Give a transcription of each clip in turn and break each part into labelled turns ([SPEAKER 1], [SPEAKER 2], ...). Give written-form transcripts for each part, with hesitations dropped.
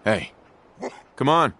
[SPEAKER 1] Hey, come on.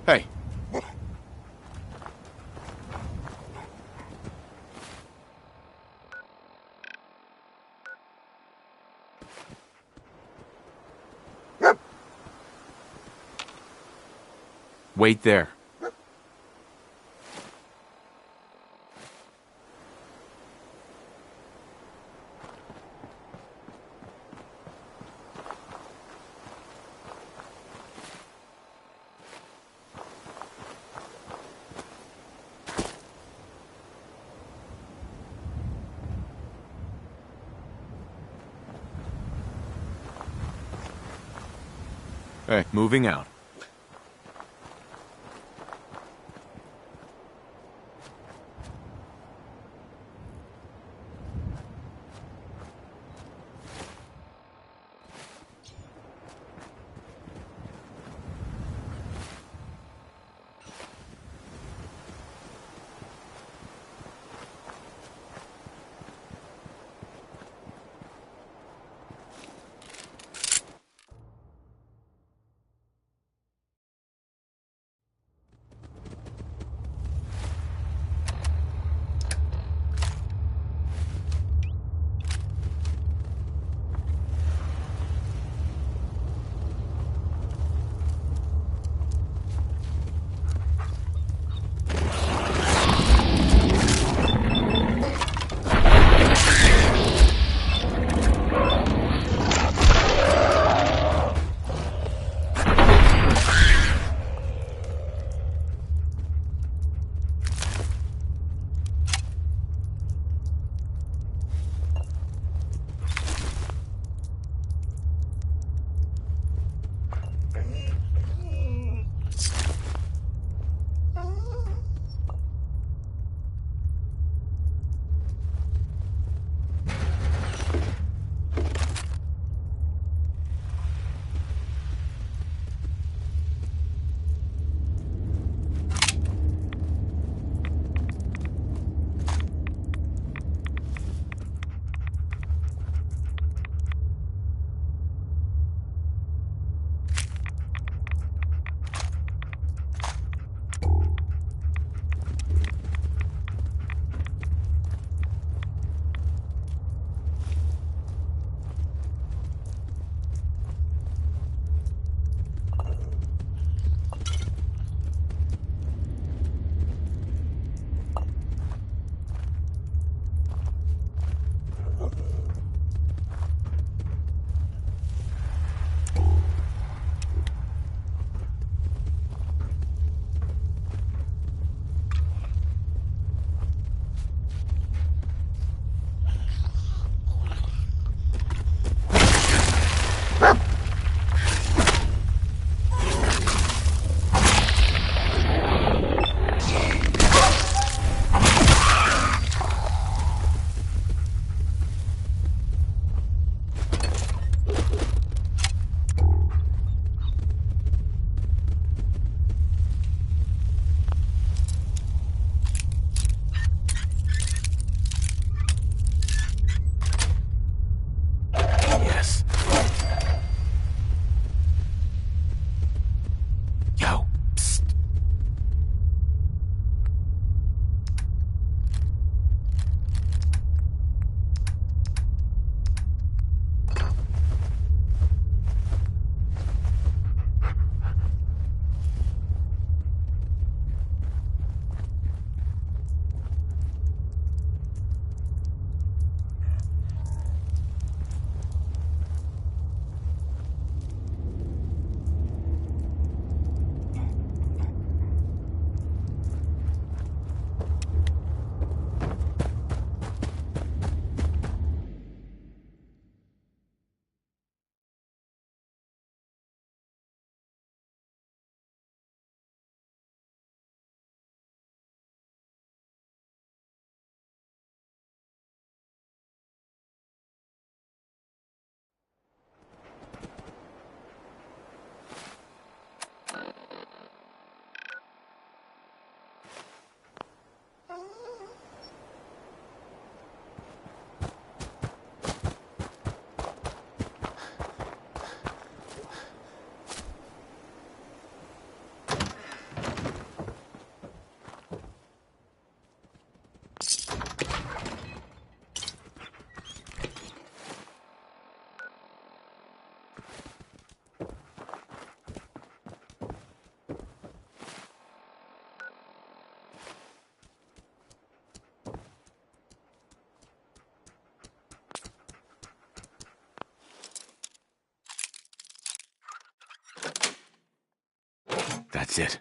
[SPEAKER 1] Hey. Wait there. Hey, moving out. That's it.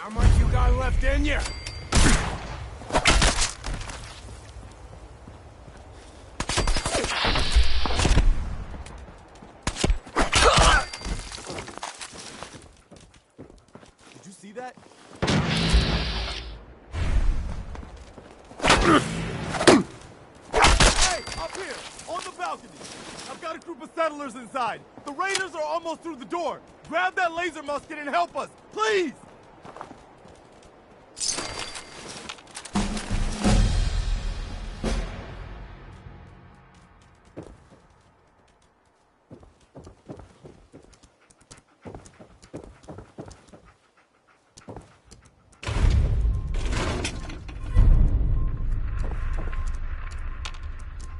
[SPEAKER 2] How much you got left in you? Did you see that? Hey, up here, on the balcony. I've got a group of settlers inside. The raiders are almost through the door. Grab that laser musket and help us, please!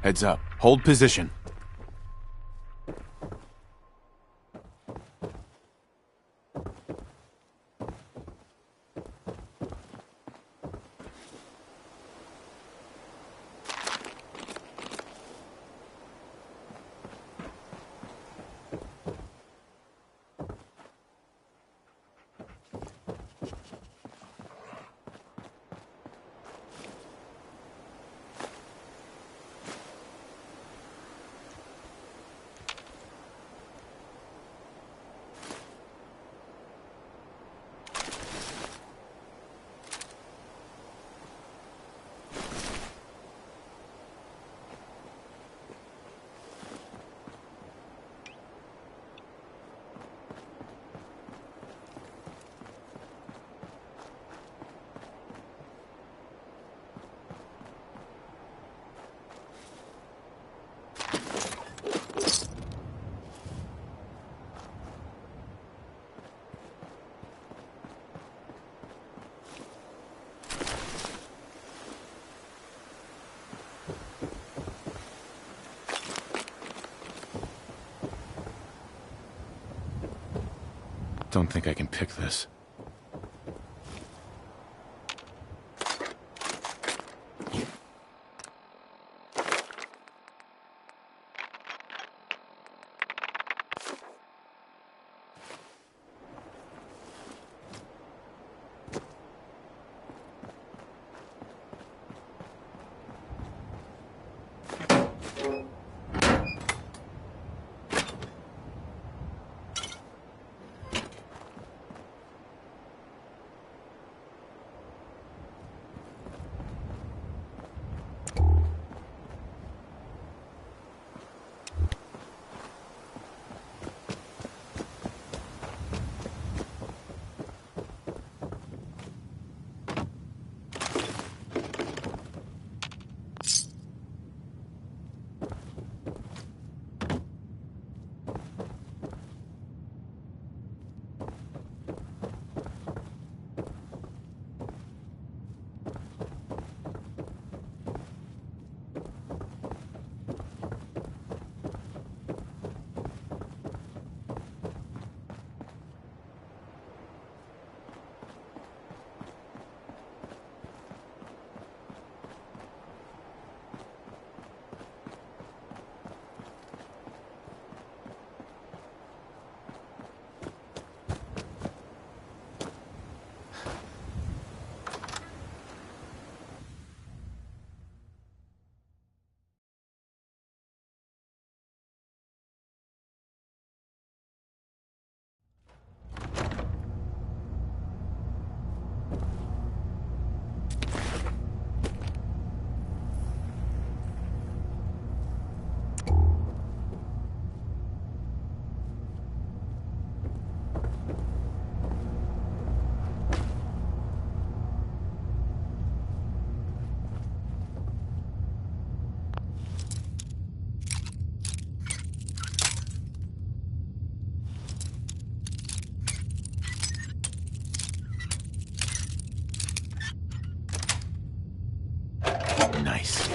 [SPEAKER 1] Heads up. Hold position. don't think I can pick this. Nice.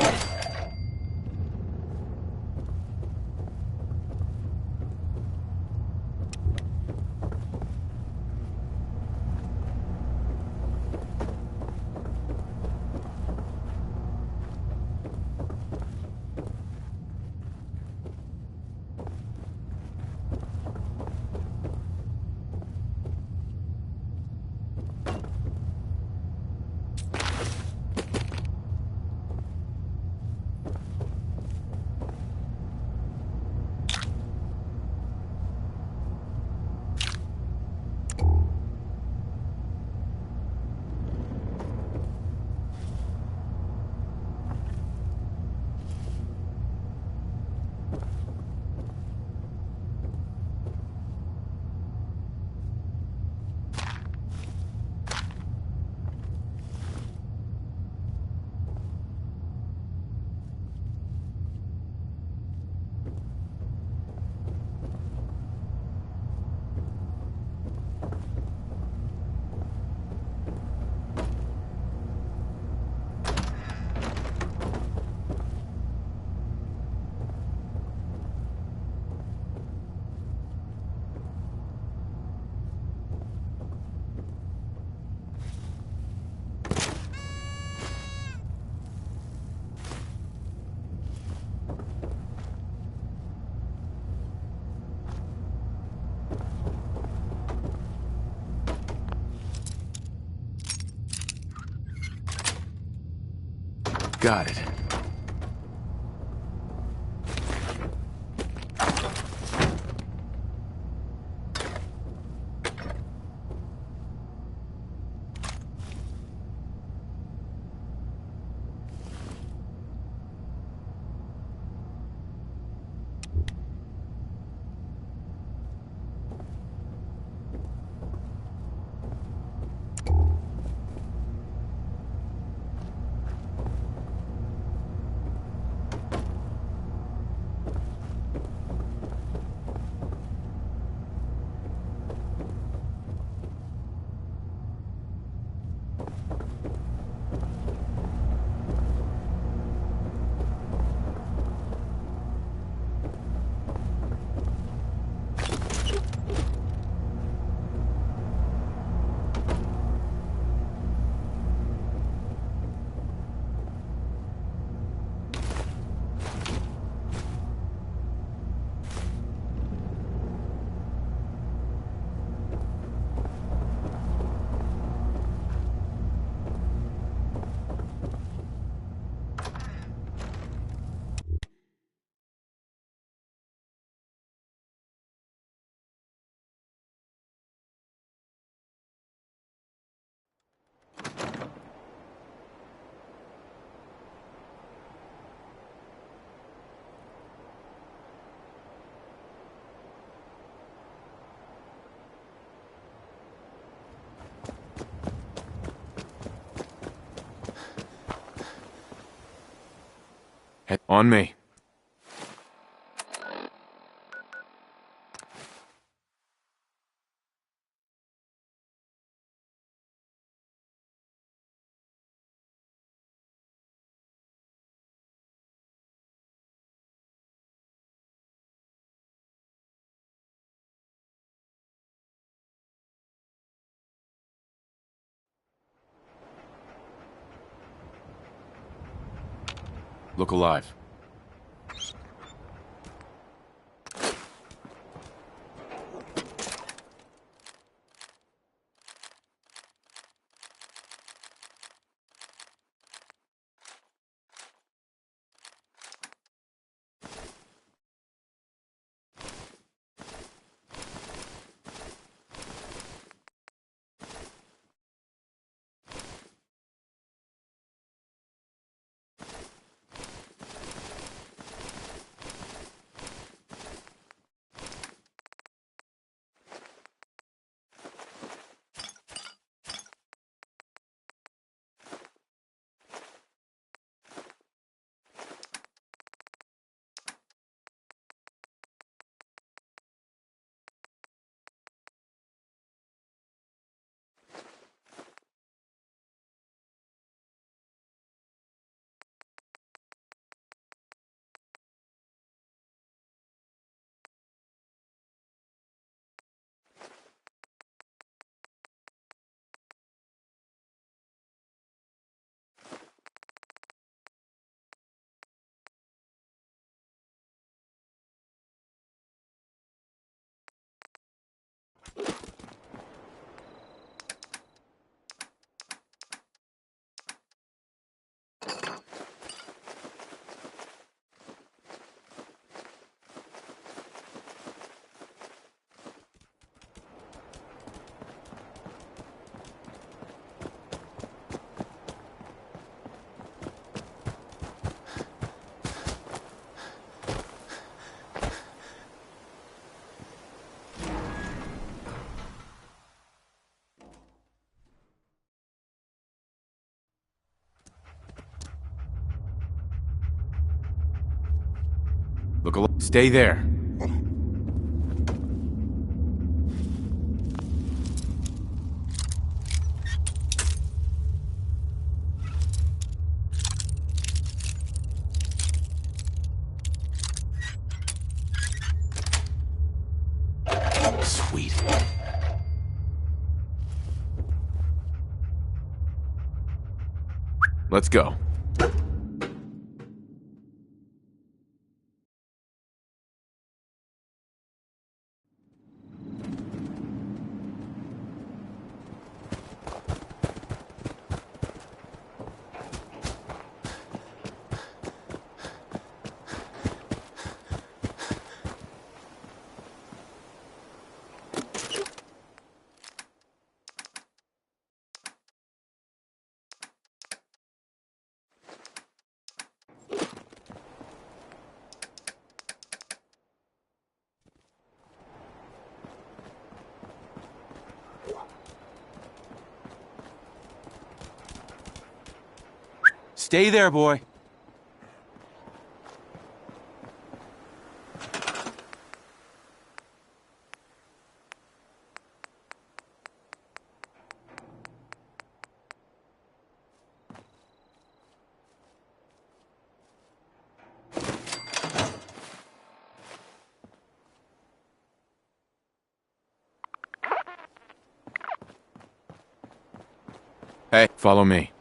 [SPEAKER 1] Got it. On me. Look alive. Look alive. Stay there. Sweet. Let's go. Stay there, boy. Hey, follow me.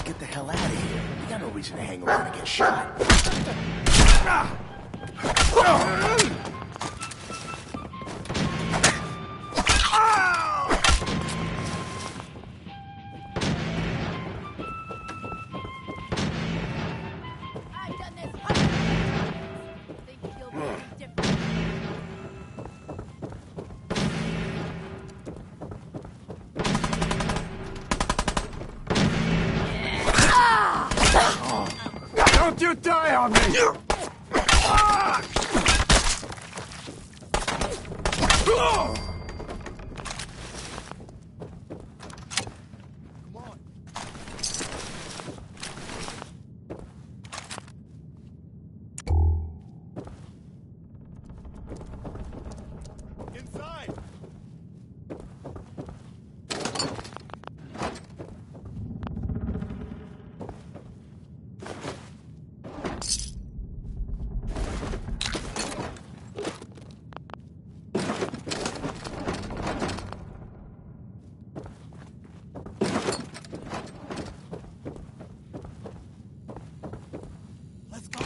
[SPEAKER 3] get the hell out of here. You got no reason to hang around and get shot.
[SPEAKER 4] I've done this 100 times. Think you'll be different.
[SPEAKER 3] Don't you die on me!
[SPEAKER 2] Come on. Inside. Let's go.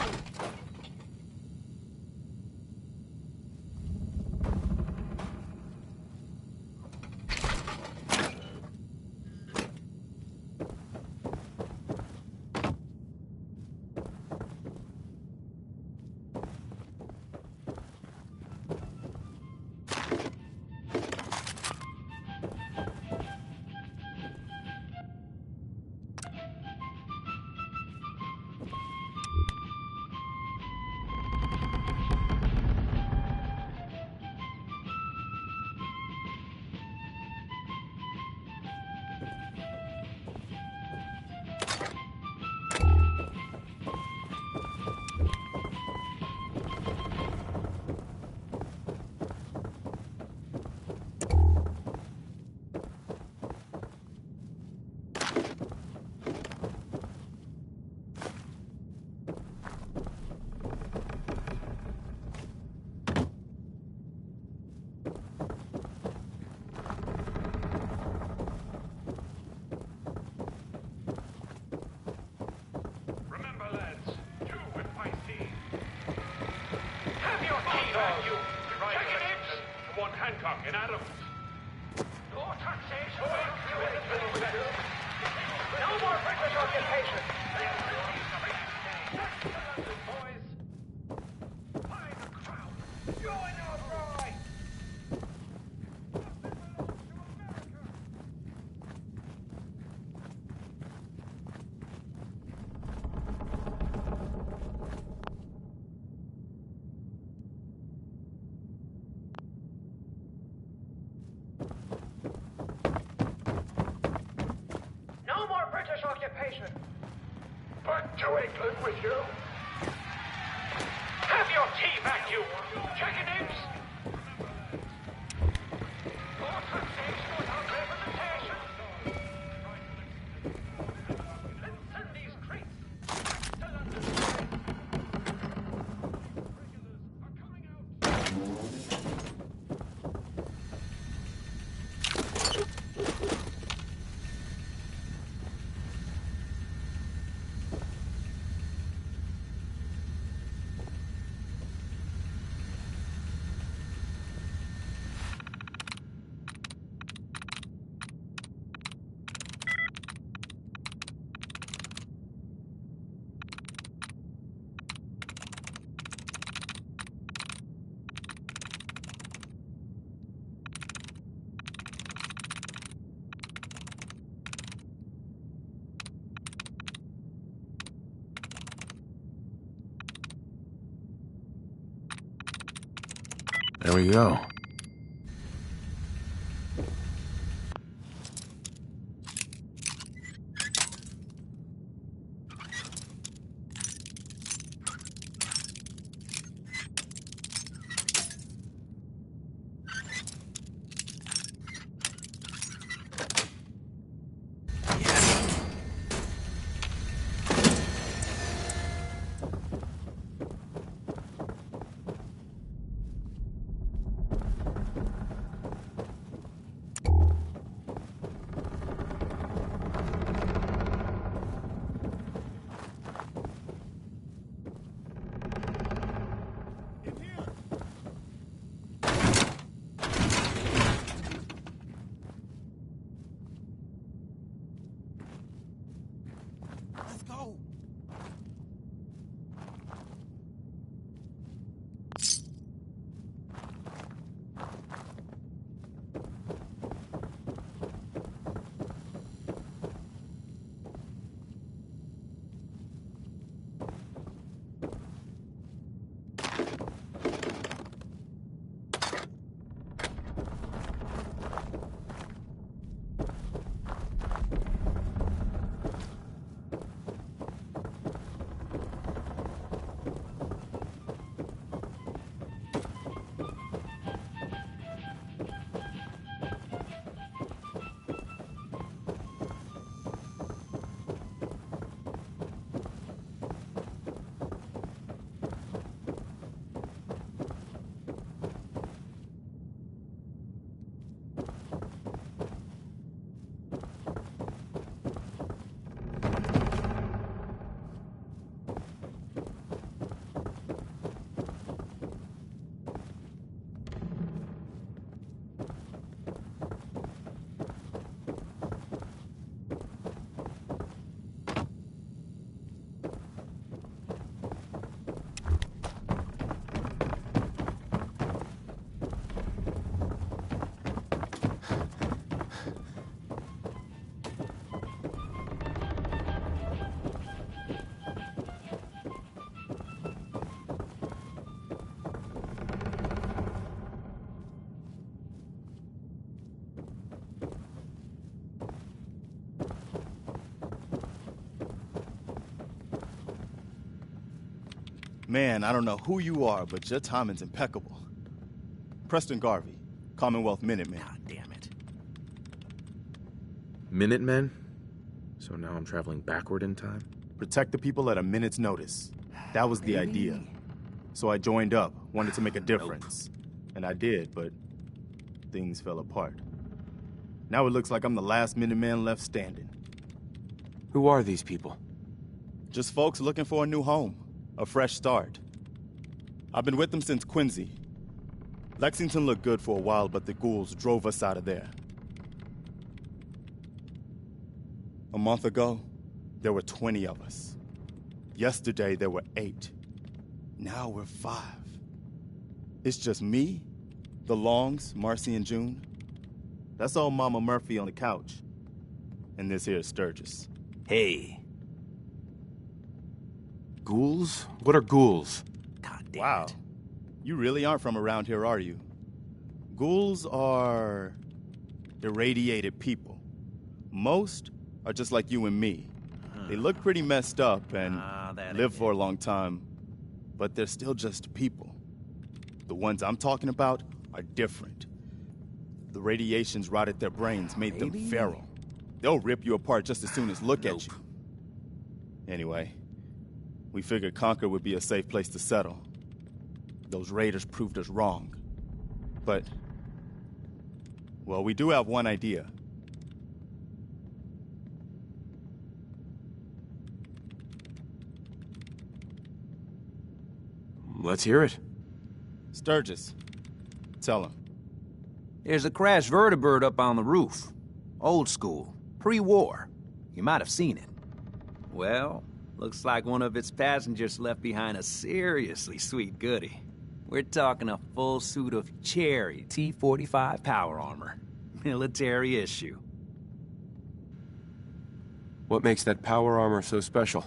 [SPEAKER 5] Remember, lads, do what I see. Have your teeth on you! Check it in! One Hancock and Adams. No taxation! No more British occupation! Boys! By the crowd! Join our ride! No more British occupation! But to England with you! Have your tea back, you chicken eggs! More taxation without representation! Let's send these creeps back to London! Regulars are coming out!
[SPEAKER 1] There we go.
[SPEAKER 2] Man, I don't know who you are, but your timing's impeccable. Preston Garvey, Commonwealth Minutemen.
[SPEAKER 3] God damn it.
[SPEAKER 6] Minutemen? So now I'm traveling backward in time?
[SPEAKER 2] Protect the people at a minute's notice. That was the idea. So I joined up, wanted to make a difference. And I did, but things fell apart. Now it looks like I'm the last Minuteman left standing.
[SPEAKER 1] Who are these people?
[SPEAKER 2] Just folks looking for a new home, a fresh start. I've been with them since Quincy. Lexington looked good for a while, but the ghouls drove us out of there. A month ago, there were 20 of us. Yesterday, there were 8. Now we're 5. It's just me, the Longs, Marcy and June. That's old Mama Murphy on the couch. And this here is Sturgis.
[SPEAKER 3] Hey.
[SPEAKER 1] Ghouls? What are ghouls?
[SPEAKER 3] God damn
[SPEAKER 2] Wow.
[SPEAKER 3] it.
[SPEAKER 2] You really aren't from around here, are you? Ghouls are irradiated people. Most are just like you and me. They look pretty messed up and
[SPEAKER 3] that
[SPEAKER 2] live
[SPEAKER 3] ain't
[SPEAKER 2] for a long time, but they're still just people. The ones I'm talking about are different. The radiations rotted their brains, made them feral. They'll rip you apart just as soon as look at you. Anyway, we figured Concord would be a safe place to settle. Those raiders proved us wrong. But, well, we do have one idea.
[SPEAKER 1] Let's hear it.
[SPEAKER 2] Sturgis, tell him.
[SPEAKER 7] There's a crashed vertibird up on the roof. Old school, pre-war. You might have seen it. Well, looks like one of its passengers left behind a seriously sweet goodie. We're talking a full suit of cherry T-45 power armor. Military issue.
[SPEAKER 1] What makes that power armor so special?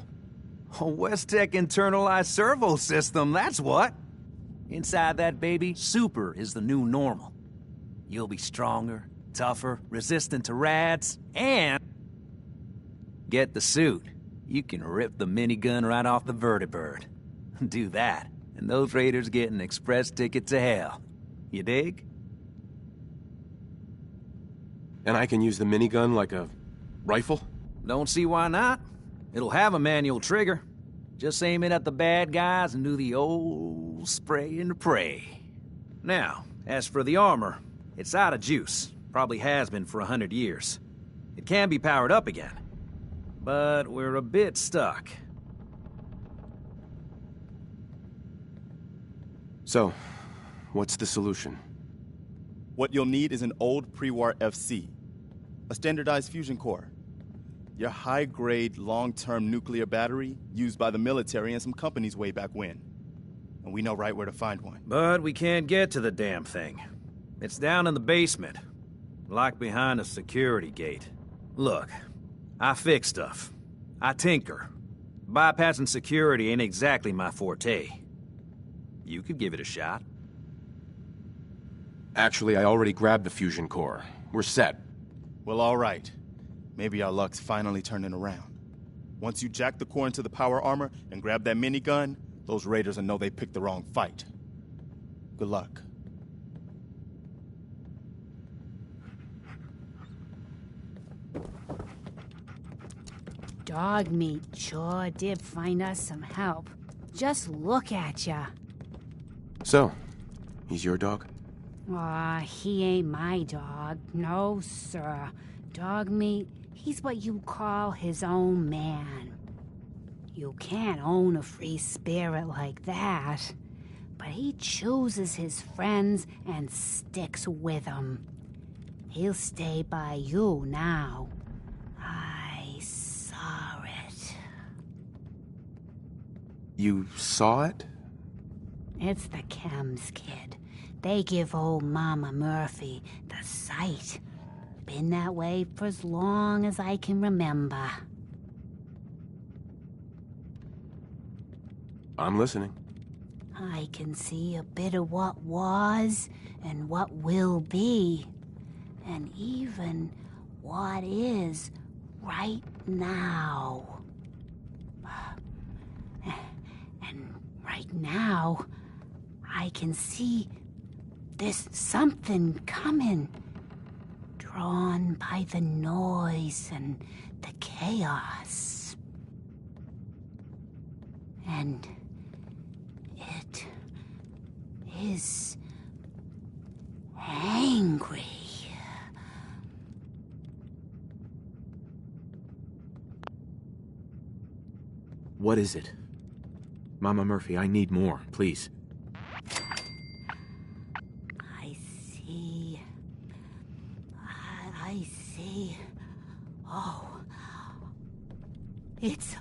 [SPEAKER 7] A Westech internalized servo system, that's what. Inside that baby, super is the new normal. You'll be stronger, tougher, resistant to rads, and... get the suit. You can rip the minigun right off the vertibird. Do that, and those raiders get an express ticket to hell. You dig?
[SPEAKER 1] And I can use the minigun like a rifle?
[SPEAKER 7] Don't see why not. It'll have a manual trigger. Just aim it at the bad guys and do the old spray and pray. Now, as for the armor, it's out of juice. Probably has been for 100 years. It can be powered up again. But we're a bit stuck.
[SPEAKER 1] So, what's the solution?
[SPEAKER 2] What you'll need is an old pre-war FC, a standardized fusion core. Your high-grade, long-term nuclear battery used by the military and some companies way back when. And we know right where to find one.
[SPEAKER 7] But we can't get to the damn thing. It's down in the basement, locked behind a security gate. Look, I fix stuff. I tinker. Bypassing security ain't exactly my forte. You could give it a shot.
[SPEAKER 1] Actually, I already grabbed the fusion core. We're set.
[SPEAKER 2] Well, all right. Maybe our luck's finally turning around. Once you jack the core into the power armor and grab that minigun, those raiders will know they picked the wrong fight. Good luck.
[SPEAKER 8] Dog meat sure did find us some help. Just look at ya.
[SPEAKER 1] So, he's your dog?
[SPEAKER 8] Aw, he ain't my dog. No, sir. Dog meat, he's what you call his own man. You can't own a free spirit like that. But he chooses his friends and sticks with them. He'll stay by you now. I saw it.
[SPEAKER 1] You saw it?
[SPEAKER 8] It's the chems, kid. They give old Mama Murphy the sight. Been that way for as long as I can remember.
[SPEAKER 1] I'm listening.
[SPEAKER 8] I can see a bit of what was and what will be. And even what is right now. And Right now, I can see there's something coming, drawn by the noise and the chaos. And it is angry.
[SPEAKER 6] What is it? Mama Murphy, I need more, please.
[SPEAKER 8] I see. I see. Oh. It's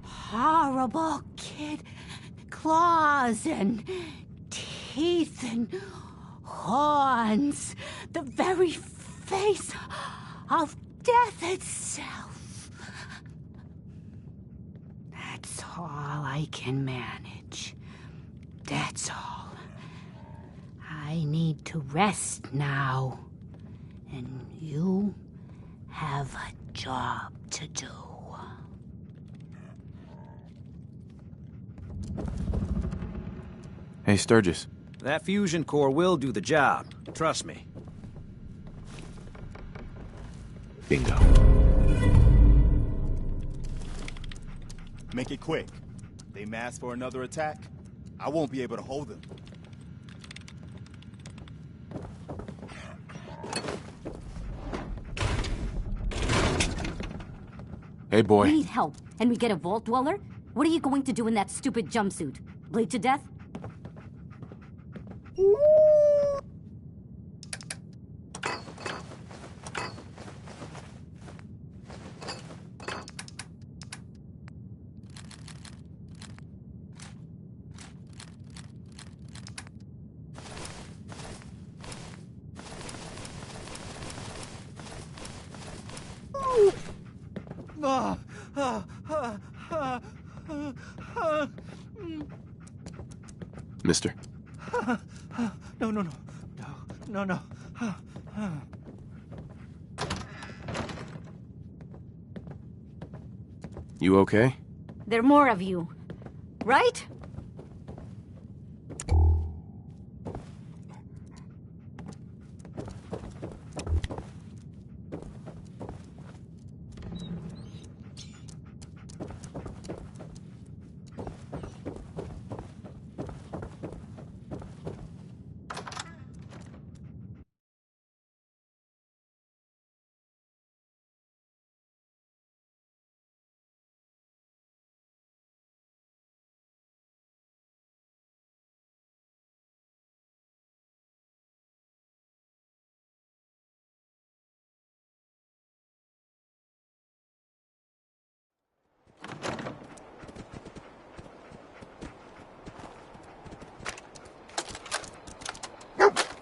[SPEAKER 8] horrible, kid. Claws and teeth and horns. The very face of death itself. That's all I can manage. That's all. I need to rest now. And you have a job to do.
[SPEAKER 1] Hey, Sturgis.
[SPEAKER 7] That fusion core will do the job. Trust me.
[SPEAKER 6] Bingo.
[SPEAKER 2] Make it quick. They mass for another attack, I won't be able to hold them.
[SPEAKER 1] Hey, boy.
[SPEAKER 9] We need help, and we get a Vault Dweller? What are you going to do in that stupid jumpsuit? Bleed to death?
[SPEAKER 1] Mister.
[SPEAKER 3] No.
[SPEAKER 1] You okay?
[SPEAKER 9] There are more of you, right?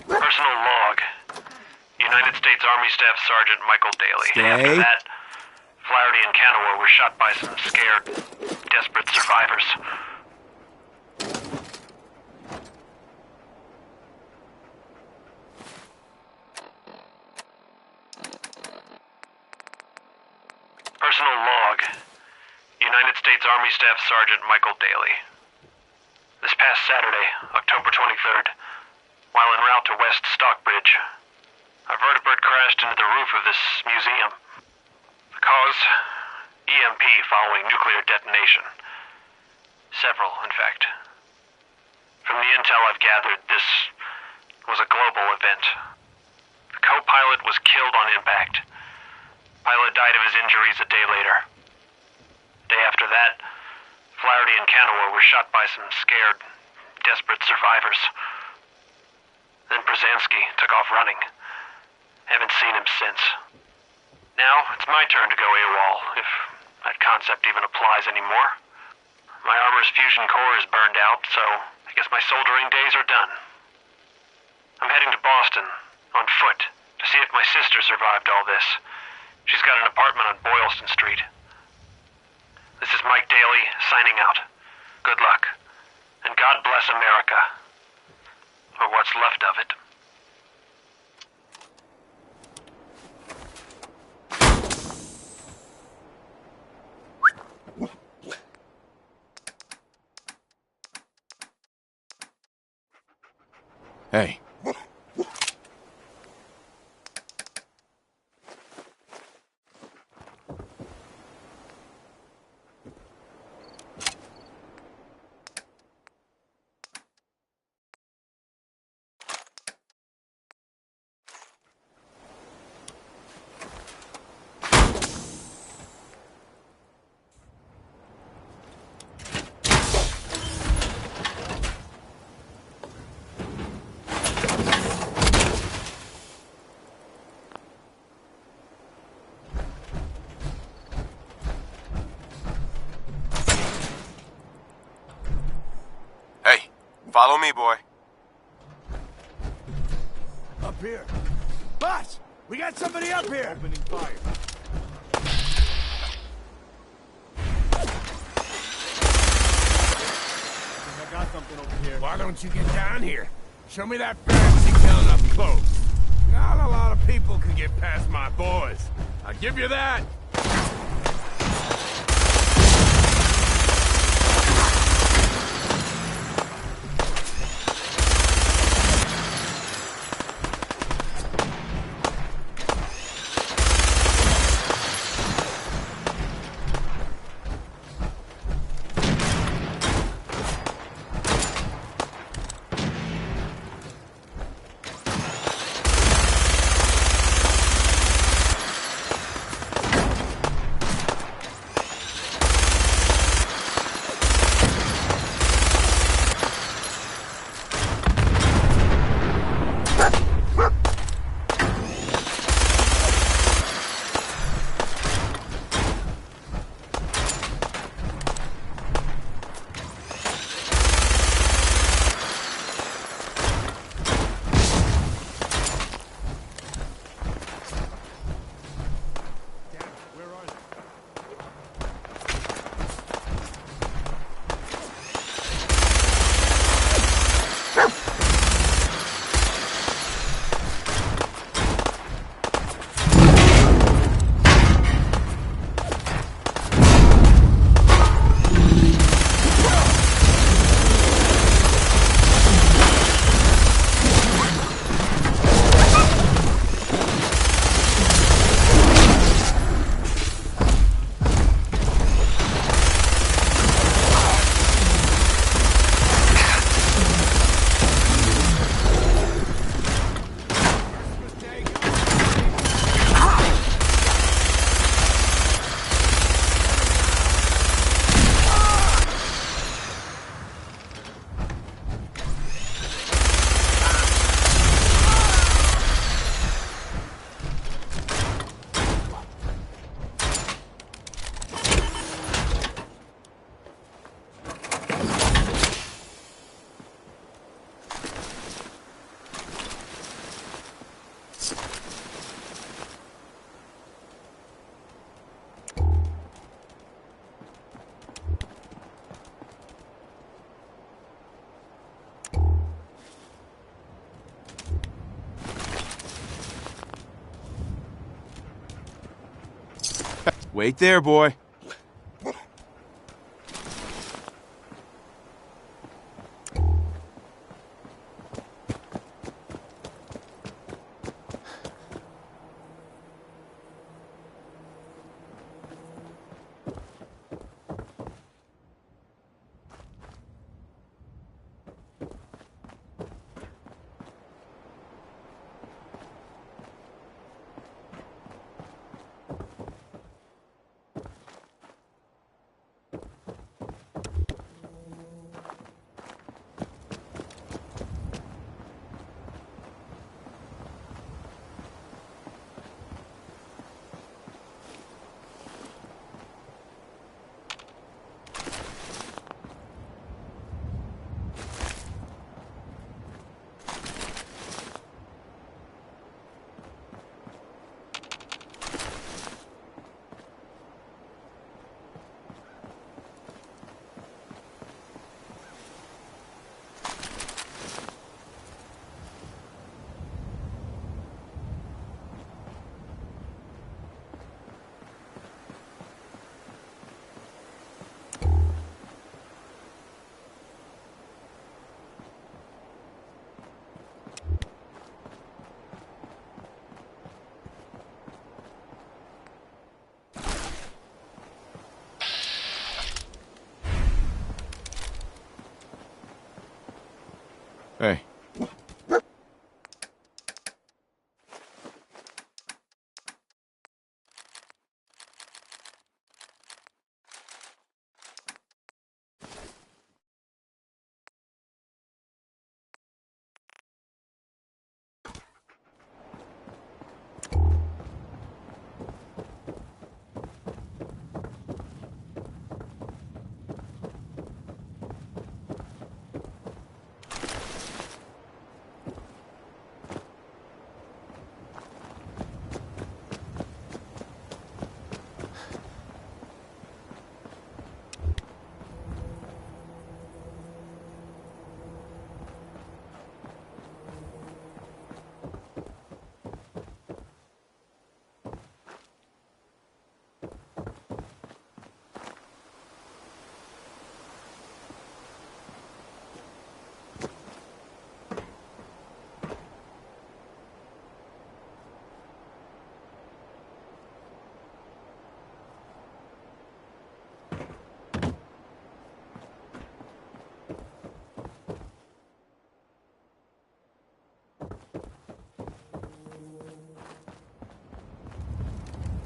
[SPEAKER 10] Personal log. United States Army Staff Sergeant Michael Daly. After that, Flaherty and Canaway were shot by some scared, desperate survivors. Personal log. United States Army Staff Sergeant Michael Daly. This past Saturday, October 23rd, while en route to West Stockbridge, a vertibird crashed into the roof of this museum. The cause? EMP following nuclear detonation. Several, in fact. From the intel I've gathered, this was a global event. The co-pilot was killed on impact. Pilot died of his injuries a day later. Day after that, Flaherty and Canaway were shot by some scared, desperate survivors. Then Brzezinski took off running. Haven't seen him since. Now, it's my turn to go AWOL, if that concept even applies anymore. My armor's fusion core is burned out, so I guess my soldering days are done. I'm heading to Boston, on foot, to see if my sister survived all this. She's got an apartment on Boylston Street. This is Mike Daly, signing out. Good luck. And God bless America. Or what's left of it.
[SPEAKER 1] Hey. Hey, follow me, boy.
[SPEAKER 3] Up here. Boss! We got somebody up here! Opening fire. I got something over here. Why don't you get down here? Show me that fancy gun up close. Not a lot of people can get past my boys. I'll give you that.
[SPEAKER 1] Wait there, boy.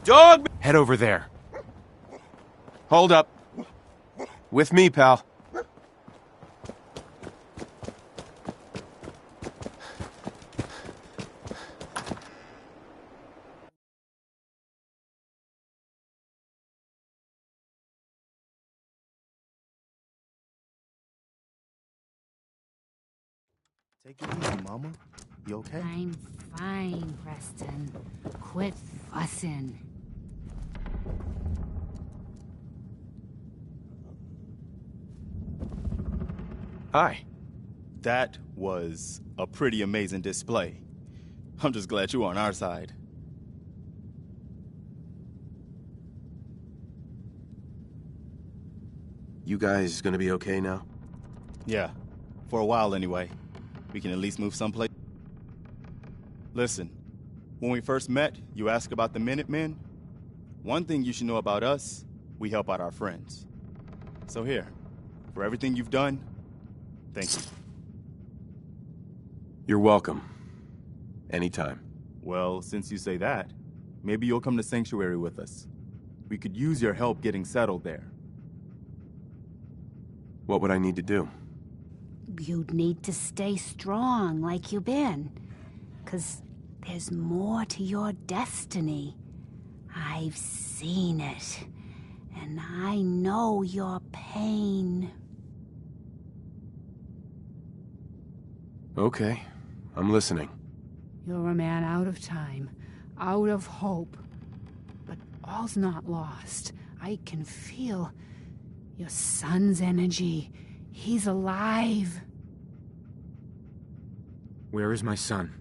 [SPEAKER 1] Dog! Head over there. Hold up. With me, pal.
[SPEAKER 2] Take it easy, Mama. You okay?
[SPEAKER 8] I'm fine, Preston. Quit fussing.
[SPEAKER 1] Hi.
[SPEAKER 2] That was a pretty amazing display. I'm just glad you're on our side.
[SPEAKER 1] You guys gonna be okay now?
[SPEAKER 2] Yeah, for a while anyway. We can at least move someplace. Listen, when we first met, you asked about the Minutemen. One thing you should know about us, we help out our friends. So here, for everything you've done, thank you.
[SPEAKER 1] You're welcome. Anytime.
[SPEAKER 2] Well, since you say that, maybe you'll come to Sanctuary with us. We could use your help getting settled there.
[SPEAKER 1] What would I need to do?
[SPEAKER 8] You'd need to stay strong like you've been. 'Cause there's more to your destiny. I've seen it. And I know your pain.
[SPEAKER 1] Okay. I'm listening.
[SPEAKER 8] You're a man out of time, out of hope. But all's not lost. I can feel your son's energy. He's alive.
[SPEAKER 6] Where is my son?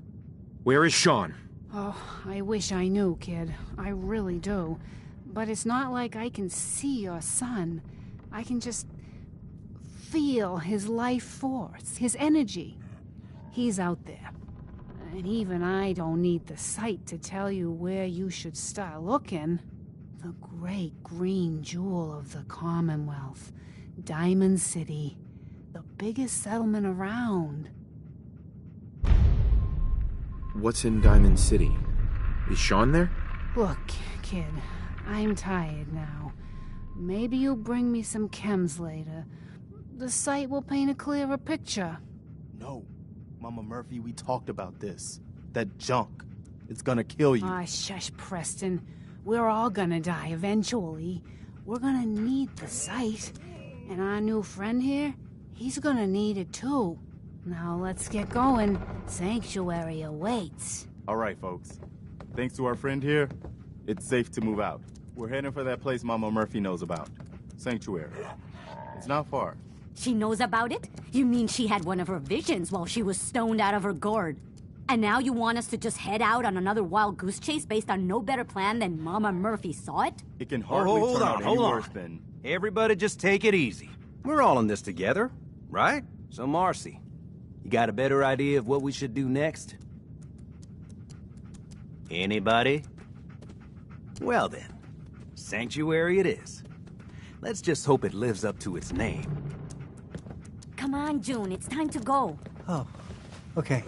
[SPEAKER 6] Where is Sean?
[SPEAKER 8] Oh, I wish I knew, kid. I really do. But it's not like I can see your son. I can just feel his life force, his energy. He's out there. And even I don't need the sight to tell you where you should start looking. The great green jewel of the Commonwealth. Diamond City. The biggest settlement around.
[SPEAKER 6] What's in Diamond City? Is Sean there?
[SPEAKER 8] Look, kid, I'm tired now. Maybe you'll bring me some chems later. The sight will paint a clearer picture.
[SPEAKER 2] No. Mama Murphy, we talked about this. That junk. It's gonna kill you.
[SPEAKER 8] Ah, shush, Preston. We're all gonna die eventually. We're gonna need the sight. And our new friend here, he's gonna need it too. Now let's get going. Sanctuary awaits.
[SPEAKER 2] All right, folks. Thanks to our friend here, it's safe to move out. We're heading for that place Mama Murphy knows about. Sanctuary. It's not far.
[SPEAKER 9] She knows about it? You mean she had one of her visions while she was stoned out of her gourd? And now you want us to just head out on another wild goose chase based on no better plan than Mama Murphy saw it?
[SPEAKER 2] It can hardly turn out any worse than...
[SPEAKER 7] Everybody just take it easy. We're all in this together, right? So Marcy, you got a better idea of what we should do next? Anybody? Well then, Sanctuary it is. Let's just hope it lives up to its name.
[SPEAKER 9] Come on, June, it's time to go.
[SPEAKER 11] Oh, okay.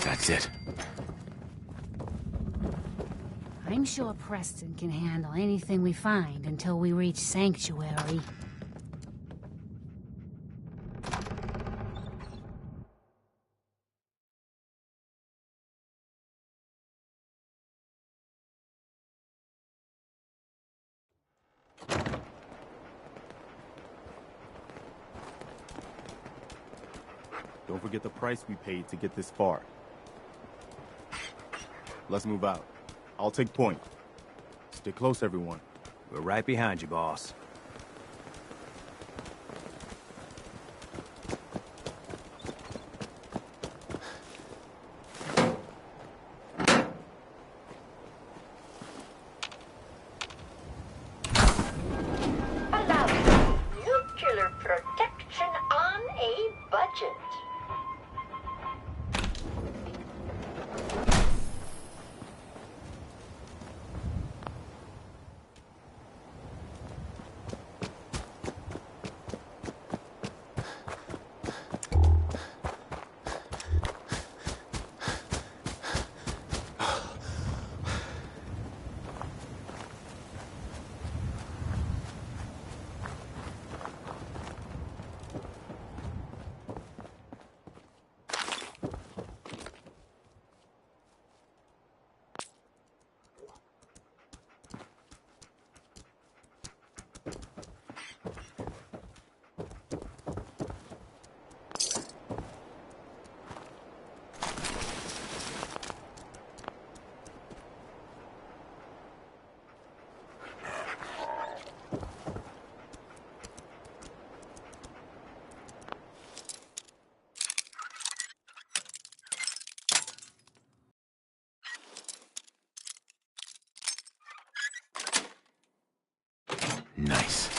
[SPEAKER 1] That's it.
[SPEAKER 8] I'm sure Preston can handle anything we find until we reach Sanctuary.
[SPEAKER 2] Don't forget the price we paid to get this far. Let's move out. I'll take point. Stay close, everyone.
[SPEAKER 7] We're right behind you, boss.
[SPEAKER 12] Allowing nuclear protection on a budget.
[SPEAKER 6] Nice.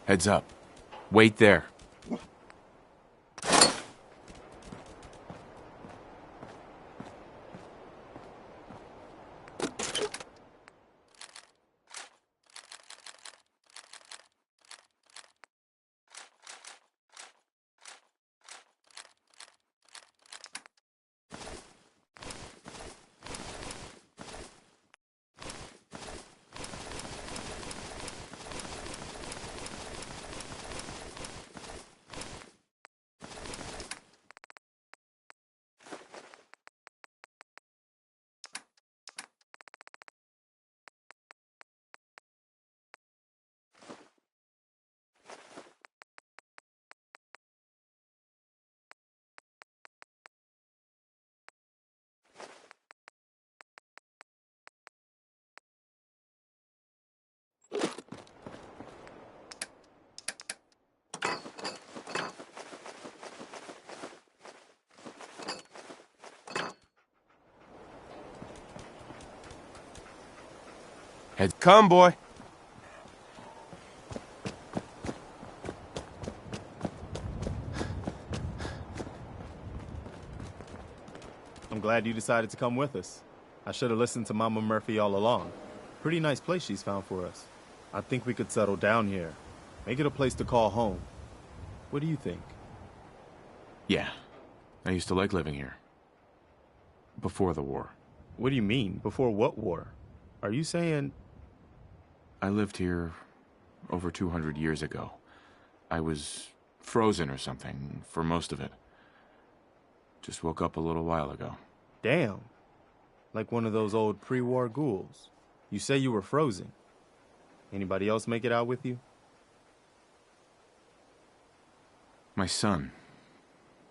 [SPEAKER 6] Heads up. Wait there.
[SPEAKER 1] Come, boy.
[SPEAKER 2] I'm glad you decided to come with us. I should have listened to Mama Murphy all along. Pretty nice place she's found for us. I think we could settle down here. Make it a place to call home. What do you think?
[SPEAKER 6] Yeah. I used to like living here. Before the war.
[SPEAKER 2] What do you mean? Before what war? Are you saying...
[SPEAKER 6] I lived here over 200 years ago. I was frozen or something for most of it. Just woke up a little while ago.
[SPEAKER 2] Damn. Like one of those old pre-war ghouls. You say you were frozen. Anybody else make it out with you?
[SPEAKER 6] My son.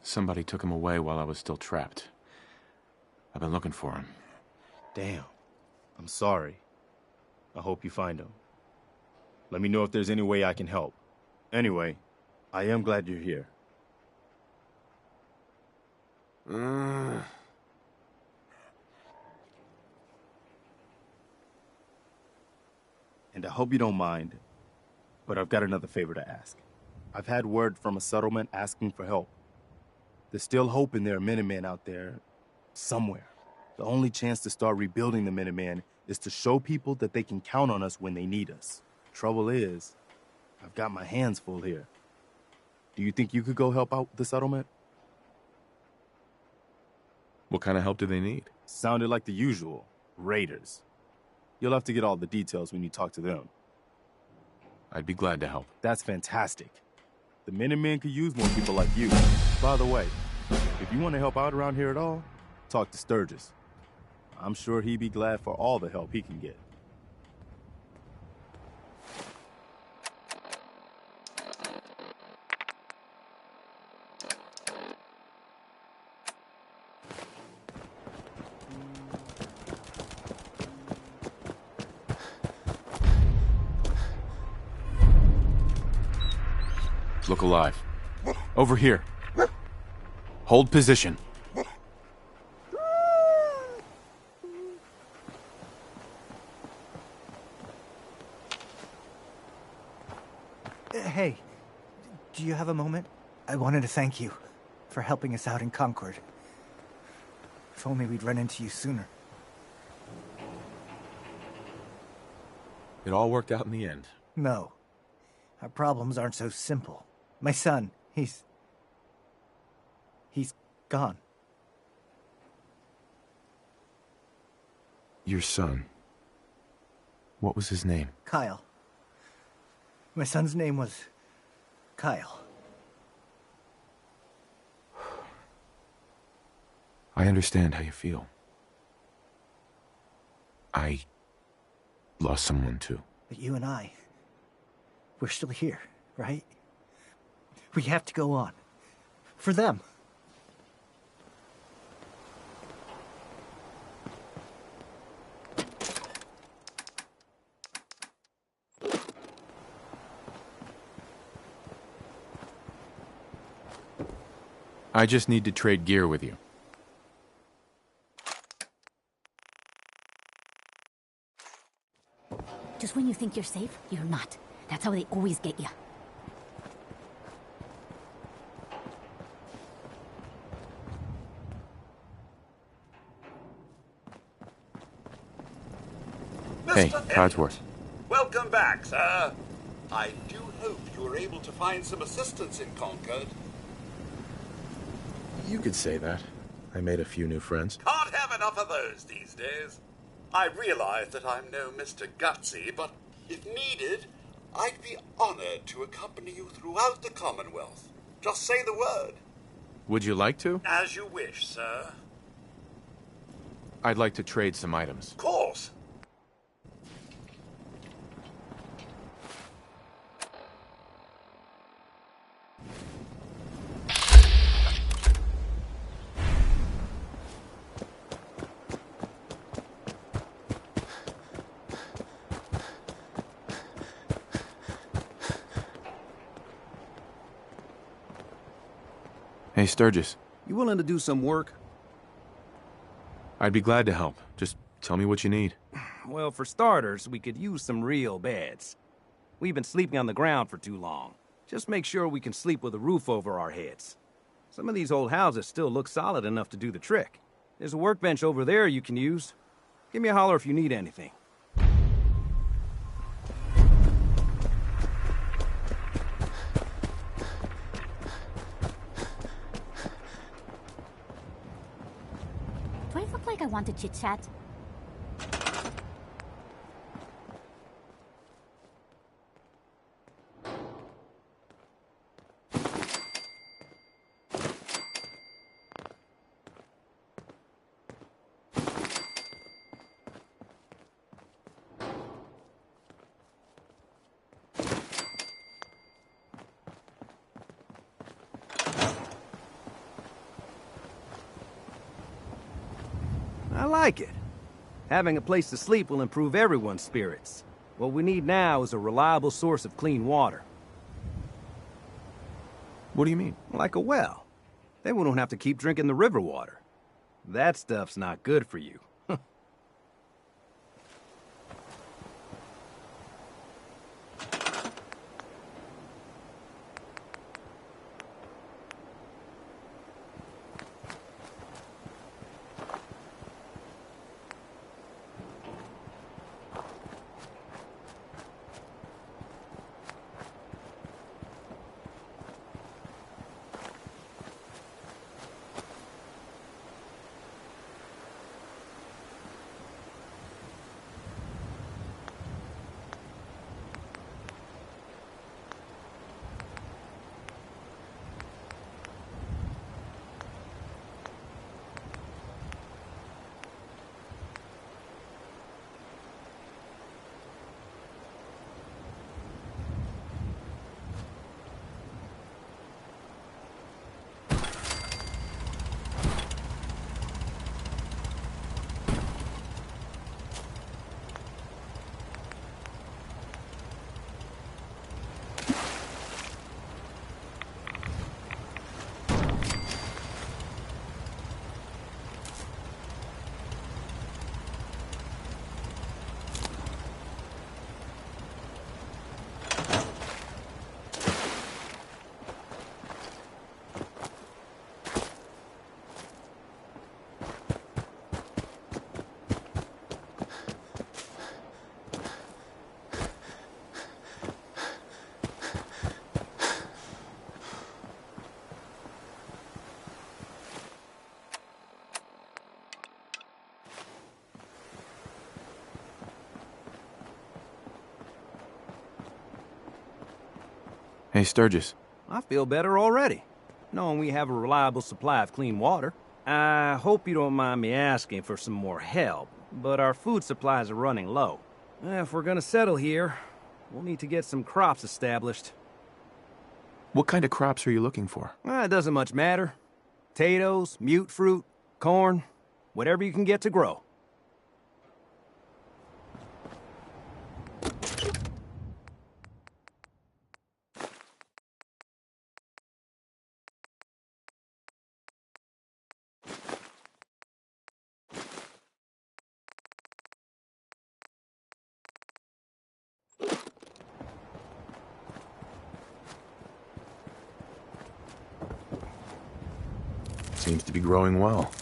[SPEAKER 6] Somebody took him away while I was still trapped. I've been looking for him.
[SPEAKER 2] Damn. I'm sorry. I hope you find him. Let me know if there's any way I can help. Anyway, I am glad you're here. And I hope you don't mind, but I've got another favor to ask. I've had word from a settlement asking for help. There's still hope in there are Minutemen out there somewhere. The only chance to start rebuilding the Minutemen is to show people that they can count on us when they need us. Trouble is, I've got my hands full here. Do you think you could go help out the settlement?
[SPEAKER 6] What kind of help do they need?
[SPEAKER 2] Sounded like the usual. Raiders. You'll have to get all the details when you talk to them.
[SPEAKER 6] I'd be glad to help.
[SPEAKER 2] That's fantastic. The Minutemen could use more people like you. By the way, if you want to help out around here at all, talk to Sturgis. I'm sure he'd be glad for all the help he can get.
[SPEAKER 6] Look alive. Over here. Hold position.
[SPEAKER 11] Hey, do you have a moment? I wanted to thank you for helping us out in Concord. If only we'd run into you sooner.
[SPEAKER 1] It all worked out in the end.
[SPEAKER 11] No. Our problems aren't so simple. My son, he's gone.
[SPEAKER 6] Your son. What was his name?
[SPEAKER 11] Kyle. My son's name was Kyle.
[SPEAKER 6] I understand how you feel. I lost someone too.
[SPEAKER 11] But you and I, we're still here, right? We have to go on. For them.
[SPEAKER 1] I just need to trade gear with you.
[SPEAKER 9] Just when you think you're safe, you're not. That's how they always get you.
[SPEAKER 6] Hey, Codsworth.
[SPEAKER 12] Welcome back, sir. I do hope you were able to find some assistance in Concord.
[SPEAKER 1] You could say that. I made a few new friends.
[SPEAKER 12] Can't have enough of those these days. I realize that I'm no Mr. Gutsy, but if needed, I'd be honored to accompany you throughout the Commonwealth. Just say the word.
[SPEAKER 1] Would you like to?
[SPEAKER 12] As you wish, sir.
[SPEAKER 1] I'd like to trade some items.
[SPEAKER 12] Of course.
[SPEAKER 1] Hey, Sturgis.
[SPEAKER 7] You willing to do some work?
[SPEAKER 1] I'd be glad to help. Just tell me what you need.
[SPEAKER 7] Well, for starters, we could use some real beds. We've been sleeping on the ground for too long. Just make sure we can sleep with a roof over our heads. Some of these old houses still look solid enough to do the trick. There's a workbench over there you can use. Give me a holler if you need anything.
[SPEAKER 9] Do I look like I want to chit-chat?
[SPEAKER 7] I like it. Having a place to sleep will improve everyone's spirits. What we need now is a reliable source of clean water.
[SPEAKER 1] What do you mean?
[SPEAKER 7] Like a well. Then we don't have to keep drinking the river water. That stuff's not good for you.
[SPEAKER 6] Hey, Sturgis.
[SPEAKER 7] I feel better already, knowing we have a reliable supply of clean water. I hope you don't mind me asking for some more help, but our food supplies are running low. If we're gonna settle here, we'll need to get some crops established.
[SPEAKER 6] What kind of crops are you looking for?
[SPEAKER 7] It doesn't much matter. Potatoes, mute fruit, corn, whatever you can get to grow.
[SPEAKER 6] Seems to be growing well.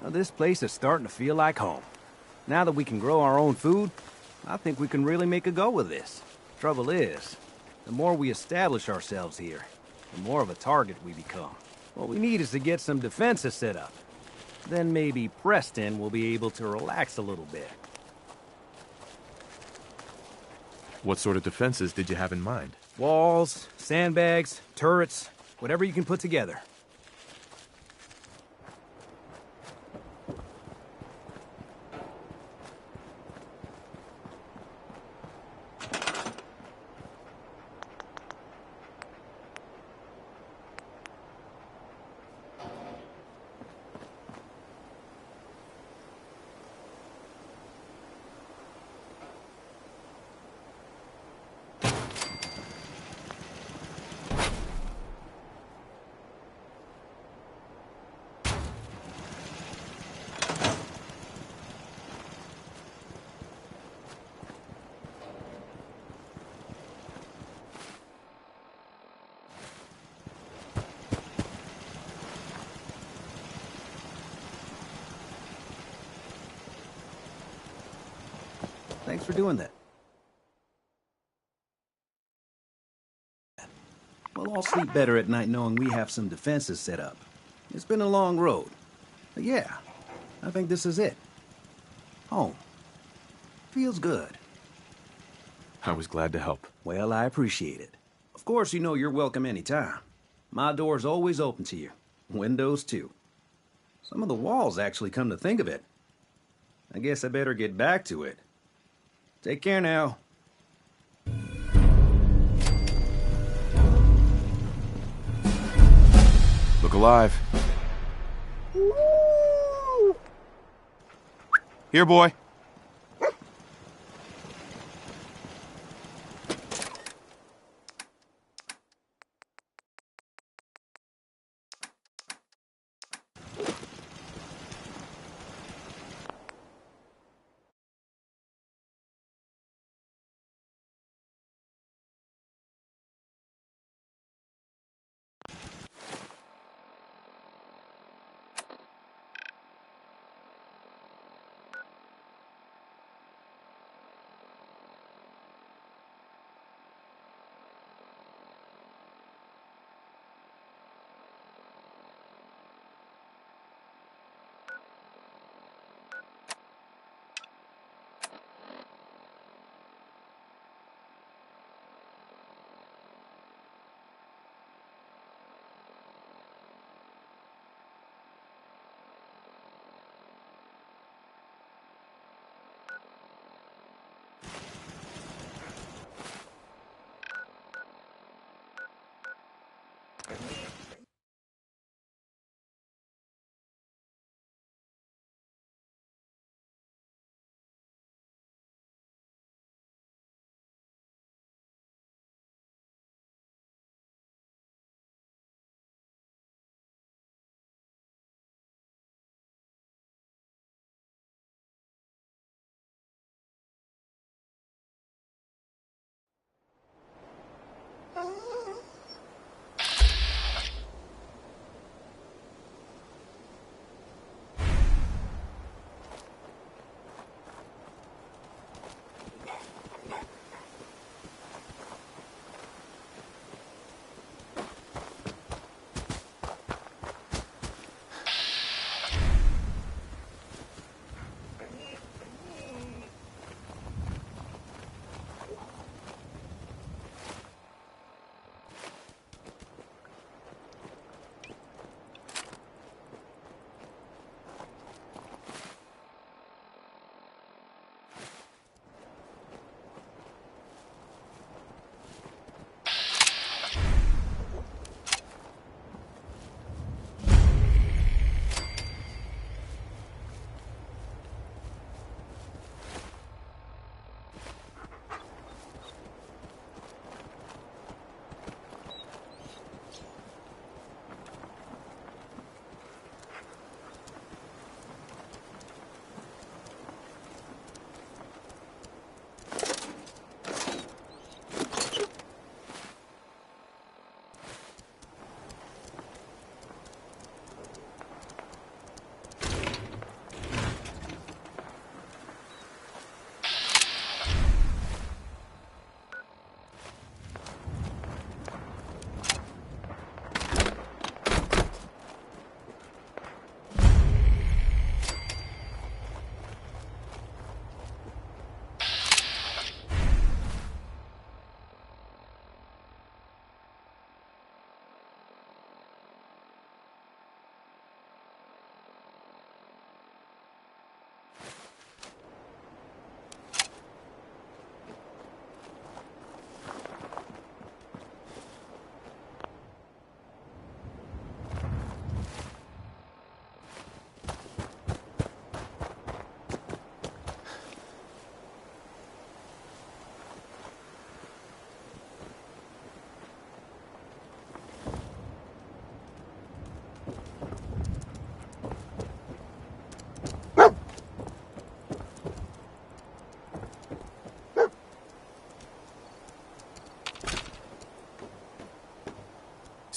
[SPEAKER 7] Well, this place is starting to feel like home. Now that we can grow our own food, I think we can really make a go with this. Trouble is, the more we establish ourselves here, the more of a target we become. What we need is to get some defenses set up. Then maybe Preston will be able to relax a little bit.
[SPEAKER 6] What sort of defenses did you have in mind?
[SPEAKER 7] Walls, sandbags, turrets, whatever you can put together. Thanks for doing that. We'll all sleep better at night knowing we have some defenses set up. It's been a long road. But yeah, I think this is it. Home. Feels good.
[SPEAKER 6] I was glad to help.
[SPEAKER 7] Well, I appreciate it. Of course, you know you're welcome anytime. My door's always open to you. Windows, too. Some of the walls actually come to think of it. I guess I better get back to it. Take care now.
[SPEAKER 6] Look alive.
[SPEAKER 1] Here, boy.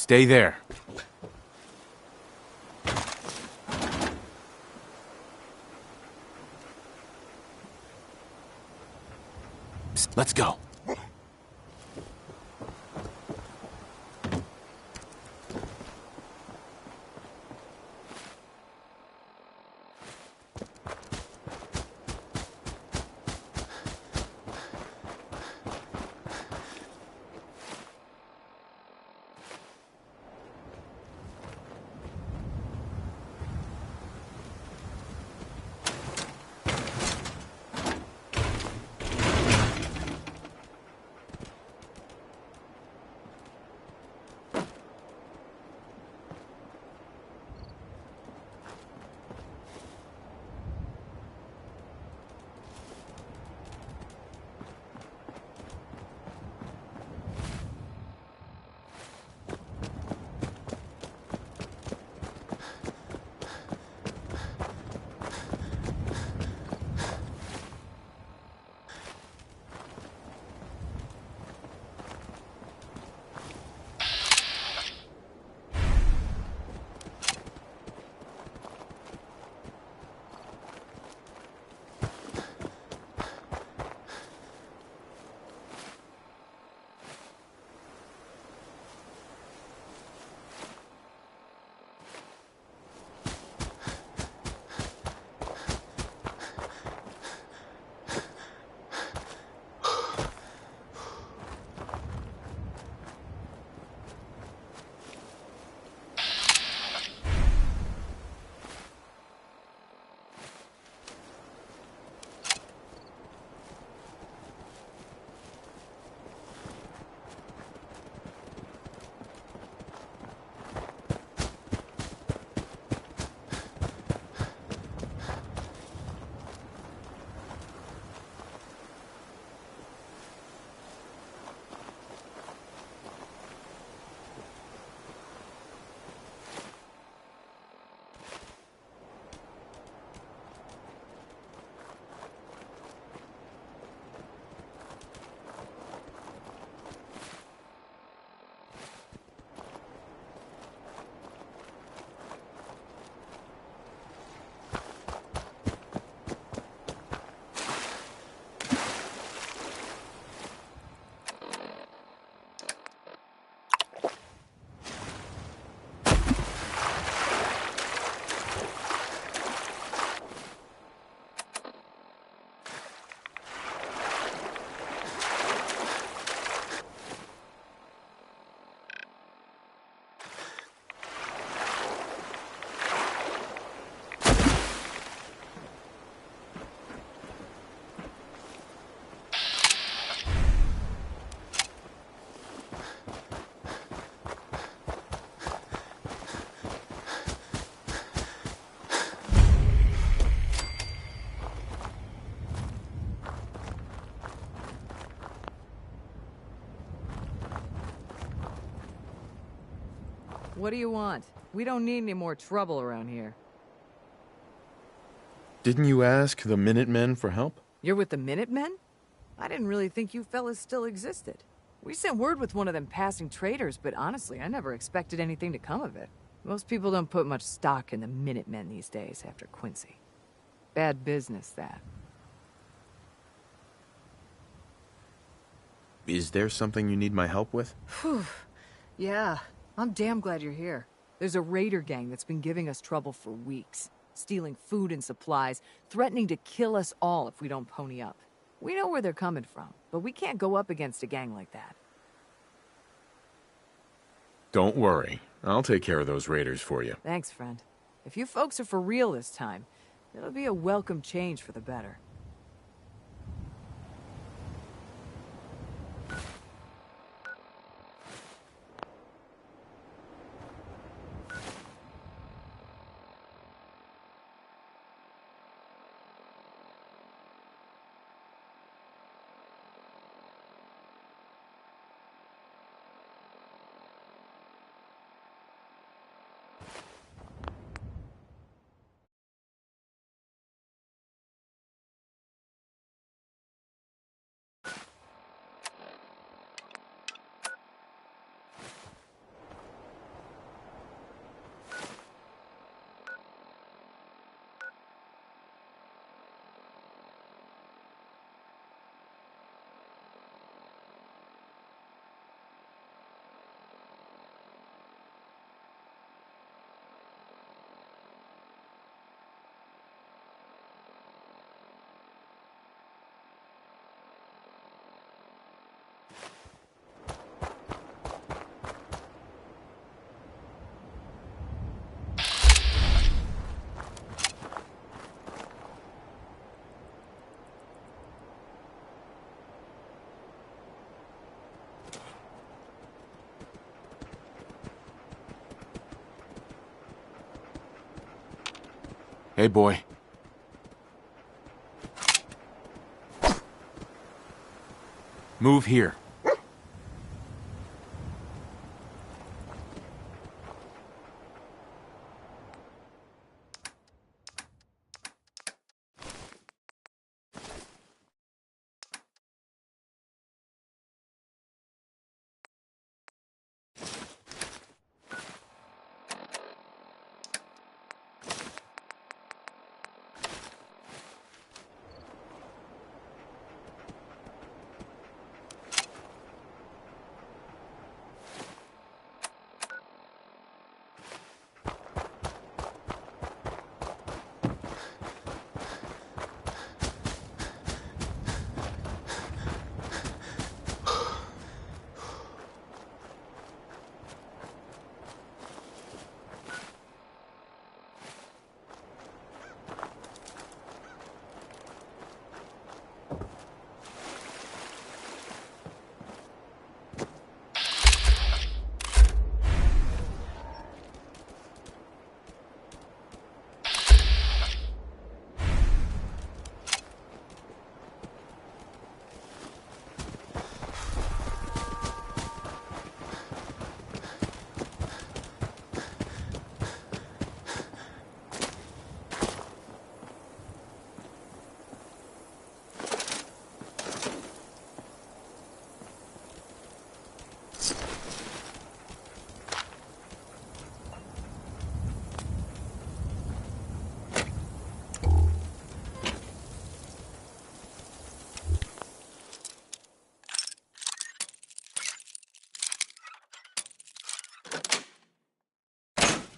[SPEAKER 1] Stay there. Psst, let's go.
[SPEAKER 13] What do you want? We don't need any more trouble around here.
[SPEAKER 6] Didn't you ask the Minutemen for help?
[SPEAKER 13] You're with the Minutemen? I didn't really think you fellas still existed. We sent word with one of them passing traders, but honestly, I never expected anything to come of it. Most people don't put much stock in the Minutemen these days after Quincy. Bad business, that.
[SPEAKER 6] Is there something you need my help with?
[SPEAKER 13] Phew. Yeah, I'm damn glad you're here. There's a raider gang that's been giving us trouble for weeks. Stealing food and supplies, threatening to kill us all if we don't pony up. We know where they're coming from, but we can't go up against a gang like that.
[SPEAKER 6] Don't worry. I'll take care of those raiders for you.
[SPEAKER 13] Thanks, friend. If you folks are for real this time, it'll be a welcome change for the better.
[SPEAKER 6] Hey, boy. Move here.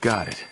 [SPEAKER 6] Got it.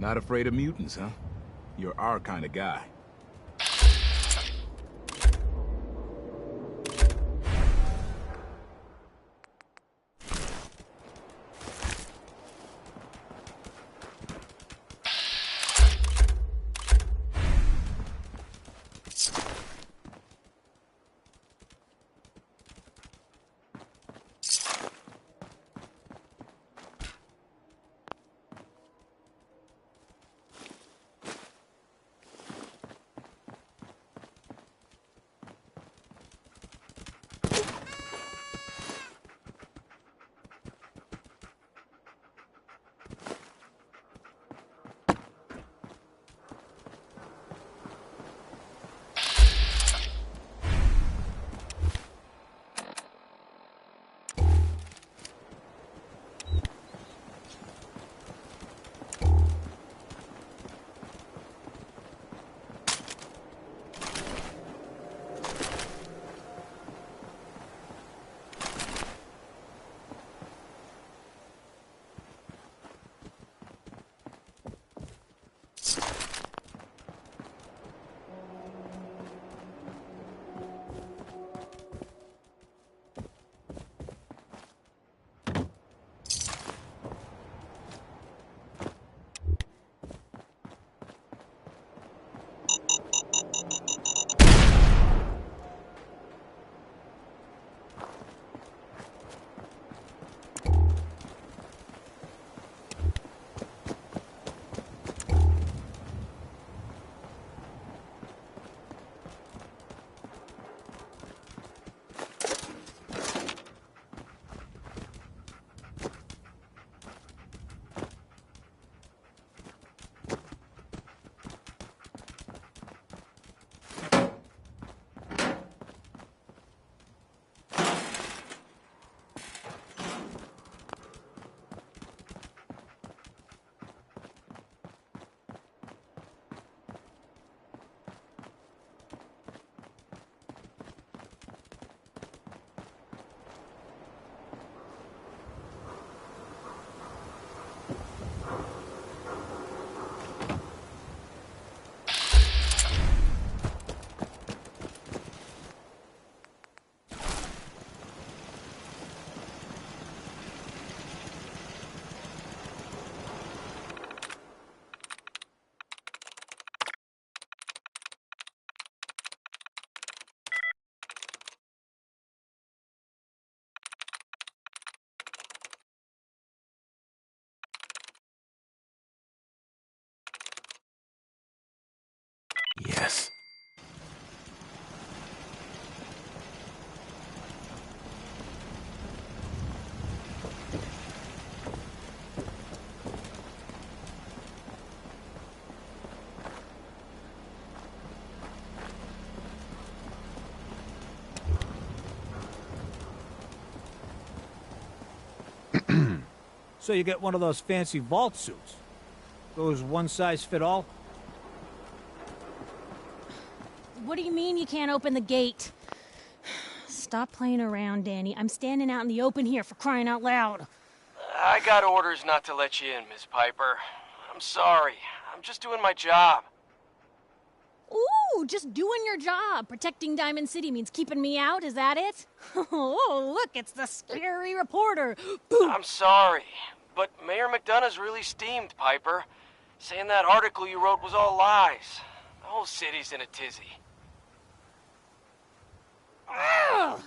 [SPEAKER 14] Not afraid of mutants, huh? You're our kind of guy.
[SPEAKER 1] Yes.
[SPEAKER 15] So you get one of those fancy vault suits. Those one-size-fit-all?
[SPEAKER 16] What do you mean you can't open the gate? Stop playing around, Danny. I'm standing out in the open here, for crying out loud.
[SPEAKER 17] I got orders not to let you in, Miss Piper. I'm sorry. I'm just doing my job.
[SPEAKER 16] Ooh, just doing your job. Protecting Diamond City means keeping me out, is that it? Oh, look, it's the scary reporter. Boom.
[SPEAKER 17] I'm sorry, but Mayor McDonough's really steamed, Piper. Saying that article you wrote was all lies. The whole city's in a tizzy.
[SPEAKER 16] Ugh.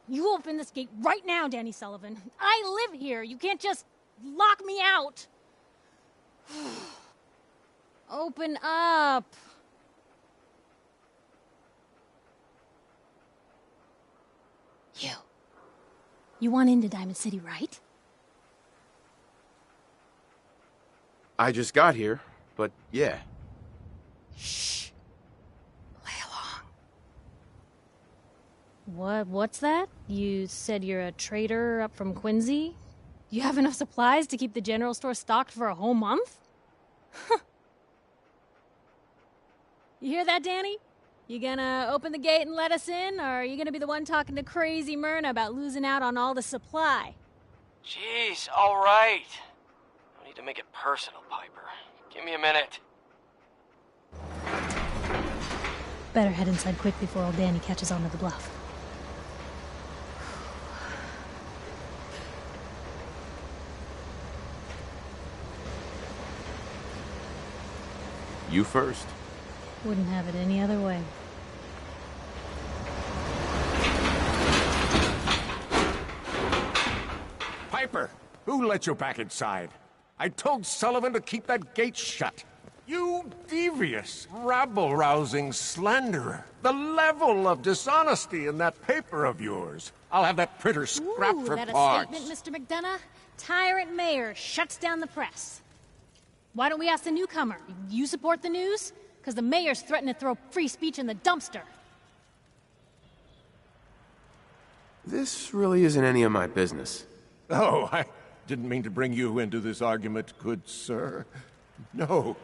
[SPEAKER 16] You open this gate right now, Danny Sullivan. I live here. You can't just lock me out. Open up. You want into Diamond City, right?
[SPEAKER 1] I just got here, but yeah.
[SPEAKER 16] Shh. Play along. What's that? You said you're a trader up from Quincy? You have enough supplies to keep the general store stocked for a whole month? You hear that, Danny? You gonna open the gate and let us in, or are you gonna be the one talking to crazy Myrna about losing out on all the supply?
[SPEAKER 17] Jeez, all right. No need to make it personal, Piper. Give me a minute.
[SPEAKER 16] Better head inside quick before old Danny catches on to the bluff.
[SPEAKER 6] You first.
[SPEAKER 16] Wouldn't have it any other way.
[SPEAKER 3] Piper, who let you back inside? I told Sullivan to keep that gate shut. You devious, rabble-rousing slanderer. The level of dishonesty in that paper of yours. I'll have that printer scrapped
[SPEAKER 16] Ooh,
[SPEAKER 3] for
[SPEAKER 16] that
[SPEAKER 3] parts.
[SPEAKER 16] a statement, Mr. McDonough? Tyrant mayor shuts down the press. Why don't we ask the newcomer? You support the news? Because the mayor's threatened to throw free speech in the dumpster.
[SPEAKER 1] This really isn't any of my business.
[SPEAKER 3] Oh, I didn't mean to bring you into this argument, good sir. No.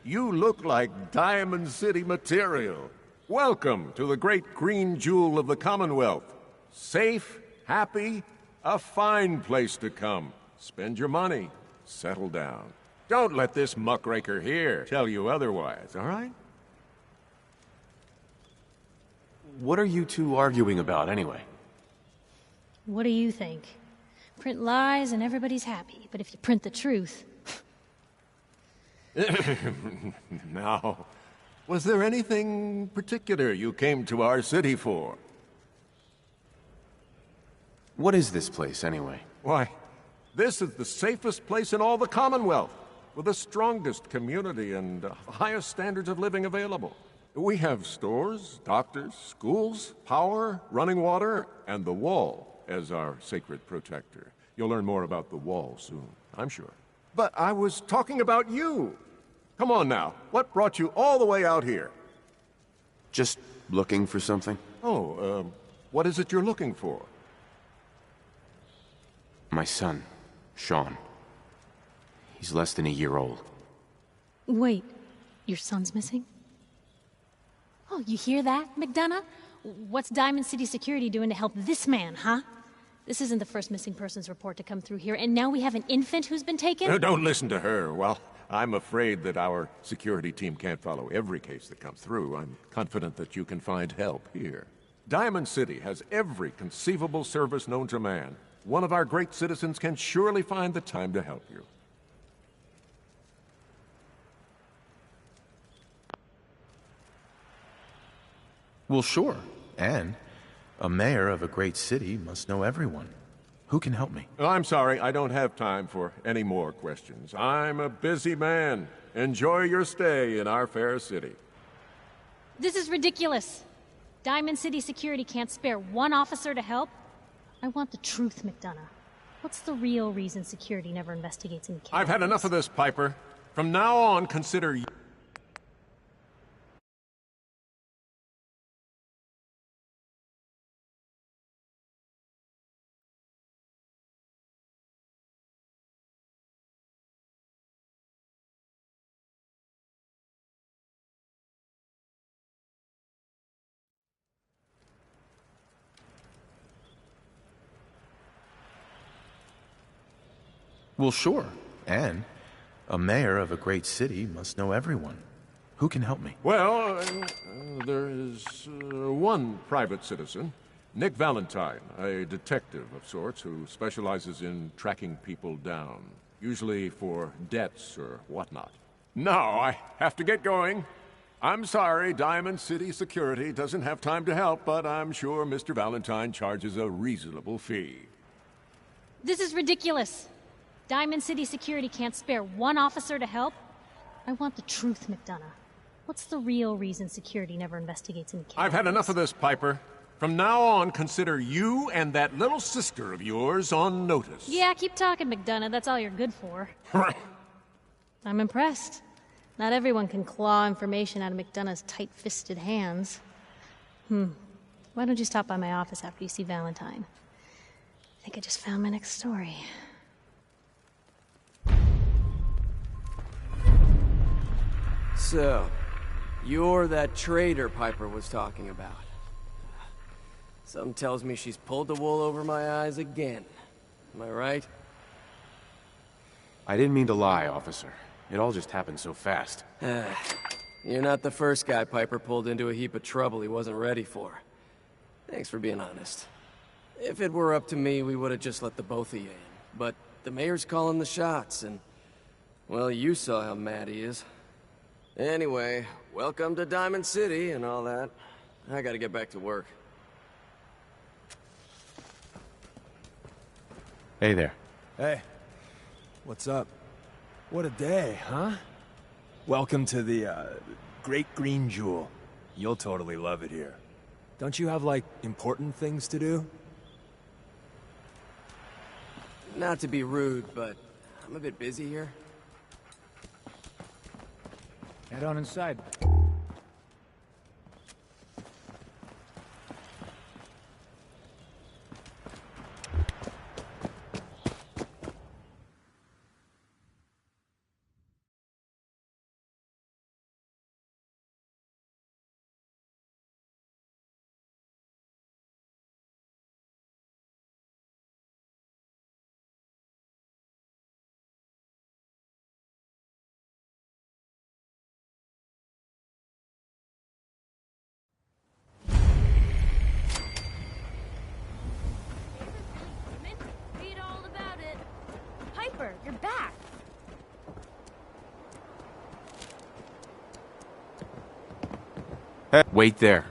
[SPEAKER 3] You look like Diamond City material. Welcome to the great green jewel of the Commonwealth. Safe, happy, a fine place to come. Spend your money. Settle down. Don't let this muckraker here tell you otherwise, all right?
[SPEAKER 1] What are you two arguing about, anyway?
[SPEAKER 16] What do you think? Print lies and everybody's happy, but if you print the truth...
[SPEAKER 3] Now, was there anything particular you came to our city for?
[SPEAKER 1] What is this place, anyway?
[SPEAKER 3] Why, this is the safest place in all the Commonwealth, with the strongest community and highest standards of living available. We have stores, doctors, schools, power, running water, and the Wall as our sacred protector. You'll learn more about the Wall soon, I'm sure. But I was talking about you. Come on now, what brought you all the way out here?
[SPEAKER 1] Just looking for something?
[SPEAKER 3] Oh, what is it you're looking for?
[SPEAKER 1] My son, Sean. He's less than a year old.
[SPEAKER 16] Wait, your son's missing? Oh, you hear that, McDonough? What's Diamond City Security doing to help this man, huh? This isn't the first missing persons report to come through here, and now we have an infant who's been taken?
[SPEAKER 3] Don't listen to her. Well, I'm afraid that our security team can't follow every case that comes through. I'm confident that you can find help here. Diamond City has every conceivable service known to man. One of our great citizens can surely find the time to help you.
[SPEAKER 6] Well, sure. And a mayor of a great city must know everyone. Who can help me?
[SPEAKER 3] I'm sorry, I don't have time for any more questions. I'm a busy man. Enjoy your stay in our fair city.
[SPEAKER 16] This is ridiculous. Diamond City Security can't spare one officer to help. I want the truth, McDonough. What's the real reason security never investigates any cases?
[SPEAKER 3] I've had enough of this, Piper. From now on, consider you...
[SPEAKER 6] Well, sure. And a mayor of a great city must know everyone. Who can help me?
[SPEAKER 3] Well, there is one private citizen, Nick Valentine, a detective of sorts who specializes in tracking people down, usually for debts or whatnot. Now, I have to get going. I'm sorry, Diamond City Security doesn't have time to help, but I'm sure Mr. Valentine charges a reasonable fee.
[SPEAKER 16] This is ridiculous. Diamond City Security can't spare one officer to help. I want the truth, McDonough. What's the real reason security never investigates any cases?
[SPEAKER 3] I've had enough of this, Piper. From now on, consider you and that little sister of yours on notice.
[SPEAKER 16] Yeah, keep talking, McDonough. That's all you're good for. I'm impressed. Not everyone can claw information out of McDonough's tight-fisted hands. Why don't you stop by my office after you see Valentine? I think I just found my next story.
[SPEAKER 17] So, you're that traitor Piper was talking about. Something tells me she's pulled the wool over my eyes again. Am I right?
[SPEAKER 1] I didn't mean to lie, officer. It all just happened so fast.
[SPEAKER 17] You're not the first guy Piper pulled into a heap of trouble he wasn't ready for. Thanks for being honest. If it were up to me, we would have just let the both of you in. But the mayor's calling the shots, and... well, you saw how mad he is. Anyway, welcome to Diamond City and all that. I gotta get back to work.
[SPEAKER 1] Hey there.
[SPEAKER 18] Hey. What's up? What a day, huh? Welcome to the, Great Green Jewel. You'll totally love it here. Don't you have, like, important things to do?
[SPEAKER 17] Not to be rude, but I'm a bit busy here.
[SPEAKER 15] Head on inside.
[SPEAKER 4] Read all about it. Piper, you're back.
[SPEAKER 1] Hey, wait there.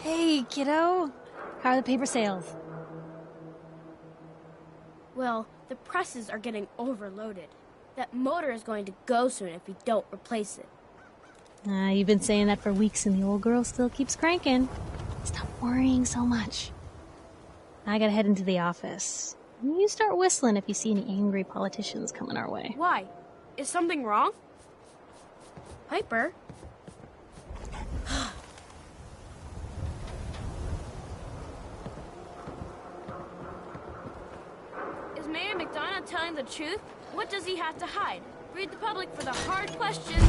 [SPEAKER 16] Hey, kiddo. How are the paper sales?
[SPEAKER 4] Well, the presses are getting overloaded. That motor is going to go soon if we don't replace it.
[SPEAKER 16] You've been saying that for weeks and the old girl still keeps cranking. Stop worrying so much. I gotta head into the office. You start whistling if you see any angry politicians coming our way.
[SPEAKER 4] Why? Is something wrong? Piper? Is Mayor McDonough telling the truth? What does he have to hide? Read the public for the hard questions.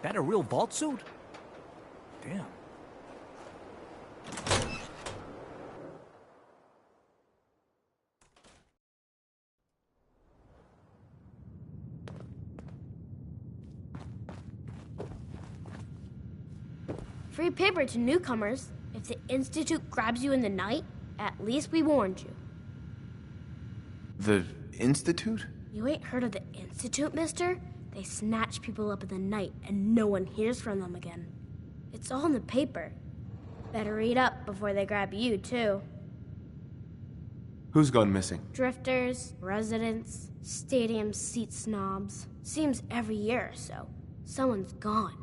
[SPEAKER 7] That a real vault suit? Damn.
[SPEAKER 4] Free paper to newcomers. If the Institute grabs you in the night, at least we warned you.
[SPEAKER 1] The Institute?
[SPEAKER 4] You ain't heard of the Institute, mister? They snatch people up in the night and no one hears from them again. It's all in the paper. Better read up before they grab you, too.
[SPEAKER 1] Who's gone missing?
[SPEAKER 4] Drifters, residents, stadium seat snobs. Seems every year or so, someone's gone,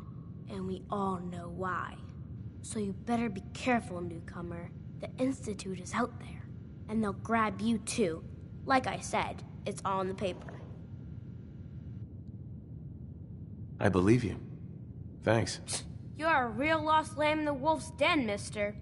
[SPEAKER 4] and we all know why. So you better be careful, newcomer. The Institute is out there, and they'll grab you, too. Like I said, it's all in the paper.
[SPEAKER 1] I believe you. Thanks.
[SPEAKER 4] You're a real lost lamb in the wolf's den, mister.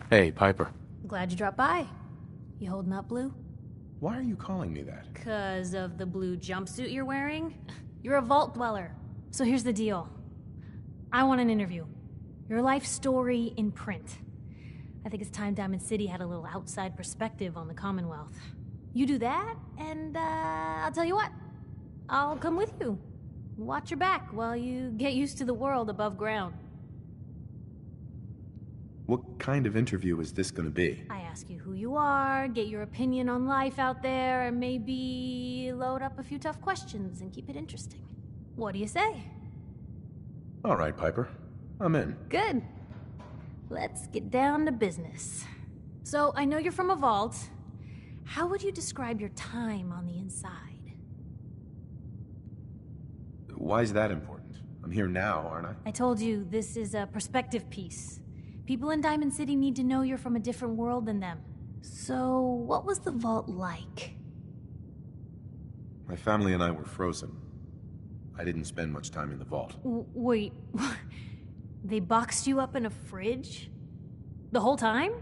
[SPEAKER 1] Hey, Piper.
[SPEAKER 9] Glad you dropped by. You holding up, Blue?
[SPEAKER 1] Why are you calling me that?
[SPEAKER 16] 'Cause of the blue jumpsuit you're wearing? You're a vault dweller. So here's the deal. I want an interview. Your life story in print. I think it's time Diamond City had a little outside perspective on the Commonwealth. You do that, and I'll tell you what. I'll come with you. Watch your back while you get used to the world above ground.
[SPEAKER 6] What kind of interview is this gonna be?
[SPEAKER 16] I ask you who you are, get your opinion on life out there, and maybe load up a few tough questions and keep it interesting. What do you say?
[SPEAKER 6] All right, Piper. I'm in.
[SPEAKER 16] Good. Let's get down to business. So, I know you're from a vault. How would you describe your time on the inside?
[SPEAKER 6] Why is that important? I'm here now, aren't I?
[SPEAKER 16] I told you, this is a perspective piece. People in Diamond City need to know you're from a different world than them. So, what was the vault like?
[SPEAKER 6] My family and I were frozen. I didn't spend much time in the vault.
[SPEAKER 16] Wait, they boxed you up in a fridge? The whole time?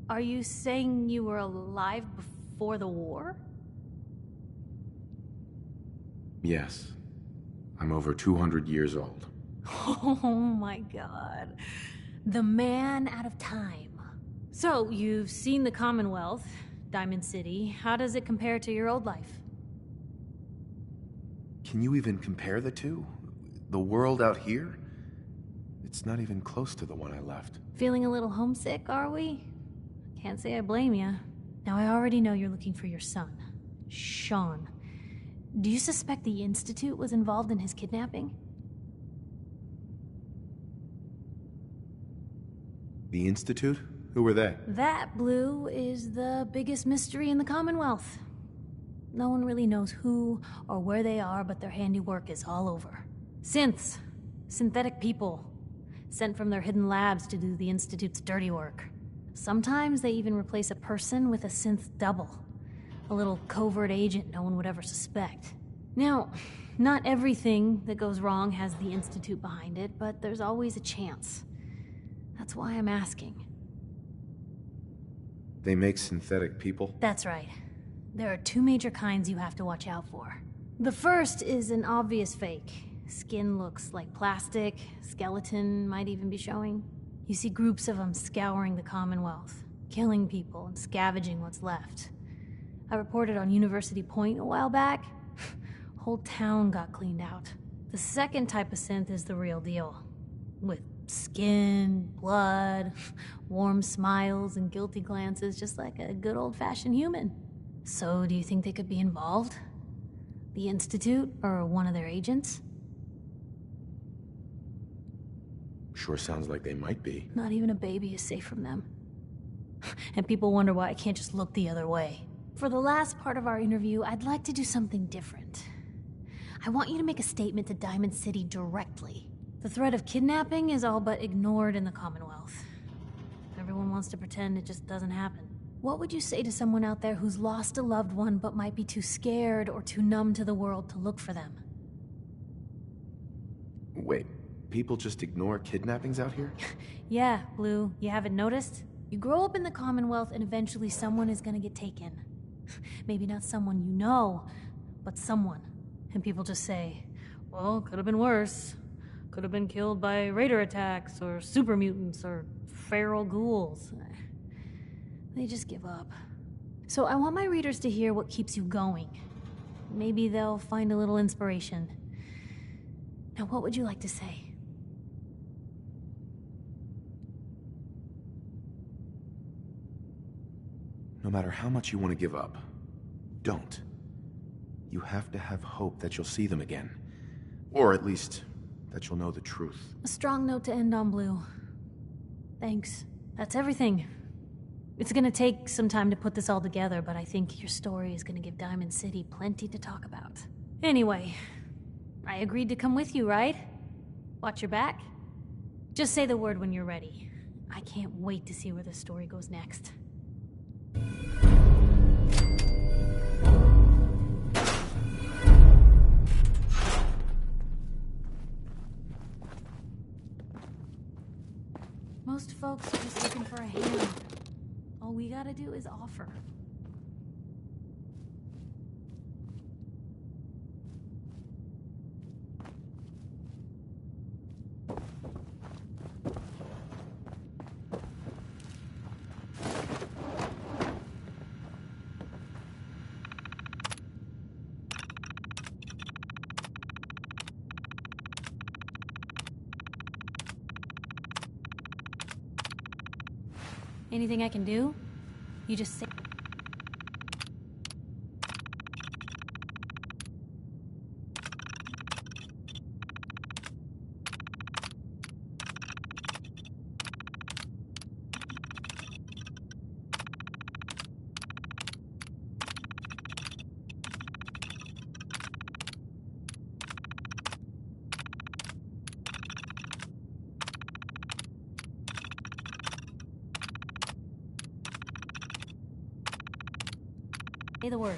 [SPEAKER 16] Are you saying you were alive before the war?
[SPEAKER 6] Yes. I'm over 200 years old.
[SPEAKER 16] Oh my god. The man out of time. So, you've seen the Commonwealth, Diamond City. How does it compare to your old life?
[SPEAKER 6] Can you even compare the two? The world out here? It's not even close to the one I left.
[SPEAKER 16] Feeling a little homesick, are we? Can't say I blame you. Now, I already know you're looking for your son, Sean. Do you suspect the Institute was involved in his kidnapping?
[SPEAKER 6] The Institute? Who were they?
[SPEAKER 16] That, Blue, is the biggest mystery in the Commonwealth. No one really knows who or where they are, but their handiwork is all over. Synths. Synthetic people. Sent from their hidden labs to do the Institute's dirty work. Sometimes they even replace a person with a synth double. A little covert agent no one would ever suspect. Now, not everything that goes wrong has the Institute behind it, but there's always a chance. That's why I'm asking.
[SPEAKER 6] They make synthetic people?
[SPEAKER 16] That's right. There are two major kinds you have to watch out for. The first is an obvious fake. Skin looks like plastic, skeleton might even be showing. You see groups of them scouring the Commonwealth, killing people and scavenging what's left. I reported on University Point a while back. Whole town got cleaned out. The second type of synth is the real deal. With skin, blood, warm smiles, and guilty glances, just like a good old-fashioned human. So, do you think they could be involved? The Institute, or one of their agents?
[SPEAKER 6] Sure sounds like they might be.
[SPEAKER 16] Not even a baby is safe from them. And people wonder why I can't just look the other way. For the last part of our interview, I'd like to do something different. I want you to make a statement to Diamond City directly. The threat of kidnapping is all but ignored in the Commonwealth. Everyone wants to pretend it just doesn't happen. What would you say to someone out there who's lost a loved one but might be too scared or too numb to the world to look for them?
[SPEAKER 6] Wait, people just ignore kidnappings out here?
[SPEAKER 16] Yeah, Blue, you haven't noticed? You grow up in the Commonwealth and eventually someone is gonna get taken. Maybe not someone you know, but someone. And people just say, well, could have been worse. Could have been killed by raider attacks, or super mutants, or feral ghouls. They just give up. So I want my readers to hear what keeps you going. Maybe they'll find a little inspiration. Now, what would you like to say?
[SPEAKER 6] No matter how much you want to give up, don't. You have to have hope that you'll see them again. Or at least, that you'll know the truth.
[SPEAKER 16] A strong note to end on, Blue. Thanks. That's everything. It's gonna take some time to put this all together, but I think your story is gonna give Diamond City plenty to talk about. Anyway, I agreed to come with you, right? Watch your back? Just say the word when you're ready. I can't wait to see where this story goes next. Most folks are just looking for a hand. All we gotta do is offer. Anything I can do? You just say. Say the word.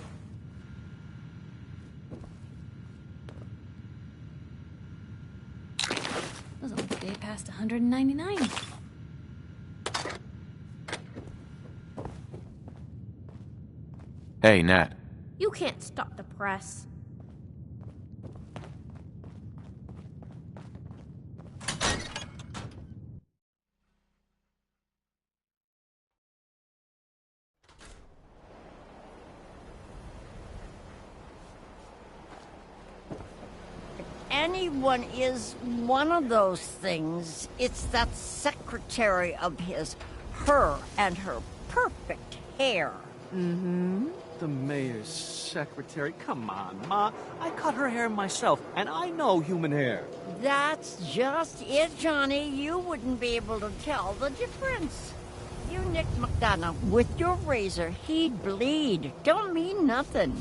[SPEAKER 16] It was only a day past 199.
[SPEAKER 6] Hey, Nat.
[SPEAKER 4] You can't stop the press.
[SPEAKER 19] Anyone is one of those things. It's that secretary of his, her and her perfect hair.
[SPEAKER 20] Mm-hmm. The mayor's secretary. Come on, Ma. I cut her hair myself, and I know human hair.
[SPEAKER 19] That's just it, Johnny. You wouldn't be able to tell the difference. You nicked McDonough with your razor, he'd bleed. Don't mean nothing.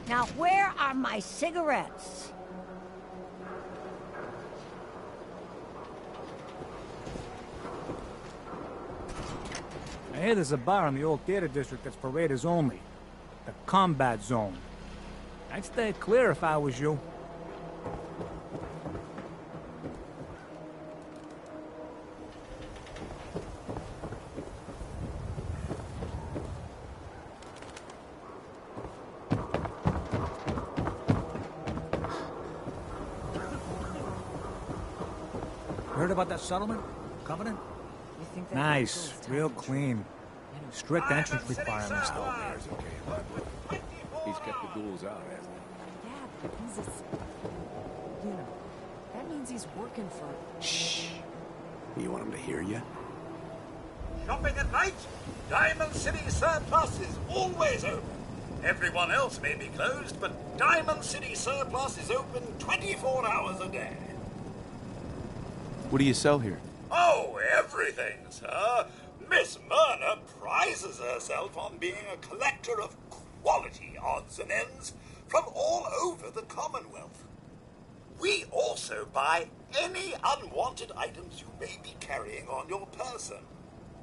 [SPEAKER 19] Now, where are my cigarettes?
[SPEAKER 15] I hear there's a bar in the old theater district that's for raiders only. The Combat Zone. I'd stay clear if I was you. Heard about that settlement? Covenant? Nice. Real clean. Strict entrance requirements, though.
[SPEAKER 14] He's kept the ghouls out, hasn't he?
[SPEAKER 13] Yeah, but he's you know, that means he's working for...
[SPEAKER 14] Shh. You want him to hear you?
[SPEAKER 12] Shopping at night? Diamond City Surplus is always open. Everyone else may be closed, but Diamond City Surplus is open 24 hours a day.
[SPEAKER 1] What do you sell here?
[SPEAKER 12] Oh, everything, sir. Miss Myrna prizes herself on being a collector of quality odds and ends from all over the Commonwealth. We also buy any unwanted items you may be carrying on your person.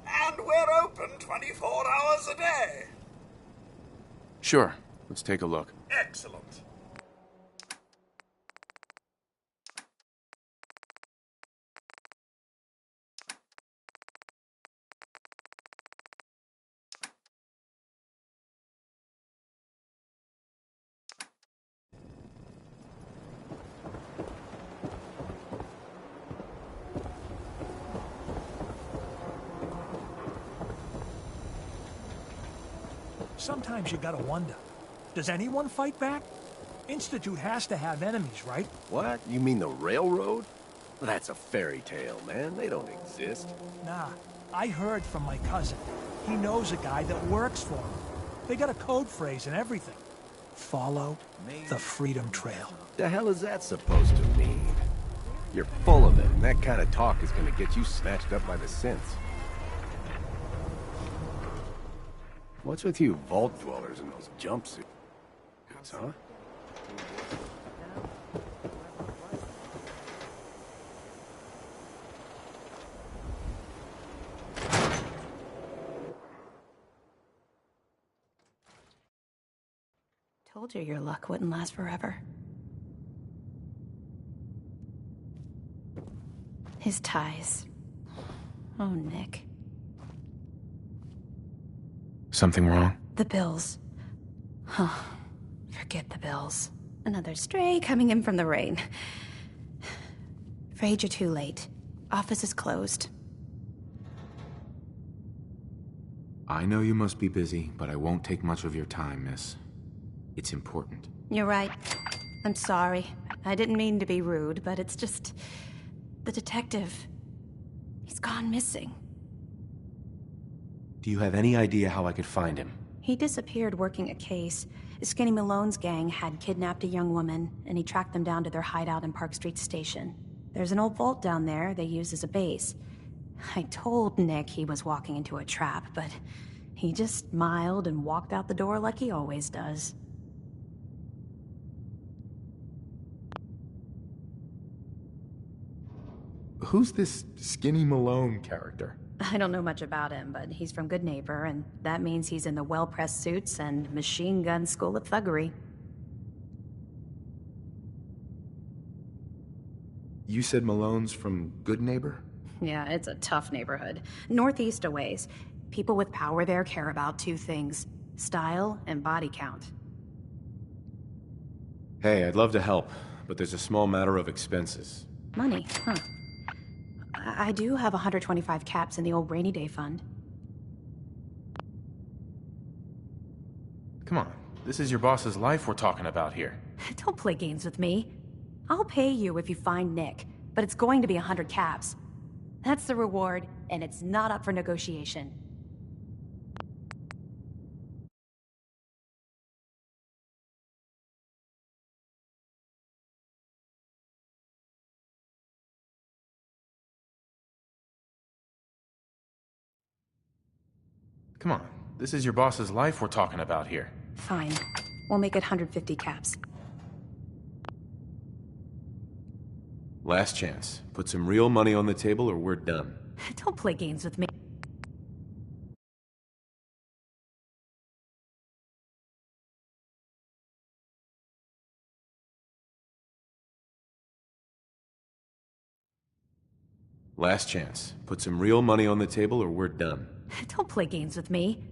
[SPEAKER 12] And we're open 24 hours a day.
[SPEAKER 1] Sure. Let's take a look.
[SPEAKER 12] Excellent.
[SPEAKER 21] Sometimes you gotta wonder, does anyone fight back? Institute has to have enemies, right?
[SPEAKER 22] What? You mean the railroad? That's a fairy tale, man. They don't exist.
[SPEAKER 21] Nah, I heard from my cousin. He knows a guy that works for him. They got a code phrase and everything. Follow the Freedom Trail.
[SPEAKER 22] The hell is that supposed to mean? You're full of it, and that kind of talk is gonna get you snatched up by the synths. What's with you vault dwellers in those jumpsuits, huh?
[SPEAKER 23] Told you your luck wouldn't last forever. His ties. Oh, Nick.
[SPEAKER 6] Something wrong?
[SPEAKER 23] The bills. Huh. Forget the bills. Another stray coming in from the rain. Afraid you're too late. Office is closed.
[SPEAKER 6] I know you must be busy, but I won't take much of your time, miss. It's important.
[SPEAKER 23] You're right. I'm sorry. I didn't mean to be rude, but it's just... the detective... he's gone missing.
[SPEAKER 6] Do you have any idea how I could find him?
[SPEAKER 23] He disappeared working a case. Skinny Malone's gang had kidnapped a young woman, and he tracked them down to their hideout in Park Street Station. There's an old vault down there they use as a base. I told Nick he was walking into a trap, but he just smiled and walked out the door like he always does.
[SPEAKER 2] Who's this Skinny Malone character?
[SPEAKER 23] I don't know much about him, but he's from Good Neighbor, and that means he's in the well-pressed suits and machine gun school of thuggery.
[SPEAKER 2] You said Malone's from Good Neighbor?
[SPEAKER 23] Yeah, it's a tough neighborhood. Northeast a ways. People with power there care about two things: style and body count.
[SPEAKER 6] Hey, I'd love to help, but there's a small matter of expenses.
[SPEAKER 23] Money, huh? I do have 125 caps in the old rainy day fund.
[SPEAKER 6] Come on, this is your boss's life we're talking about here.
[SPEAKER 23] Don't play games with me. I'll pay you if you find Nick, but it's going to be 100 caps. That's the reward, and it's not up for negotiation.
[SPEAKER 6] Come on, this is your boss's life we're talking about here.
[SPEAKER 23] Fine. We'll make it 150 caps.
[SPEAKER 6] Last chance. Put some real money on the table or we're done.
[SPEAKER 23] Don't play games with me.
[SPEAKER 6] Last chance. Put some real money on the table or we're done.
[SPEAKER 23] Don't play games with me.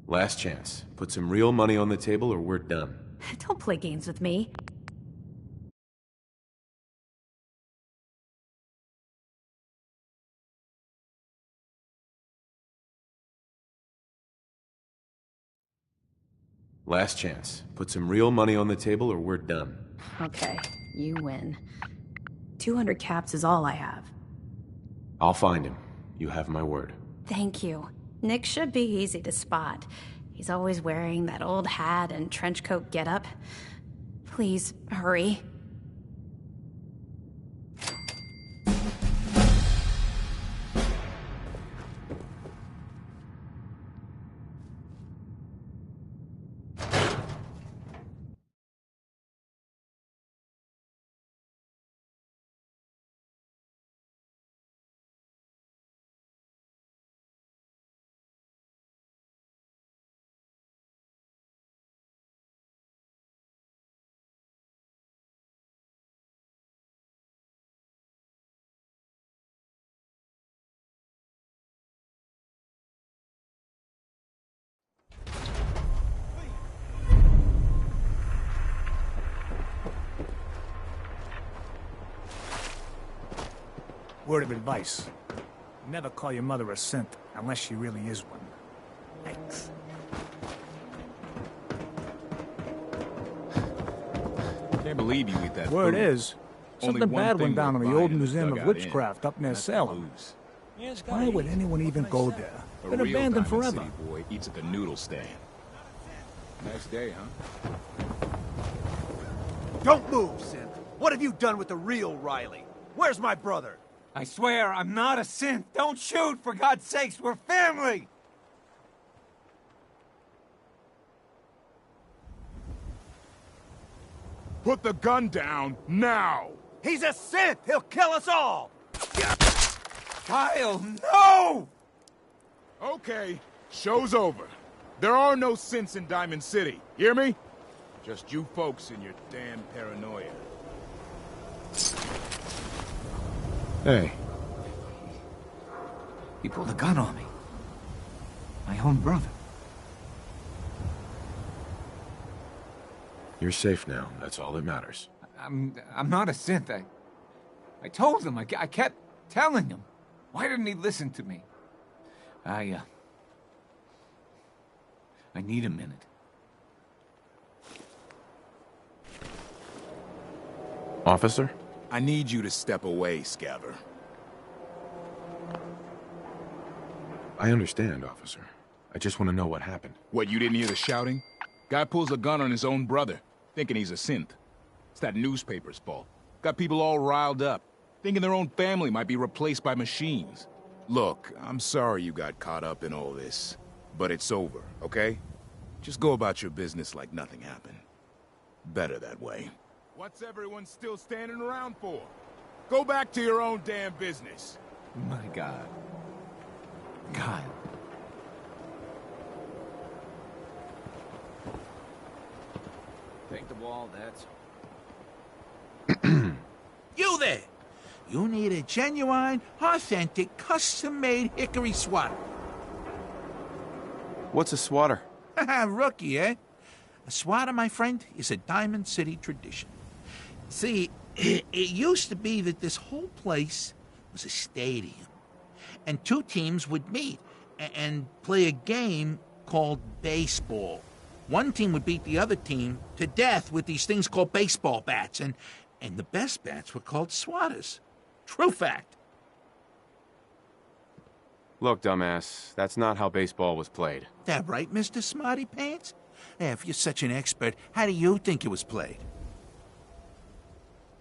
[SPEAKER 6] Last chance. Put some real money on the table or we're done.
[SPEAKER 23] Don't play games with me.
[SPEAKER 6] Last chance. Put some real money on the table or we're done.
[SPEAKER 23] Okay, you win. 200 caps is all I have.
[SPEAKER 6] I'll find him. You have my word.
[SPEAKER 23] Thank you. Nick should be easy to spot. He's always wearing that old hat and trench coat getup. Please, hurry.
[SPEAKER 15] Word of advice. Never call your mother a synth, unless she really is one. Thanks.
[SPEAKER 14] Can't believe you eat that
[SPEAKER 15] Word
[SPEAKER 14] food.
[SPEAKER 15] is, something bad went down in the old Museum of Witchcraft up near Salem. Why would anyone even go there? Been abandoned forever.
[SPEAKER 14] City boy eats at the noodle stand. Nice day, huh?
[SPEAKER 5] Don't move, synth. What have you done with the real Riley? Where's my brother?
[SPEAKER 7] I swear, I'm not a synth. Don't shoot, for God's sakes. We're family.
[SPEAKER 5] Put the gun down, now! He's a synth! He'll kill us all!
[SPEAKER 7] Kyle, no!
[SPEAKER 5] Okay, show's over. There are no synths in Diamond City, hear me? Just you folks and your damn paranoia.
[SPEAKER 7] Hey.
[SPEAKER 11] He pulled a gun on me. My own brother.
[SPEAKER 6] You're safe now. That's all that matters.
[SPEAKER 3] I'm not a synth. I told him. I kept telling him. Why didn't he listen to me? I need a minute.
[SPEAKER 6] Officer?
[SPEAKER 5] I need you to step away, Scaver.
[SPEAKER 6] I understand, officer. I just want to know what happened.
[SPEAKER 5] What, you didn't hear the shouting? Guy pulls a gun on his own brother, thinking he's a synth. It's that newspaper's fault. Got people all riled up, thinking their own family might be replaced by machines. Look, I'm sorry you got caught up in all this, but it's over, okay? Just go about your business like nothing happened. Better that way. What's everyone still standing around for? Go back to your own damn business.
[SPEAKER 3] My God. God. Take the wall, that's...
[SPEAKER 8] You there! You need a genuine, authentic, custom-made hickory swatter.
[SPEAKER 1] What's a swatter?
[SPEAKER 8] Rookie, eh? A swatter, my friend, is a Diamond City tradition. See, it used to be that this whole place was a stadium. And two teams would meet and play a game called baseball. One team would beat the other team to death with these things called baseball bats, and the best bats were called swatters. True fact.
[SPEAKER 1] Look, dumbass, that's not how baseball was played.
[SPEAKER 8] That right, Mr. Smarty Pants? If you're such an expert, how do you think it was played?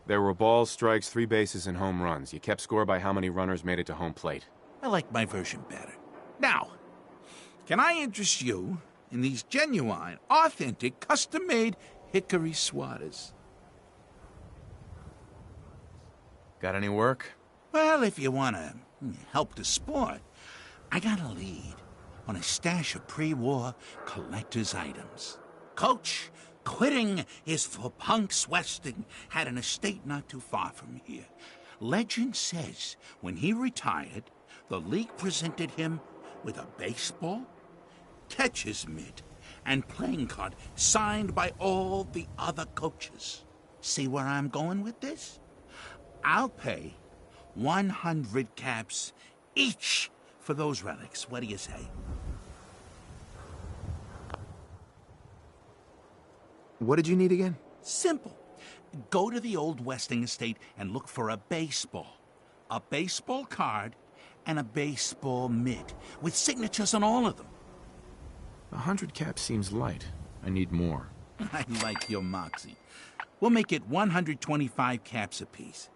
[SPEAKER 1] There were balls, strikes, 3 bases, and home runs. You kept score by how many runners made it to home plate.
[SPEAKER 8] I like my version better. Now, can I interest you in these genuine, authentic, custom-made hickory swatters?
[SPEAKER 1] Got any work?
[SPEAKER 8] Well, if you want to help the sport, I got a lead on a stash of pre-war collector's items. Coach, quitting is for punks Westing had an estate not too far from here. Legend says when he retired, the league presented him with a baseball, catcher's mitt, and playing card signed by all the other coaches. See where I'm going with this? I'll pay 100 caps each for those relics. What do you say?
[SPEAKER 1] What did you need again?
[SPEAKER 8] Simple. Go to the old Westing estate and look for a baseball card, and a baseball mitt with signatures on all of them.
[SPEAKER 6] 100 caps seems light. I need more.
[SPEAKER 8] I like your moxie. We'll make it 125 caps apiece.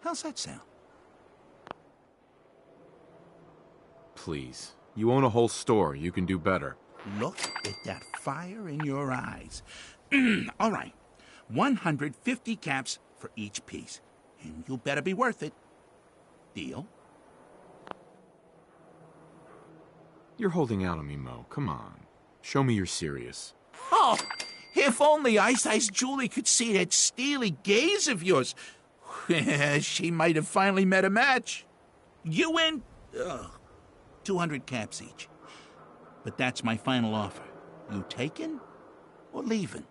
[SPEAKER 8] How's that sound?
[SPEAKER 1] Please. You own a whole store. You can do better.
[SPEAKER 8] Look at that fire in your eyes. All right. 150 caps for each piece. And you better be worth it. Deal?
[SPEAKER 6] You're holding out on me, Mo. Come on. Show me you're serious.
[SPEAKER 8] Oh, if only Ice Ice Julie could see that steely gaze of yours. She might have finally met a match. You win 200 caps each. But that's my final offer. You taking or leaving?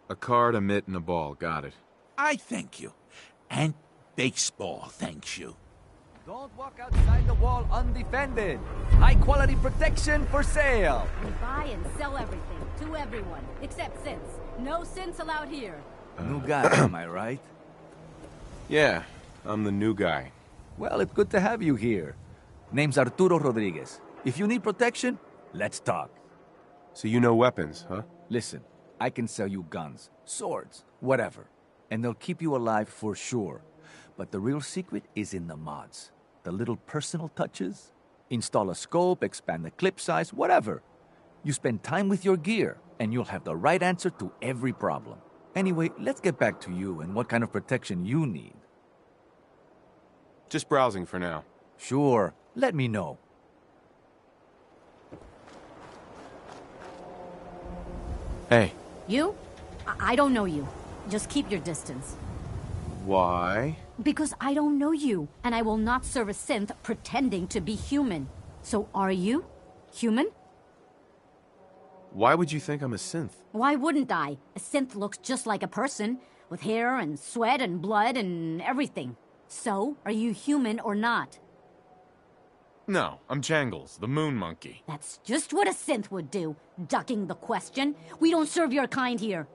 [SPEAKER 1] A card, a mitt, and a ball. Got it.
[SPEAKER 8] I thank you. And baseball thanks you.
[SPEAKER 7] Don't walk outside the wall undefended. High-quality protection for sale.
[SPEAKER 9] We buy and sell everything to everyone, except synths. No synths allowed here.
[SPEAKER 7] New guy, am I right?
[SPEAKER 1] Yeah, I'm the new guy.
[SPEAKER 7] Well, it's good to have you here. Name's Arturo Rodriguez. If you need protection, let's talk.
[SPEAKER 1] So you know weapons, huh?
[SPEAKER 7] Listen, I can sell you guns, swords, whatever. And they'll keep you alive for sure. But the real secret is in the mods. The little personal touches. Install a scope, expand the clip size, whatever. You spend time with your gear, and you'll have the right answer to every problem. Anyway, let's get back to you and what kind of protection you need.
[SPEAKER 1] Just browsing for now.
[SPEAKER 7] Sure. Let me know.
[SPEAKER 1] Hey.
[SPEAKER 9] You? I don't know you. Just keep your distance.
[SPEAKER 1] Why?
[SPEAKER 9] Because I don't know you, and I will not serve a synth pretending to be human. So are you human?
[SPEAKER 1] Why would you think I'm a synth?
[SPEAKER 9] Why wouldn't I? A synth looks just like a person, with hair and sweat and blood and everything. So, are you human or not?
[SPEAKER 6] No, I'm Jangles, the moon monkey.
[SPEAKER 9] That's just what a synth would do, ducking the question. We don't serve your kind here.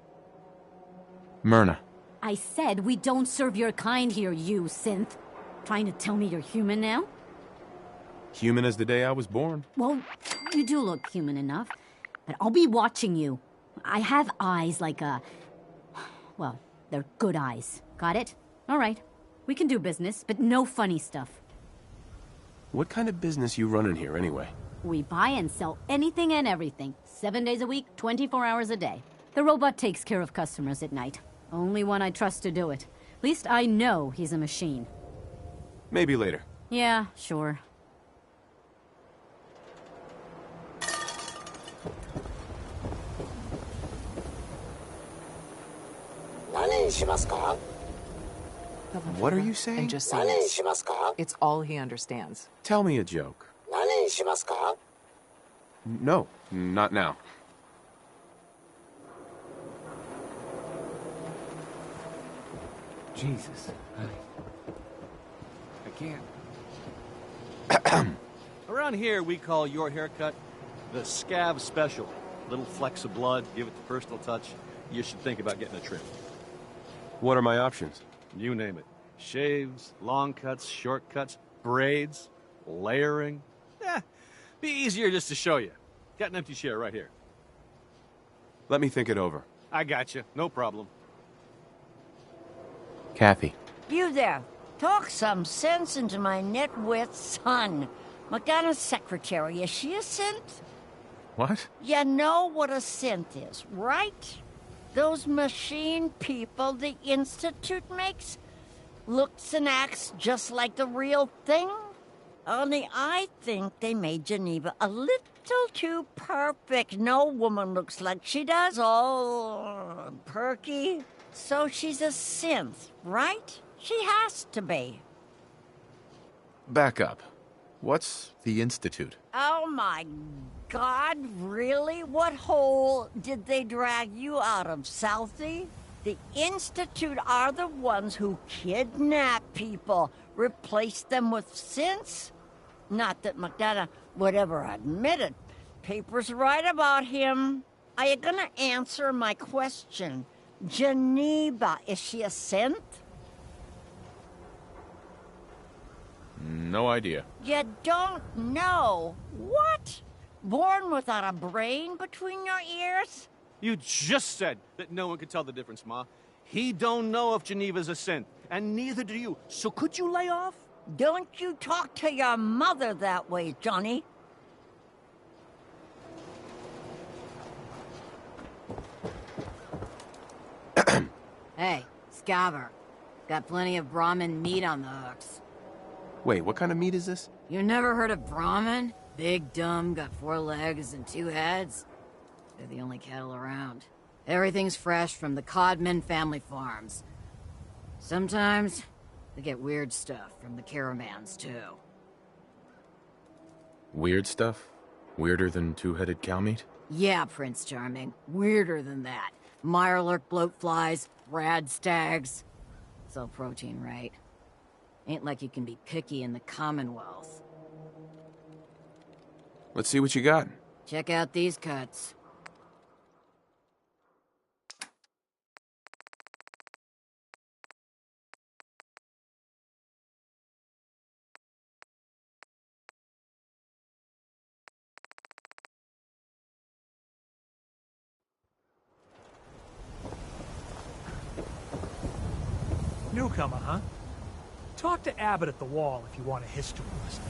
[SPEAKER 1] Myrna.
[SPEAKER 9] I said we don't serve your kind here, you synth. Trying to tell me you're human now?
[SPEAKER 1] Human as the day I was born.
[SPEAKER 9] Well, you do look human enough. But I'll be watching you. I have eyes like a... Well, they're good eyes. Got it? All right. We can do business, but no funny stuff.
[SPEAKER 1] What kind of business you running here, anyway?
[SPEAKER 9] We buy and sell anything and everything. 7 days a week, 24 hours a day. The robot takes care of customers at night. Only one I trust to do it. At least I know he's a machine.
[SPEAKER 1] Maybe later.
[SPEAKER 9] Yeah, sure.
[SPEAKER 1] What are you saying?
[SPEAKER 13] And just say yes. It's all he understands.
[SPEAKER 1] Tell me a joke. No, not now.
[SPEAKER 3] Jesus. I can't.
[SPEAKER 20] Around here, we call your haircut the scab special. Little flecks of blood, give it the personal touch. You should think about getting a trim.
[SPEAKER 1] What are my options?
[SPEAKER 20] You name it. Shaves, long cuts, short cuts, braids, layering. Be easier just to show you. Got an empty chair right here.
[SPEAKER 1] Let me think it over.
[SPEAKER 20] I got you. No problem.
[SPEAKER 1] Kathy.
[SPEAKER 19] You there. Talk some sense into my nitwit son. McDonough's secretary, is she a synth?
[SPEAKER 1] What?
[SPEAKER 19] You know what a synth is, right? Those machine people the Institute makes? Looks and acts just like the real thing? Only I think they made Geneva a little too perfect. No woman looks like she does, all perky. So she's a synth, right? She has to be.
[SPEAKER 1] Back up. What's the Institute?
[SPEAKER 19] Oh my God, really? What hole did they drag you out of, Southie? The Institute are the ones who kidnap people, replace them with synths? Not that McDonough would ever admit it. Papers write about him. Are you gonna answer my question? Geneva, is she a synth?
[SPEAKER 6] No idea.
[SPEAKER 19] You don't know? What? Born without a brain between your ears?
[SPEAKER 20] You just said that no one could tell the difference, Ma. He don't know if Geneva's a synth, and neither do you. So could you lay off?
[SPEAKER 19] Don't you talk to your mother that way, Johnny.
[SPEAKER 10] Hey, Scaver. Got plenty of Brahmin meat on the hooks.
[SPEAKER 1] Wait, what kind of meat is this?
[SPEAKER 10] You never heard of Brahmin? Big, dumb, got 4 legs and 2 heads. They're the only cattle around. Everything's fresh from the Codman family farms. Sometimes, they get weird stuff from the caravans, too.
[SPEAKER 6] Weird stuff? Weirder than 2-headed cow meat?
[SPEAKER 10] Yeah, Prince Charming. Weirder than that. Mirelurk bloatflies, rad stags. It's all protein, right? Ain't like you can be picky in the Commonwealth.
[SPEAKER 1] Let's see what you got.
[SPEAKER 10] Check out these cuts.
[SPEAKER 21] Newcomer, huh? Talk to Abbott at the wall if you want a history lesson.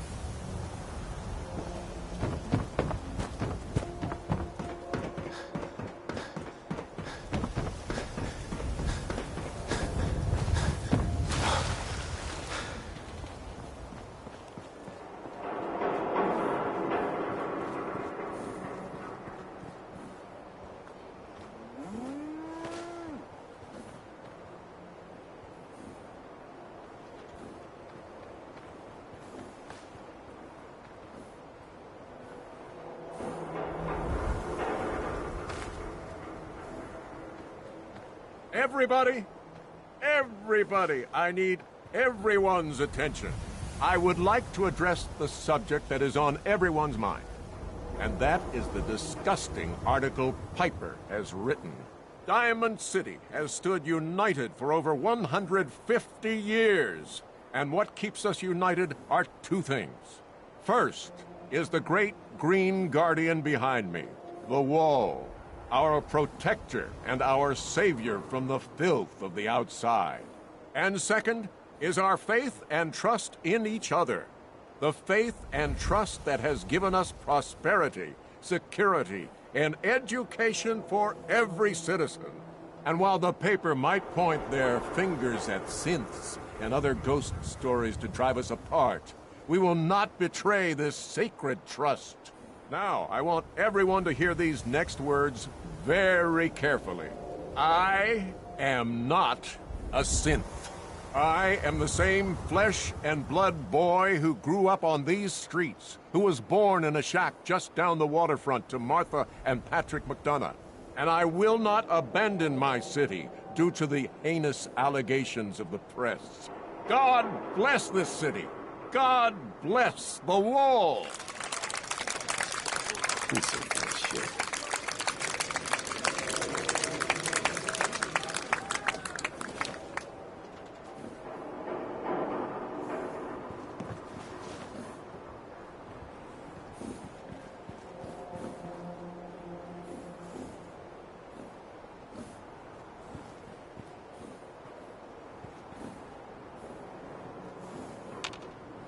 [SPEAKER 16] Everybody, I need everyone's attention. I would like to address the subject that is on everyone's mind. And that is the disgusting article Piper has written. Diamond City has stood united for over 150 years. And what keeps us united are two things. First is the great green guardian behind me, the Wall, our protector and our savior from the filth of the outside. And second is our faith and trust in each other. The faith and trust that has given us prosperity, security, and education for every citizen. And while the paper might point their fingers at synths and other ghost stories to drive us apart, we will not betray this sacred trust. Now, I want everyone to hear these next words very carefully. I am not a synth. I am the same flesh and blood boy who grew up on these streets, who was born in a shack just down the waterfront to Martha and Patrick McDonough. And I will not abandon my city due to the heinous allegations of the press. God bless this city. God bless the Wall.
[SPEAKER 22] Piece of good shit.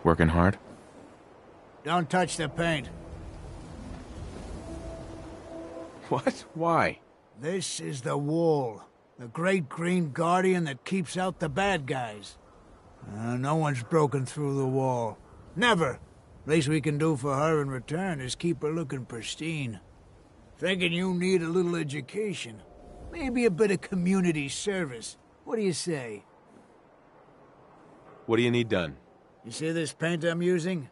[SPEAKER 6] Working hard?
[SPEAKER 17] Don't touch the paint.
[SPEAKER 22] What? Why?
[SPEAKER 17] This is the Wall. The great green guardian that keeps out the bad guys. No one's broken through the Wall. Never. Least we can do for her in return is keep her looking pristine. Thinking you need a little education. Maybe a bit of community service. What do you say?
[SPEAKER 22] What do you need done?
[SPEAKER 17] You see this paint I'm using?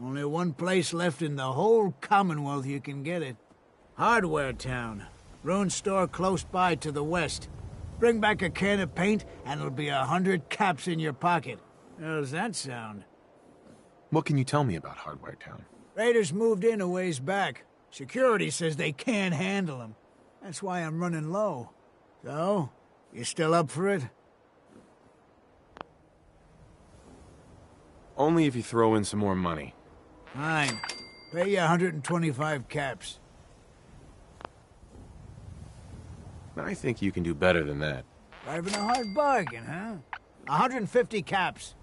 [SPEAKER 17] Only one place left in the whole Commonwealth you can get it. Hardware Town. Ruin store close by to the west. Bring back a can of paint and it'll be 100 caps in your pocket. How's that sound?
[SPEAKER 22] What can you tell me about Hardware Town?
[SPEAKER 17] Raiders moved in a ways back. Security says they can't handle them. That's why I'm running low. So, you still up for it?
[SPEAKER 22] Only if you throw in some more money.
[SPEAKER 17] Fine. Pay you 125 caps.
[SPEAKER 22] I think you can do better than that.
[SPEAKER 17] Driving a hard bargain, huh? 150 caps.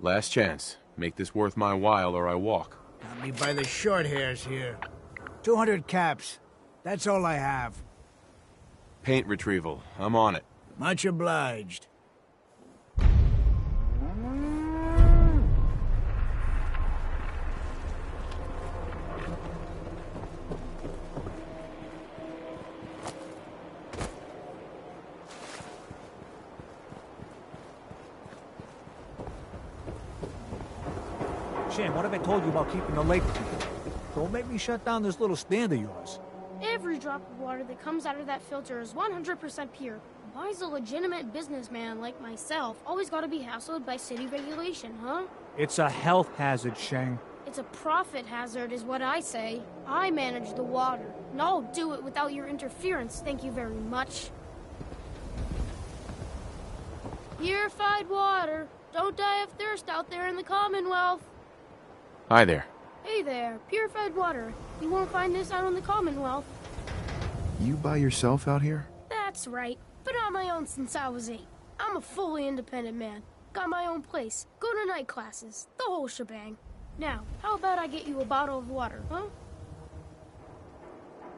[SPEAKER 22] Last chance. Make this worth my while or I walk.
[SPEAKER 17] Got me by the short hairs here. 200 caps. That's all I have.
[SPEAKER 22] Paint retrieval. I'm on it.
[SPEAKER 17] Much obliged.
[SPEAKER 15] Shane, what have I told you about keeping the lake clean? Don't make me shut down this little stand of yours.
[SPEAKER 4] Every drop of water that comes out of that filter is 100% pure. Why's a legitimate businessman like myself always gotta be hassled by city regulation, huh?
[SPEAKER 15] It's a health hazard, Shane.
[SPEAKER 4] It's a profit hazard is what I say. I manage the water, and I'll do it without your interference, thank you very much. Purified water. Don't die of thirst out there in the Commonwealth.
[SPEAKER 6] Hi there.
[SPEAKER 4] Hey there, purified water. You won't find this out in the Commonwealth.
[SPEAKER 6] You by yourself out here?
[SPEAKER 4] That's right. Been on my own since I was 8. I'm a fully independent man. Got my own place. Go to night classes. The whole shebang. Now, how about I get you a bottle of water, huh?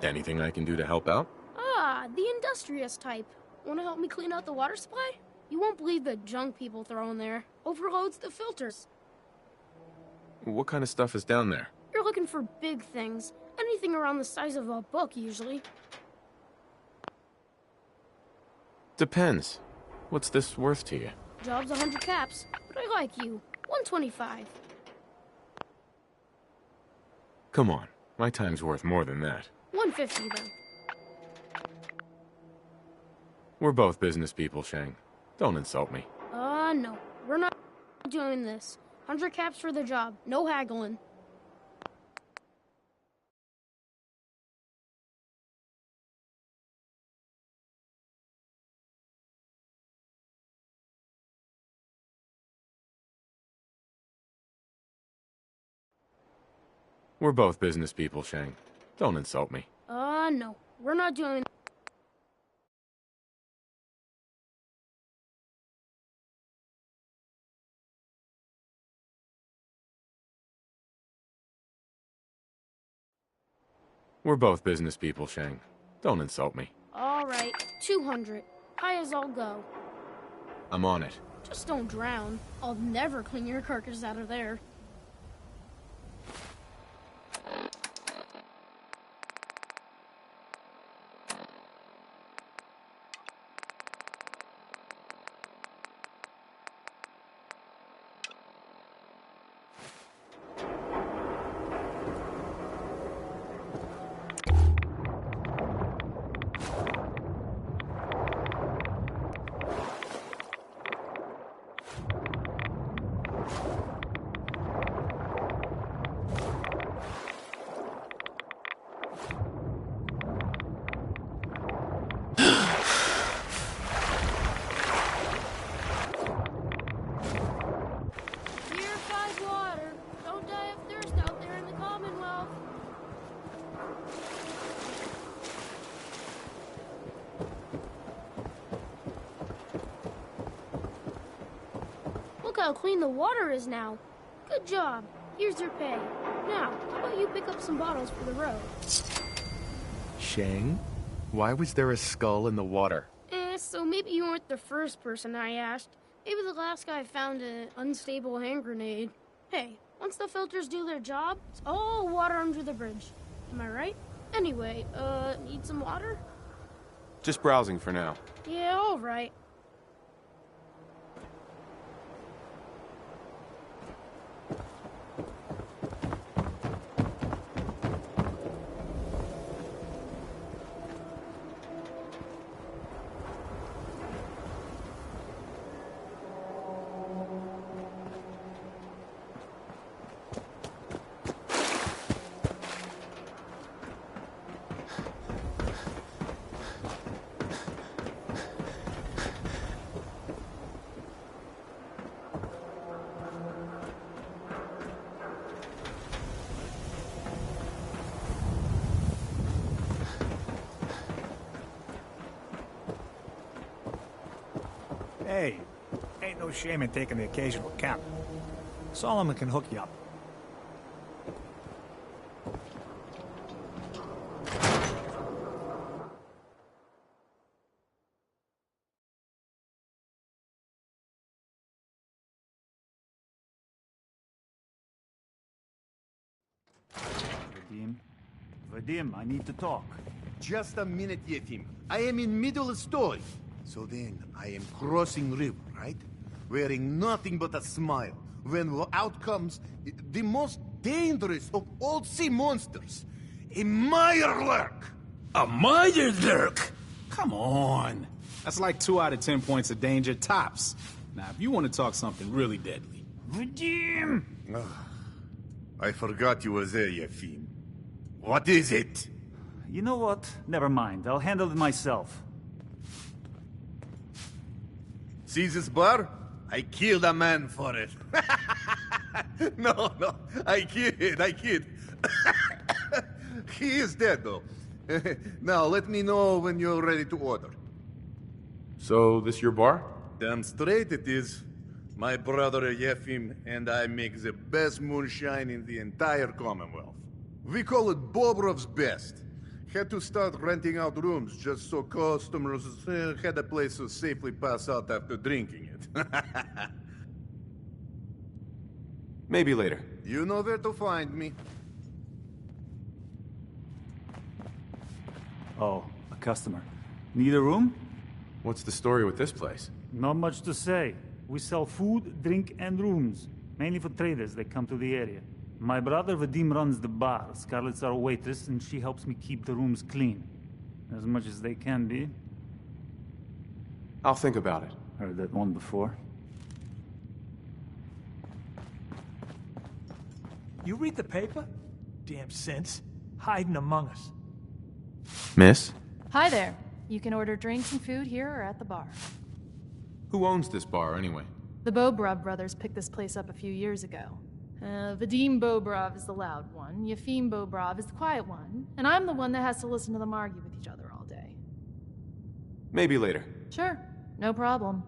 [SPEAKER 6] Anything I can do to help out?
[SPEAKER 4] Ah, the industrious type. Want to help me clean out the water supply? You won't believe the junk people throw in there. Overloads the filters.
[SPEAKER 6] What kind of stuff is down there?
[SPEAKER 4] You're looking for big things. Anything around the size of a book, usually.
[SPEAKER 6] Depends. What's this worth to you?
[SPEAKER 4] Job's 100 caps, but I like you. 125.
[SPEAKER 6] Come on. My time's worth more than that.
[SPEAKER 4] 150, then.
[SPEAKER 6] We're both business people, Shang. Don't insult me.
[SPEAKER 4] No. We're not doing this. 100 caps for the job. No haggling.
[SPEAKER 6] We're both business people, Shang. Don't insult me.
[SPEAKER 4] No. We're not doing...
[SPEAKER 6] We're both business people, Shang. Don't insult me.
[SPEAKER 4] All right. 200. High as I'll go.
[SPEAKER 6] I'm on it.
[SPEAKER 4] Just don't drown. I'll never clean your carcass out of there. Look how clean the water is now. Good job. Here's your pay. Now, how about you pick up some bottles for the road?
[SPEAKER 22] Shang? Why was there a skull in the water?
[SPEAKER 4] So maybe you weren't the first person I asked. Maybe the last guy found an unstable hand grenade. Hey, once the filters do their job, it's all water under the bridge. Am I right? Anyway, need some water?
[SPEAKER 1] Just browsing for now.
[SPEAKER 4] Yeah, all right.
[SPEAKER 15] Hey, ain't no shame in taking the occasional camp. Solomon can hook you up.
[SPEAKER 2] Vadim, I need to talk.
[SPEAKER 12] Just a minute, Yefim. I am in middle of story. So then, I am crossing river, right? Wearing nothing but a smile. When out comes the most dangerous of all sea monsters, a Mirelurk!
[SPEAKER 5] A Mirelurk? Come on. That's like 2 out of 10 points of danger tops. Now, if you want to talk something really deadly.
[SPEAKER 12] Vadim! I forgot you were there, Yefim. What is it?
[SPEAKER 2] You know what? Never mind. I'll handle it myself.
[SPEAKER 12] See this bar? I killed a man for it. No, I kid. He is dead, though. Now, let me know when you're ready to order.
[SPEAKER 6] So, this your bar?
[SPEAKER 12] Damn straight it is. My brother Yefim and I make the best moonshine in the entire Commonwealth. We call it Bobrov's Best. Had to start renting out rooms just so customers had a place to safely pass out after drinking it.
[SPEAKER 1] Maybe later.
[SPEAKER 12] You know where to find me.
[SPEAKER 2] Oh, a customer. Need a room?
[SPEAKER 6] What's the story with this place?
[SPEAKER 2] Not much to say. We sell food, drink, and rooms. Mainly for traders that come to the area. My brother Vadim runs the bar. Scarlett's our waitress, and she helps me keep the rooms clean. As much as they can be.
[SPEAKER 1] I'll think about it.
[SPEAKER 2] Heard that one before.
[SPEAKER 21] You read the paper? Damn synths. Hiding among us.
[SPEAKER 6] Miss?
[SPEAKER 14] Hi there. You can order drinks and food here or at the bar.
[SPEAKER 6] Who owns this bar, anyway?
[SPEAKER 14] The Bobrov brothers picked this place up a few years ago. Vadim Bobrov is the loud one, Yefim Bobrov is the quiet one, and I'm the one that has to listen to them argue with each other all day.
[SPEAKER 1] Maybe later.
[SPEAKER 14] Sure, no problem.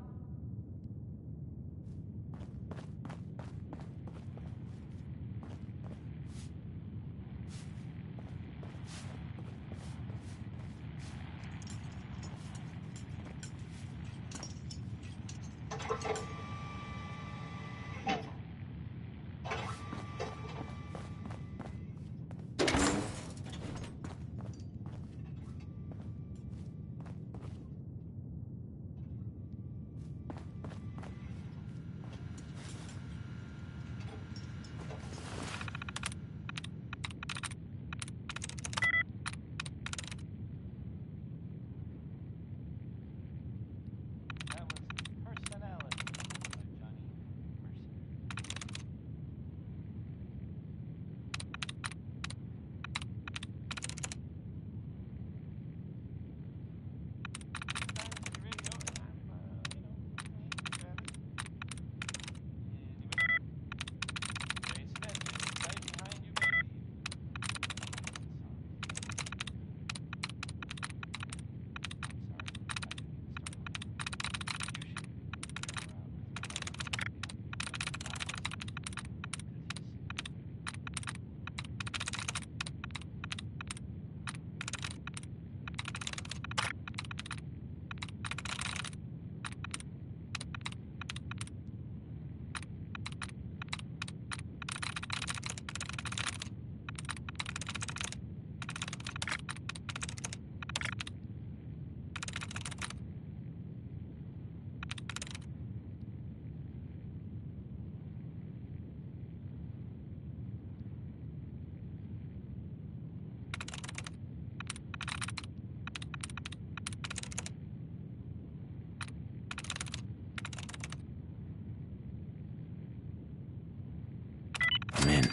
[SPEAKER 6] I'm in.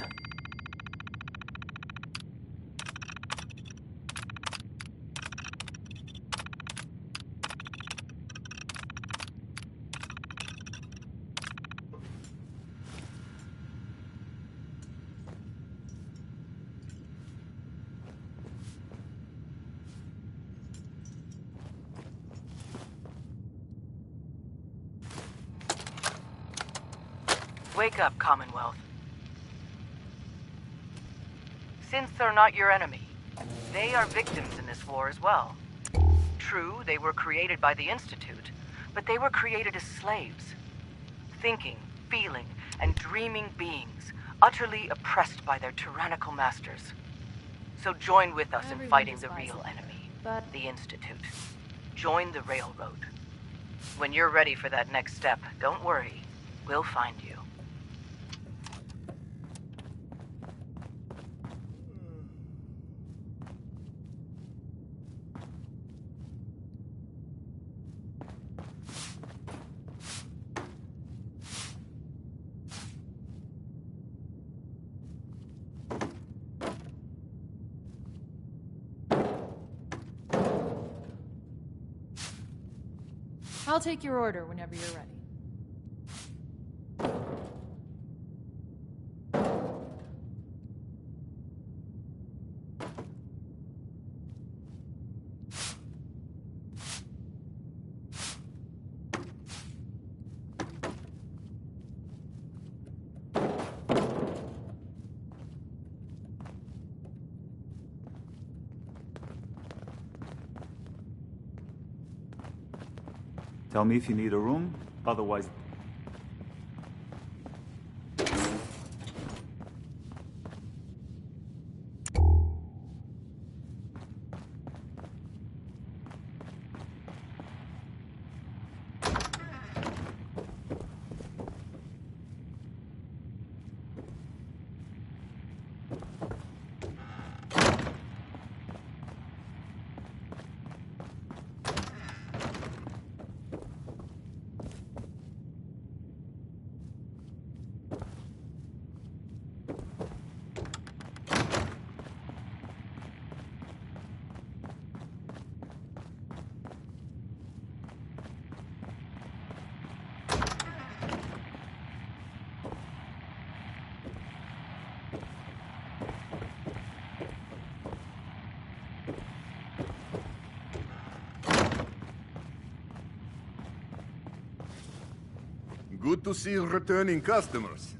[SPEAKER 18] Wake up, Commonwealth. Synths are not your enemy. They are victims in this war as well. True, they were created by the Institute, but they were created as slaves. Thinking, feeling, and dreaming beings, utterly oppressed by their tyrannical masters. So join with us in fighting the real enemy, the Institute. Join the Railroad. When you're ready for that next step, don't worry. We'll find you.
[SPEAKER 14] I'll take your order whenever you're ready.
[SPEAKER 2] Tell me if you need a room, otherwise...
[SPEAKER 12] Good to see returning customers.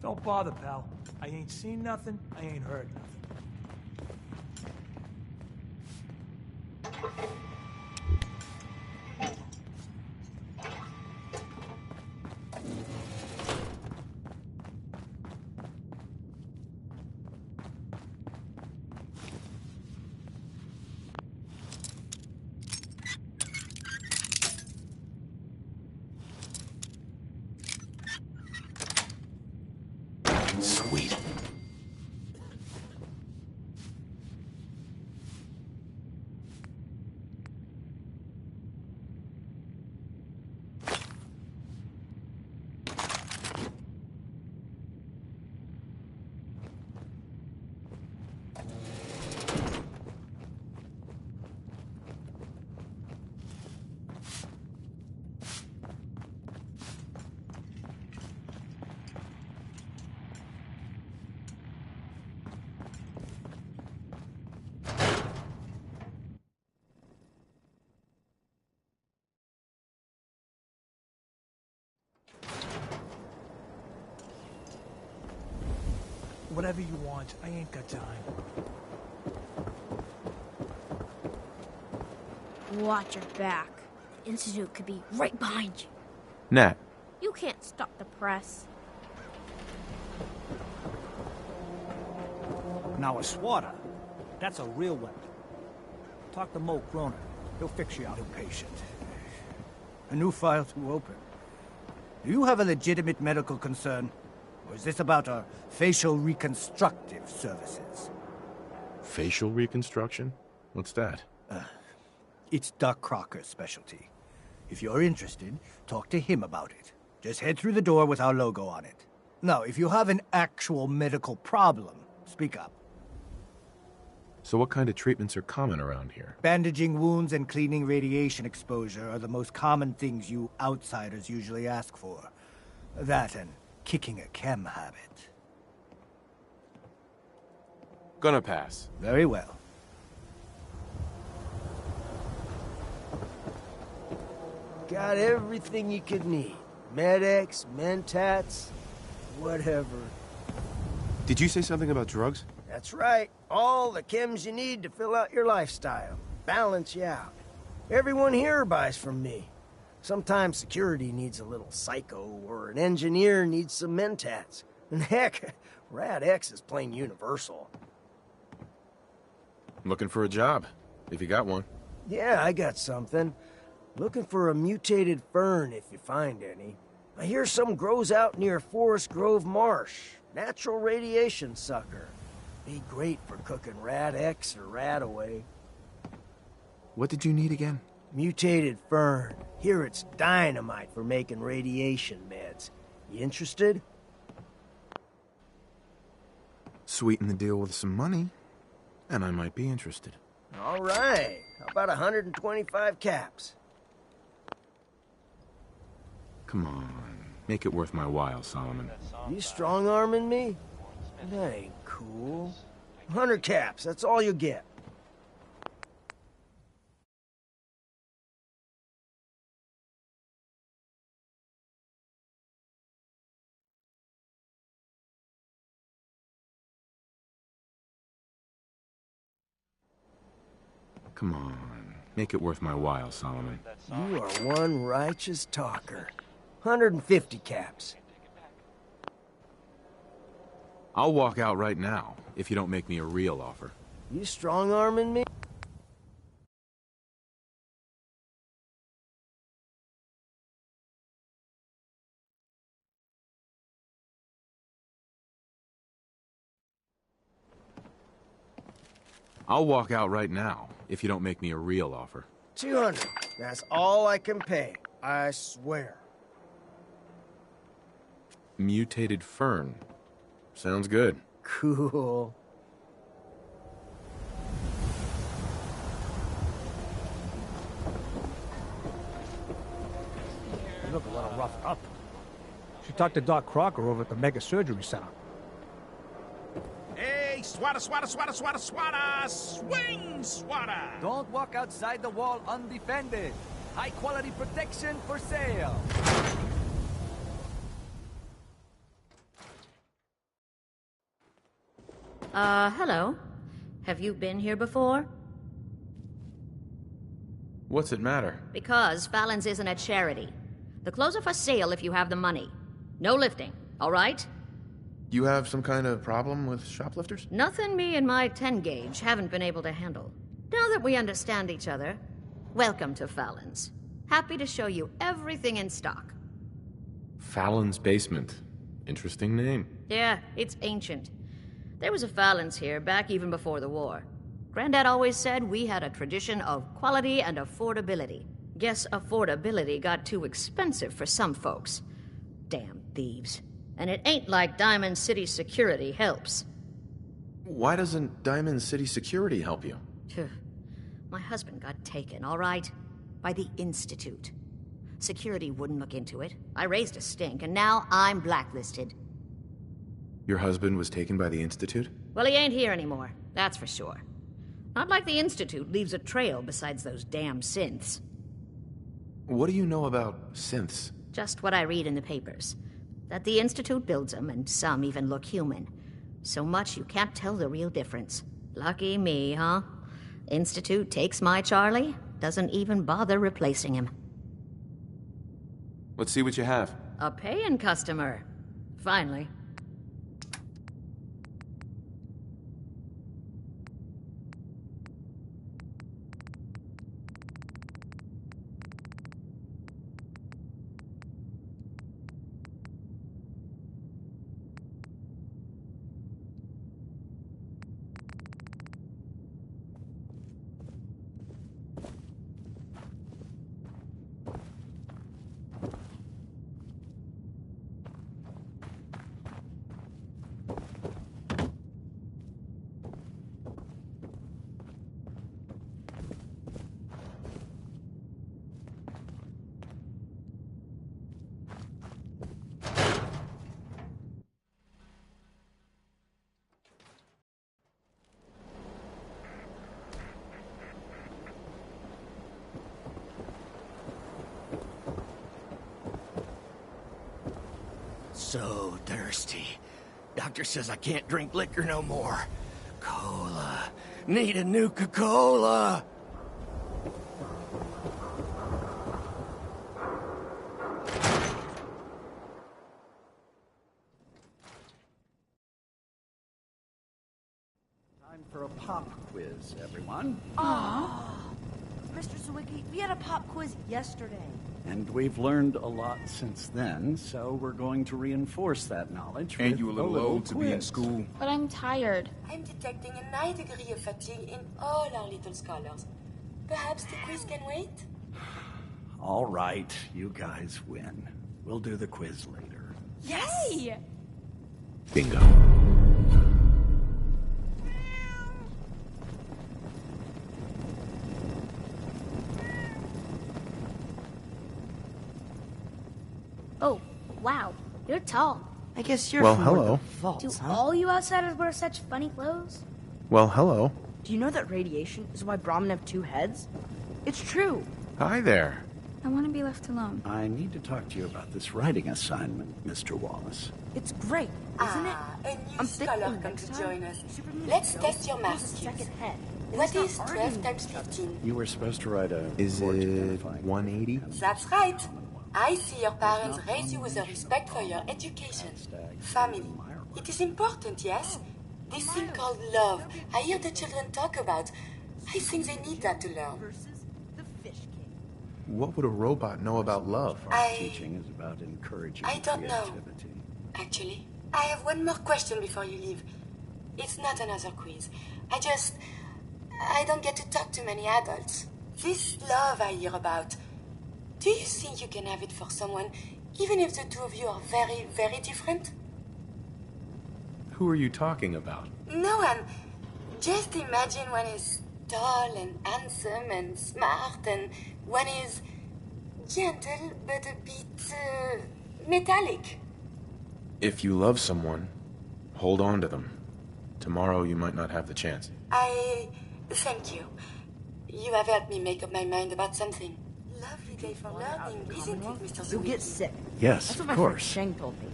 [SPEAKER 21] Don't bother, pal. I ain't seen nothing, I ain't heard nothing.
[SPEAKER 6] Sweet.
[SPEAKER 21] Whatever you want, I ain't got time.
[SPEAKER 4] Watch your back. The Institute could be right behind you.
[SPEAKER 1] Nat,
[SPEAKER 4] You can't stop the press.
[SPEAKER 15] Now a swatter. That's a real weapon. Talk to Mo Croner. He'll fix you out.
[SPEAKER 8] Patient. A new file to open. Do you have a legitimate medical concern? Or is this about our facial reconstructive services?
[SPEAKER 6] Facial reconstruction? What's that?
[SPEAKER 8] It's Doc Crocker's specialty. If you're interested, talk to him about it. Just head through the door with our logo on it. Now, if you have an actual medical problem, speak up.
[SPEAKER 6] So what kind of treatments are common around here?
[SPEAKER 8] Bandaging wounds and cleaning radiation exposure are the most common things you outsiders usually ask for. That and kicking a chem habit.
[SPEAKER 6] Gonna pass.
[SPEAKER 8] Very well.
[SPEAKER 11] Got everything you could need. Med-X, Mentats, whatever.
[SPEAKER 1] did you say something about drugs?
[SPEAKER 11] That's right. All the chems you need to fill out your lifestyle. Balance you out. Everyone here buys from me. Sometimes security needs a little psycho, or an engineer needs some Mentats. And heck, Rad-X is plain universal.
[SPEAKER 6] Looking for a job, if you got one.
[SPEAKER 11] Yeah, I got something. Looking for a mutated fern if you find any. I hear some grows out near Forest Grove Marsh. Natural radiation sucker. Be great for cooking Rad-X or Radaway.
[SPEAKER 1] What did you need again?
[SPEAKER 11] Mutated fern. Here it's dynamite for making radiation meds. You interested?
[SPEAKER 1] Sweeten the deal with some money, and I might be interested.
[SPEAKER 11] All right. How about 125 caps?
[SPEAKER 6] Come on. Make it worth my while, Solomon.
[SPEAKER 11] You strong-arming me? That ain't cool. 100 caps, that's all you get.
[SPEAKER 6] Come on. Make it worth my while, Solomon.
[SPEAKER 11] You are one righteous talker. 150 caps.
[SPEAKER 6] I'll walk out right now, if you don't make me a real offer.
[SPEAKER 11] You strong-arming me?
[SPEAKER 6] I'll walk out right now, if you don't make me a real offer.
[SPEAKER 11] 200. That's all I can pay. I swear.
[SPEAKER 6] Mutated fern. Sounds good.
[SPEAKER 11] Cool.
[SPEAKER 15] You look a little roughed up. Should talk to Doc Crocker over at the Mega Surgery Center.
[SPEAKER 5] Hey, swatter, swatter, swatter, swatter, swatter! Swing, swatter!
[SPEAKER 8] Don't walk outside the wall undefended.
[SPEAKER 7] High quality protection for sale.
[SPEAKER 10] Hello. Have you been here before?
[SPEAKER 6] What's it matter?
[SPEAKER 10] Because Fallon's isn't a charity. The clothes are for sale if you have the money. No lifting, all right?
[SPEAKER 6] You have some kind of problem with shoplifters?
[SPEAKER 10] Nothing me and my 10 gauge haven't been able to handle. Now that we understand each other, welcome to Fallon's. Happy to show you everything in stock.
[SPEAKER 6] Fallon's Basement. Interesting name.
[SPEAKER 10] Yeah, it's ancient. There was a Fallon's here back even before the war. Granddad always said we had a tradition of quality and affordability. Guess affordability got too expensive for some folks. Damn thieves. And it ain't like Diamond City Security helps.
[SPEAKER 6] Why doesn't Diamond City Security help you?
[SPEAKER 10] Phew. My husband got taken, all right? By the Institute. Security wouldn't look into it. I raised a stink, and now I'm blacklisted.
[SPEAKER 6] Your husband was taken by the Institute?
[SPEAKER 10] Well, he ain't here anymore, that's for sure. Not like the Institute leaves a trail besides those damn synths.
[SPEAKER 6] What do you know about synths?
[SPEAKER 10] Just what I read in the papers. That the Institute builds them, and some even look human. So much you can't tell the real difference. Lucky me, huh? Institute takes my Charlie, doesn't even bother replacing him.
[SPEAKER 6] Let's see what you have.
[SPEAKER 10] A paying customer. Finally.
[SPEAKER 11] So thirsty. Doctor says I can't drink liquor no more. Cola. Need a Nuka-Cola.
[SPEAKER 9] Time for a pop quiz, everyone.
[SPEAKER 23] Aww. Mr. Sawicki, we had a pop quiz yesterday.
[SPEAKER 9] And we've learned a lot since then, so we're going to reinforce that knowledge.
[SPEAKER 5] Ain't you a little old to be in
[SPEAKER 9] quiz.
[SPEAKER 5] school?
[SPEAKER 24] But I'm tired. I'm detecting a high degree of fatigue in all our little scholars. Perhaps the quiz can wait?
[SPEAKER 9] All right, you guys win. We'll do the quiz later.
[SPEAKER 24] Yay!
[SPEAKER 6] Bingo.
[SPEAKER 4] Oh, wow. You're tall.
[SPEAKER 23] I guess you're
[SPEAKER 6] Well,
[SPEAKER 23] from
[SPEAKER 6] hello.
[SPEAKER 23] Ward the Vaults,
[SPEAKER 4] Do
[SPEAKER 23] huh?
[SPEAKER 4] all you outsiders wear such funny clothes?
[SPEAKER 6] Well, hello.
[SPEAKER 23] Do you know that radiation is why Brahmin have two heads? It's true.
[SPEAKER 6] Hi there.
[SPEAKER 23] I want to be left alone. I need to talk to you about this writing assignment, Mr. Wallace. It's great, isn't it?
[SPEAKER 24] A new
[SPEAKER 23] I'm
[SPEAKER 24] scholar
[SPEAKER 23] thinking
[SPEAKER 24] come
[SPEAKER 23] next
[SPEAKER 24] to
[SPEAKER 23] time,
[SPEAKER 24] join us.
[SPEAKER 23] Superman
[SPEAKER 24] Let's
[SPEAKER 23] show
[SPEAKER 24] test your
[SPEAKER 23] has
[SPEAKER 24] math
[SPEAKER 23] a
[SPEAKER 24] skills.
[SPEAKER 23] second head. And
[SPEAKER 24] What
[SPEAKER 23] it's not
[SPEAKER 24] is 12
[SPEAKER 23] arguing
[SPEAKER 24] times
[SPEAKER 23] with each other.
[SPEAKER 24] 15?
[SPEAKER 9] You were supposed to write a
[SPEAKER 6] Is
[SPEAKER 9] report
[SPEAKER 6] it
[SPEAKER 9] identifying
[SPEAKER 6] 180?
[SPEAKER 24] That's right. I see your parents raise you with a respect for your education. Family. It is important, yes? This thing called love. I hear the children talk about. I think they need that to learn.
[SPEAKER 6] What would a robot know about love?
[SPEAKER 9] Teaching is about encouraging
[SPEAKER 24] I don't know.
[SPEAKER 9] creativity.
[SPEAKER 24] Actually, I have one more question before you leave. It's not another quiz. I don't get to talk to many adults. This love I hear about, do you think you can have it for someone, even if the two of you are very, very different?
[SPEAKER 6] Who are you talking about?
[SPEAKER 24] No one. Just imagine one is tall and handsome and smart, and one is gentle but a bit metallic.
[SPEAKER 6] If you love someone, hold on to them. Tomorrow you might not have the chance.
[SPEAKER 24] Thank you. You have helped me make up my mind about something. Lovely day for learning, isn't it, Mr. Sweet?
[SPEAKER 3] You'll get sick.
[SPEAKER 23] Yes,
[SPEAKER 3] That's
[SPEAKER 23] of
[SPEAKER 3] what my
[SPEAKER 23] course.
[SPEAKER 3] friend Sheng told me.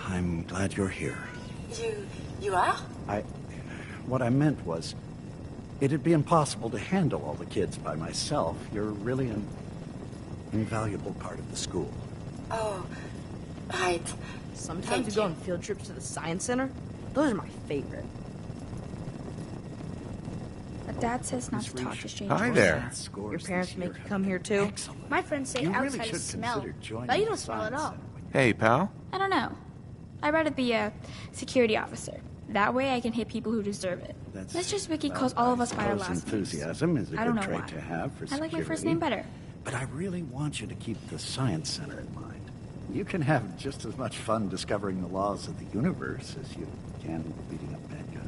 [SPEAKER 23] I'm glad you're here.
[SPEAKER 24] You are?
[SPEAKER 23] What I meant was, it'd be impossible to handle all the kids by myself. You're really an invaluable part of the school.
[SPEAKER 24] Oh, right.
[SPEAKER 3] Sometimes we go on field trips to the science center. Those are my favorite.
[SPEAKER 13] But Dad says not to talk to strangers.
[SPEAKER 1] Hi there.
[SPEAKER 3] Your parents make you come here too?
[SPEAKER 13] My friends say
[SPEAKER 23] You really
[SPEAKER 13] outside
[SPEAKER 23] should
[SPEAKER 13] is smell,
[SPEAKER 23] consider joining
[SPEAKER 13] but you
[SPEAKER 23] the
[SPEAKER 13] don't smell at
[SPEAKER 23] science
[SPEAKER 13] all.
[SPEAKER 1] Hey, pal.
[SPEAKER 13] I don't know. I'd rather be a security officer. That way I can hit people who deserve it. Mr. Wiki calls all of us by our
[SPEAKER 23] Suppose
[SPEAKER 13] last names.
[SPEAKER 23] enthusiasm is a
[SPEAKER 13] I don't
[SPEAKER 23] good
[SPEAKER 13] know
[SPEAKER 23] trait
[SPEAKER 13] why.
[SPEAKER 23] to have for
[SPEAKER 13] I like my first
[SPEAKER 23] security.
[SPEAKER 13] name better.
[SPEAKER 23] But I really want you to keep the science center in mind. You can have just as much fun discovering the laws of the universe as you can beating up bad guys.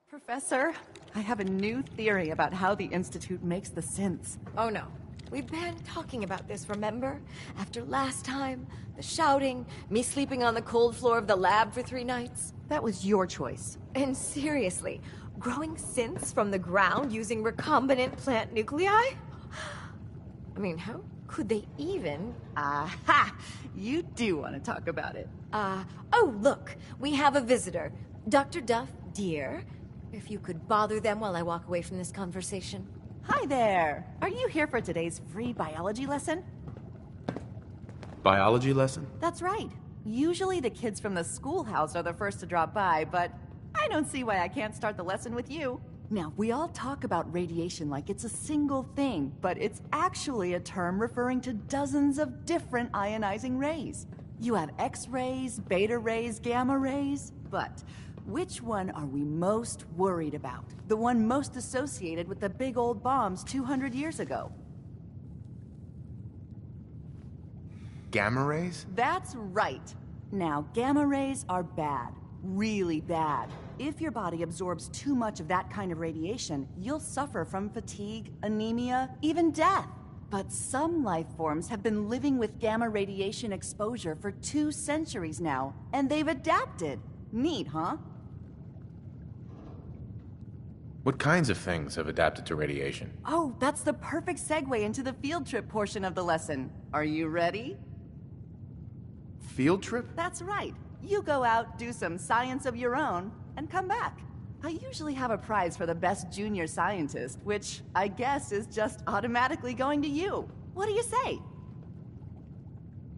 [SPEAKER 18] Professor, I have a new theory about how the Institute makes the synths.
[SPEAKER 10] Oh no. We've been talking about this, remember? After last time, the shouting, me sleeping on the cold floor of the lab for 3 nights.
[SPEAKER 18] That was your choice.
[SPEAKER 10] And seriously, growing synths from the ground using recombinant plant nuclei? I mean, how could they even?
[SPEAKER 18] Aha! You do want to talk about it.
[SPEAKER 10] Oh, look, we have a visitor. Dr. Duff, dear. If you could bother them while I walk away from this conversation.
[SPEAKER 18] Hi there. Are you here for today's free biology lesson?
[SPEAKER 6] Biology lesson?
[SPEAKER 18] That's right. Usually the kids from the schoolhouse are the first to drop by, but I don't see why I can't start the lesson with you. Now, we all talk about radiation like it's a single thing, but it's actually a term referring to dozens of different ionizing rays. You have X-rays, beta rays, gamma rays, but which one are we most worried about? The one most associated with the big old bombs 200 years ago.
[SPEAKER 1] Gamma rays?
[SPEAKER 18] That's right. Now, gamma rays are bad. Really bad. If your body absorbs too much of that kind of radiation, you'll suffer from fatigue, anemia, even death. But some life forms have been living with gamma radiation exposure for 2 centuries now, and they've adapted. Neat, huh?
[SPEAKER 6] What kinds of things have adapted to radiation?
[SPEAKER 18] Oh, that's the perfect segue into the field trip portion of the lesson. Are you ready?
[SPEAKER 1] Field trip?
[SPEAKER 18] That's right. You go out, do some science of your own, and come back. I usually have a prize for the best junior scientist, which I guess is just automatically going to you. What do you say?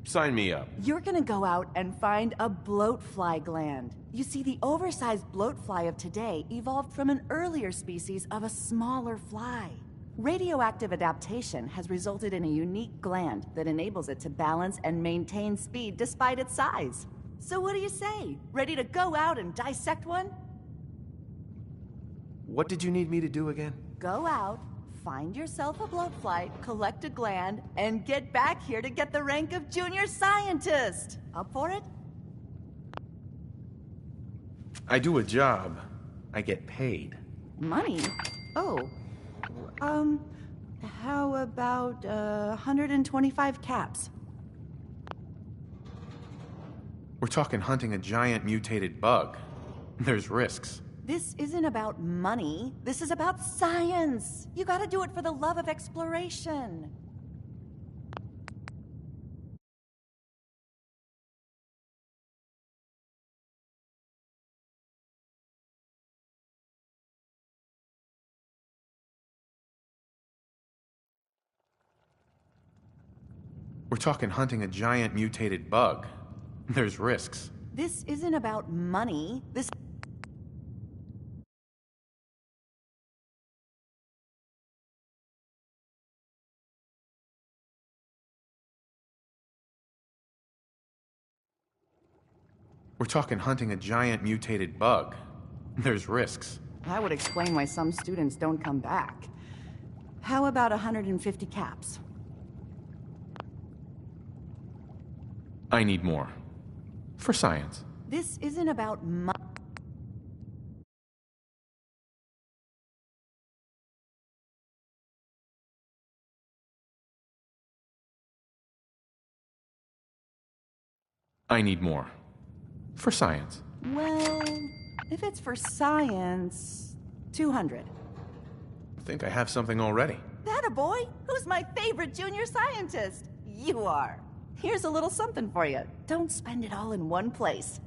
[SPEAKER 6] Sign me up.
[SPEAKER 18] You're gonna go out and find a bloatfly gland. You see, the oversized bloatfly of today evolved from an earlier species of a smaller fly. Radioactive adaptation has resulted in a unique gland that enables it to balance and maintain speed despite its size. So what do you say? Ready to go out and dissect one?
[SPEAKER 1] What did you need me to do again?
[SPEAKER 18] Go out, find yourself a bloatfly, collect a gland, and get back here to get the rank of junior scientist. Up for it?
[SPEAKER 1] I do a job. I get paid.
[SPEAKER 18] Money? Oh. How about 125 caps?
[SPEAKER 1] We're talking hunting a giant mutated bug. There's risks.
[SPEAKER 16] This isn't about money. This is about science. You gotta do it for the love of exploration.
[SPEAKER 1] We're talking hunting a giant mutated bug. There's risks.
[SPEAKER 16] This isn't about money. This...
[SPEAKER 1] We're talking hunting a giant mutated bug. There's risks.
[SPEAKER 16] That would explain why some students don't come back. How about 150 caps?
[SPEAKER 1] I need more. For science.
[SPEAKER 16] This isn't about money.
[SPEAKER 1] I need more. For science.
[SPEAKER 16] Well, if it's for science, 200.
[SPEAKER 1] I think I have something already.
[SPEAKER 16] That a boy? Who's my favorite junior scientist? You are. Here's a little something for you. Don't spend it all in one place.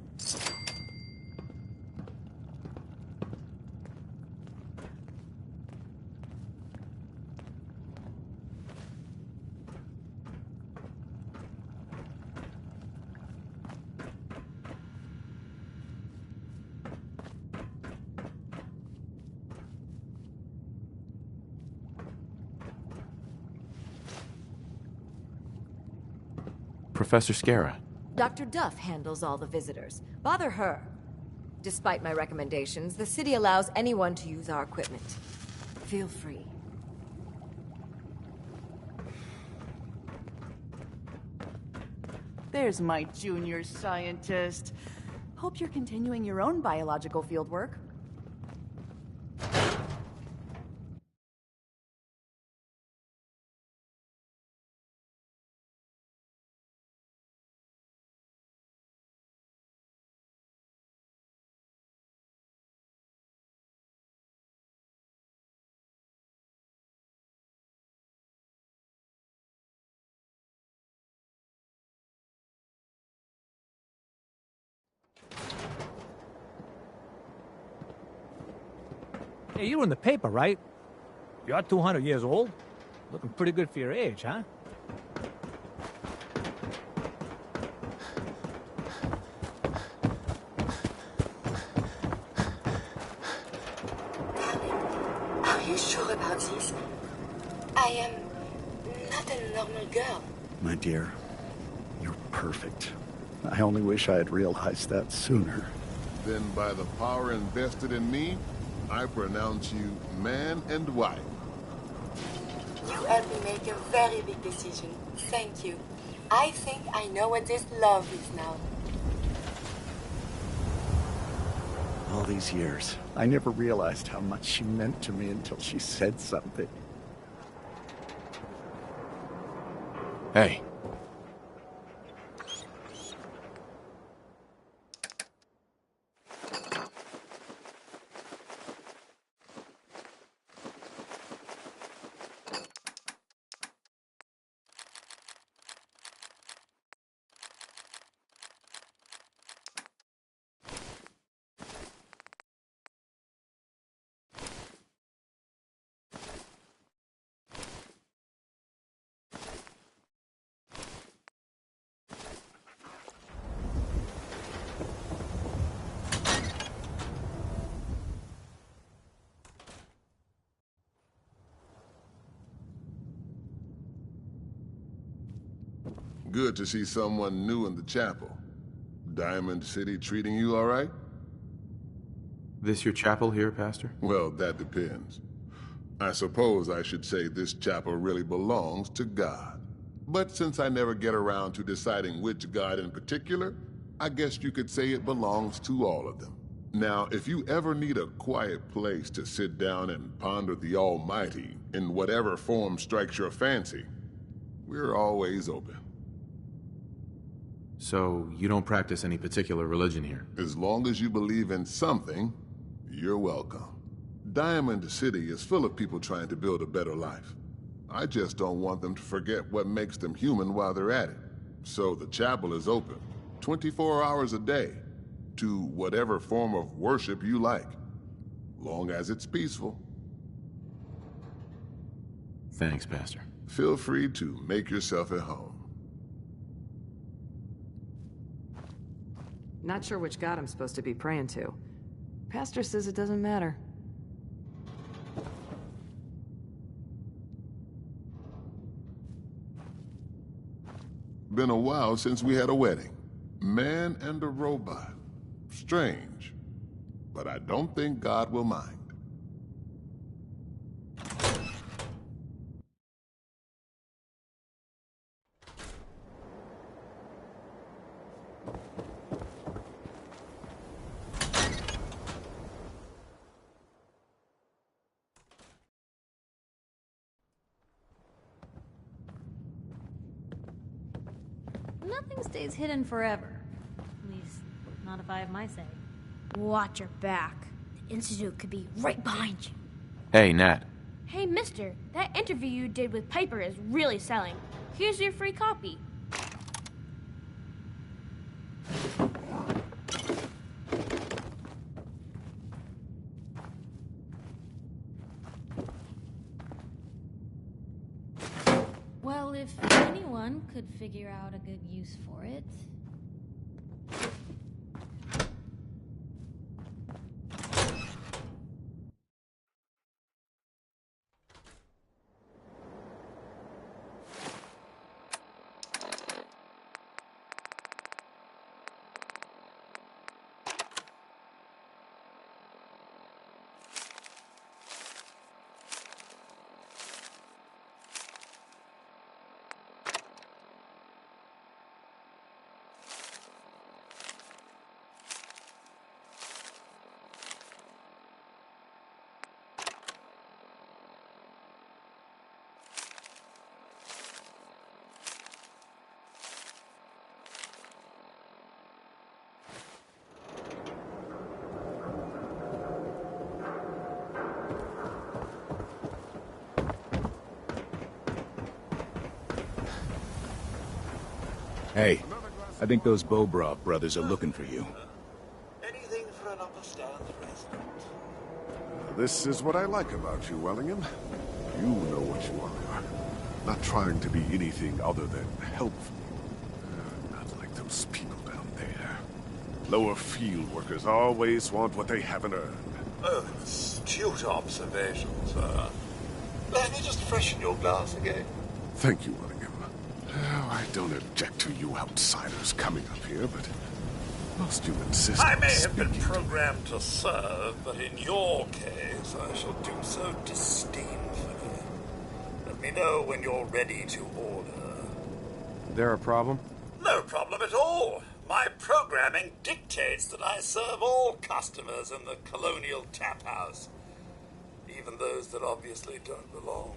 [SPEAKER 1] Professor Scara.
[SPEAKER 17] Dr. Duff handles all the visitors. Bother her. Despite my recommendations, the city allows anyone to use our equipment. Feel free.
[SPEAKER 16] There's my junior scientist. Hope you're continuing your own biological fieldwork.
[SPEAKER 15] Hey, you were in the paper, right? You're 200 years old. Looking pretty good for your age, huh?
[SPEAKER 24] Are you sure about this? I am not a normal girl.
[SPEAKER 23] My dear, you're perfect. I only wish I had realized that sooner.
[SPEAKER 12] Then by the power invested in me, I pronounce you man and wife.
[SPEAKER 24] You helped me make a very big decision. Thank you. I think I know what this love is now.
[SPEAKER 23] All these years, I never realized how much she meant to me until she said something.
[SPEAKER 1] Hey.
[SPEAKER 12] Good to see someone new in the chapel. Diamond City treating you all right?
[SPEAKER 1] This your chapel here, Pastor?
[SPEAKER 12] Well, that depends. I suppose I should say this chapel really belongs to God. But since I never get around to deciding which God in particular, I guess you could say it belongs to all of them. Now, if you ever need a quiet place to sit down and ponder the Almighty in whatever form strikes your fancy, we're always open.
[SPEAKER 1] So, you don't practice any particular religion here?
[SPEAKER 12] As long as you believe in something,
[SPEAKER 14] You're welcome. Diamond City is full of people trying to build a better life. I just don't want them to forget what makes them human while they're at it. So the chapel is open, 24 hours a day, to whatever form of worship you like, long as it's peaceful.
[SPEAKER 6] Thanks, Pastor.
[SPEAKER 14] Feel free to make yourself at home.
[SPEAKER 18] Not sure which god I'm supposed to be praying to. Pastor says it doesn't matter.
[SPEAKER 14] Been a while since we had a wedding. Man and a robot. Strange. But I don't think God will mind.
[SPEAKER 19] Nothing stays hidden forever. At least, not if I have my say.
[SPEAKER 4] Watch your back. The Institute could be right behind you.
[SPEAKER 6] Hey, Nat.
[SPEAKER 4] Hey, mister, that interview you did with Piper is really selling. Here's your free copy.
[SPEAKER 19] Well, if anyone could figure out a good use for it.
[SPEAKER 5] Hey, I think those Bobrov brothers are looking for you.
[SPEAKER 20] Anything for an upper-stand resident.
[SPEAKER 22] This is what I like about you, Wellingham. You know what you are. Not trying to be anything other than helpful. Not like those people down there. Lower field workers always want what they haven't earned.
[SPEAKER 20] Oh, astute observation, sir. Let me just freshen your glass again.
[SPEAKER 22] Thank you, Wellingham. Oh, I don't object to you outsiders coming up here, but must you insist
[SPEAKER 20] I
[SPEAKER 22] on
[SPEAKER 20] may have been
[SPEAKER 22] speaking
[SPEAKER 20] programmed to serve, but in your case, I shall do so disdainfully. Let me know when you're ready to order.
[SPEAKER 1] There a problem?
[SPEAKER 20] No problem at all. My programming dictates that I serve all customers in the Colonial Tap House, even those that obviously don't belong.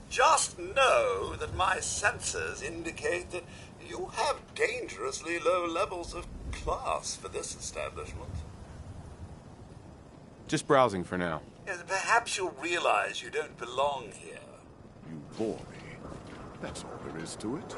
[SPEAKER 20] Just know that my sensors indicate that you have dangerously low levels of class for this establishment.
[SPEAKER 1] Just browsing for now.
[SPEAKER 20] Yes, perhaps you'll realize you don't belong here.
[SPEAKER 22] You bore me. That's all there is to it.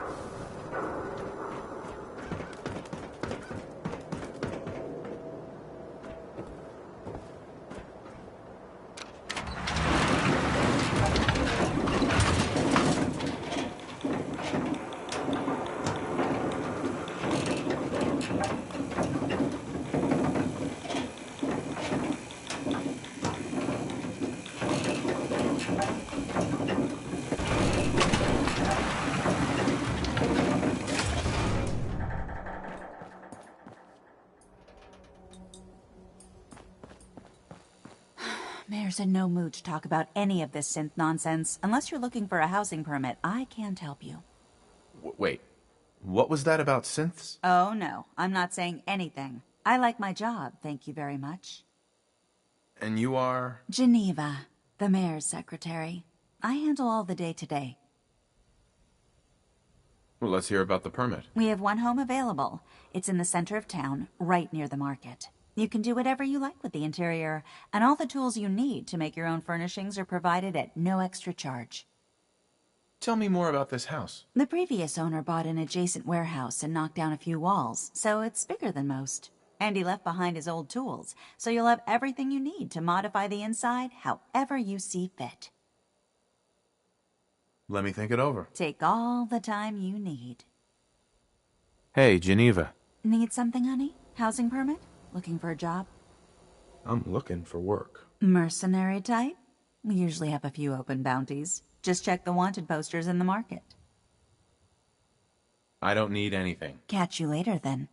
[SPEAKER 16] Mayor's in no mood to talk about any of this synth nonsense. Unless you're looking for a housing permit, I can't help you.
[SPEAKER 6] Wait, what was that about synths?
[SPEAKER 16] Oh, no. I'm not saying anything. I like my job, thank you very much.
[SPEAKER 6] And you are?
[SPEAKER 16] Geneva, the mayor's secretary. I handle all the day-to-day.
[SPEAKER 6] Well, let's hear about the permit.
[SPEAKER 16] We have one home available. It's in the center of town, right near the market.
[SPEAKER 2] You can do whatever you like with the interior, and all the tools you need to make your own furnishings are provided at no extra charge.
[SPEAKER 6] Tell me more about this house.
[SPEAKER 2] The previous owner bought an adjacent warehouse and knocked down a few walls, so it's bigger than most. And he left behind his old tools, so you'll have everything you need to modify the inside however you see fit.
[SPEAKER 6] Let me think it over.
[SPEAKER 2] Take all the time you need.
[SPEAKER 6] Hey, Geneva.
[SPEAKER 2] Need something, honey? Housing permit? Looking for a job?
[SPEAKER 6] I'm looking for work.
[SPEAKER 2] Mercenary type? We usually have a few open bounties. Just check the wanted posters in the market.
[SPEAKER 6] I don't need anything.
[SPEAKER 2] Catch you later, then.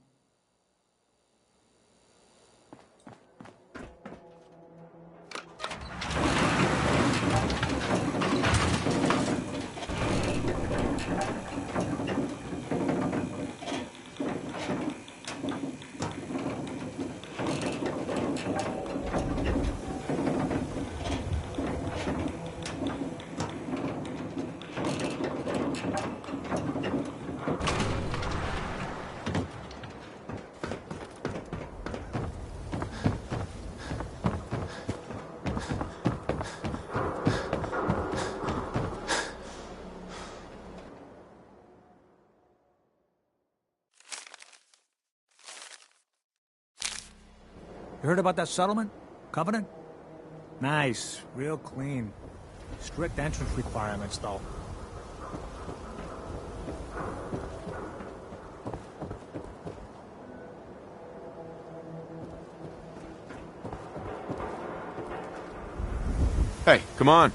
[SPEAKER 15] You heard about that settlement? Covenant? Nice. Real clean. Strict entrance requirements, though.
[SPEAKER 6] Hey, come on.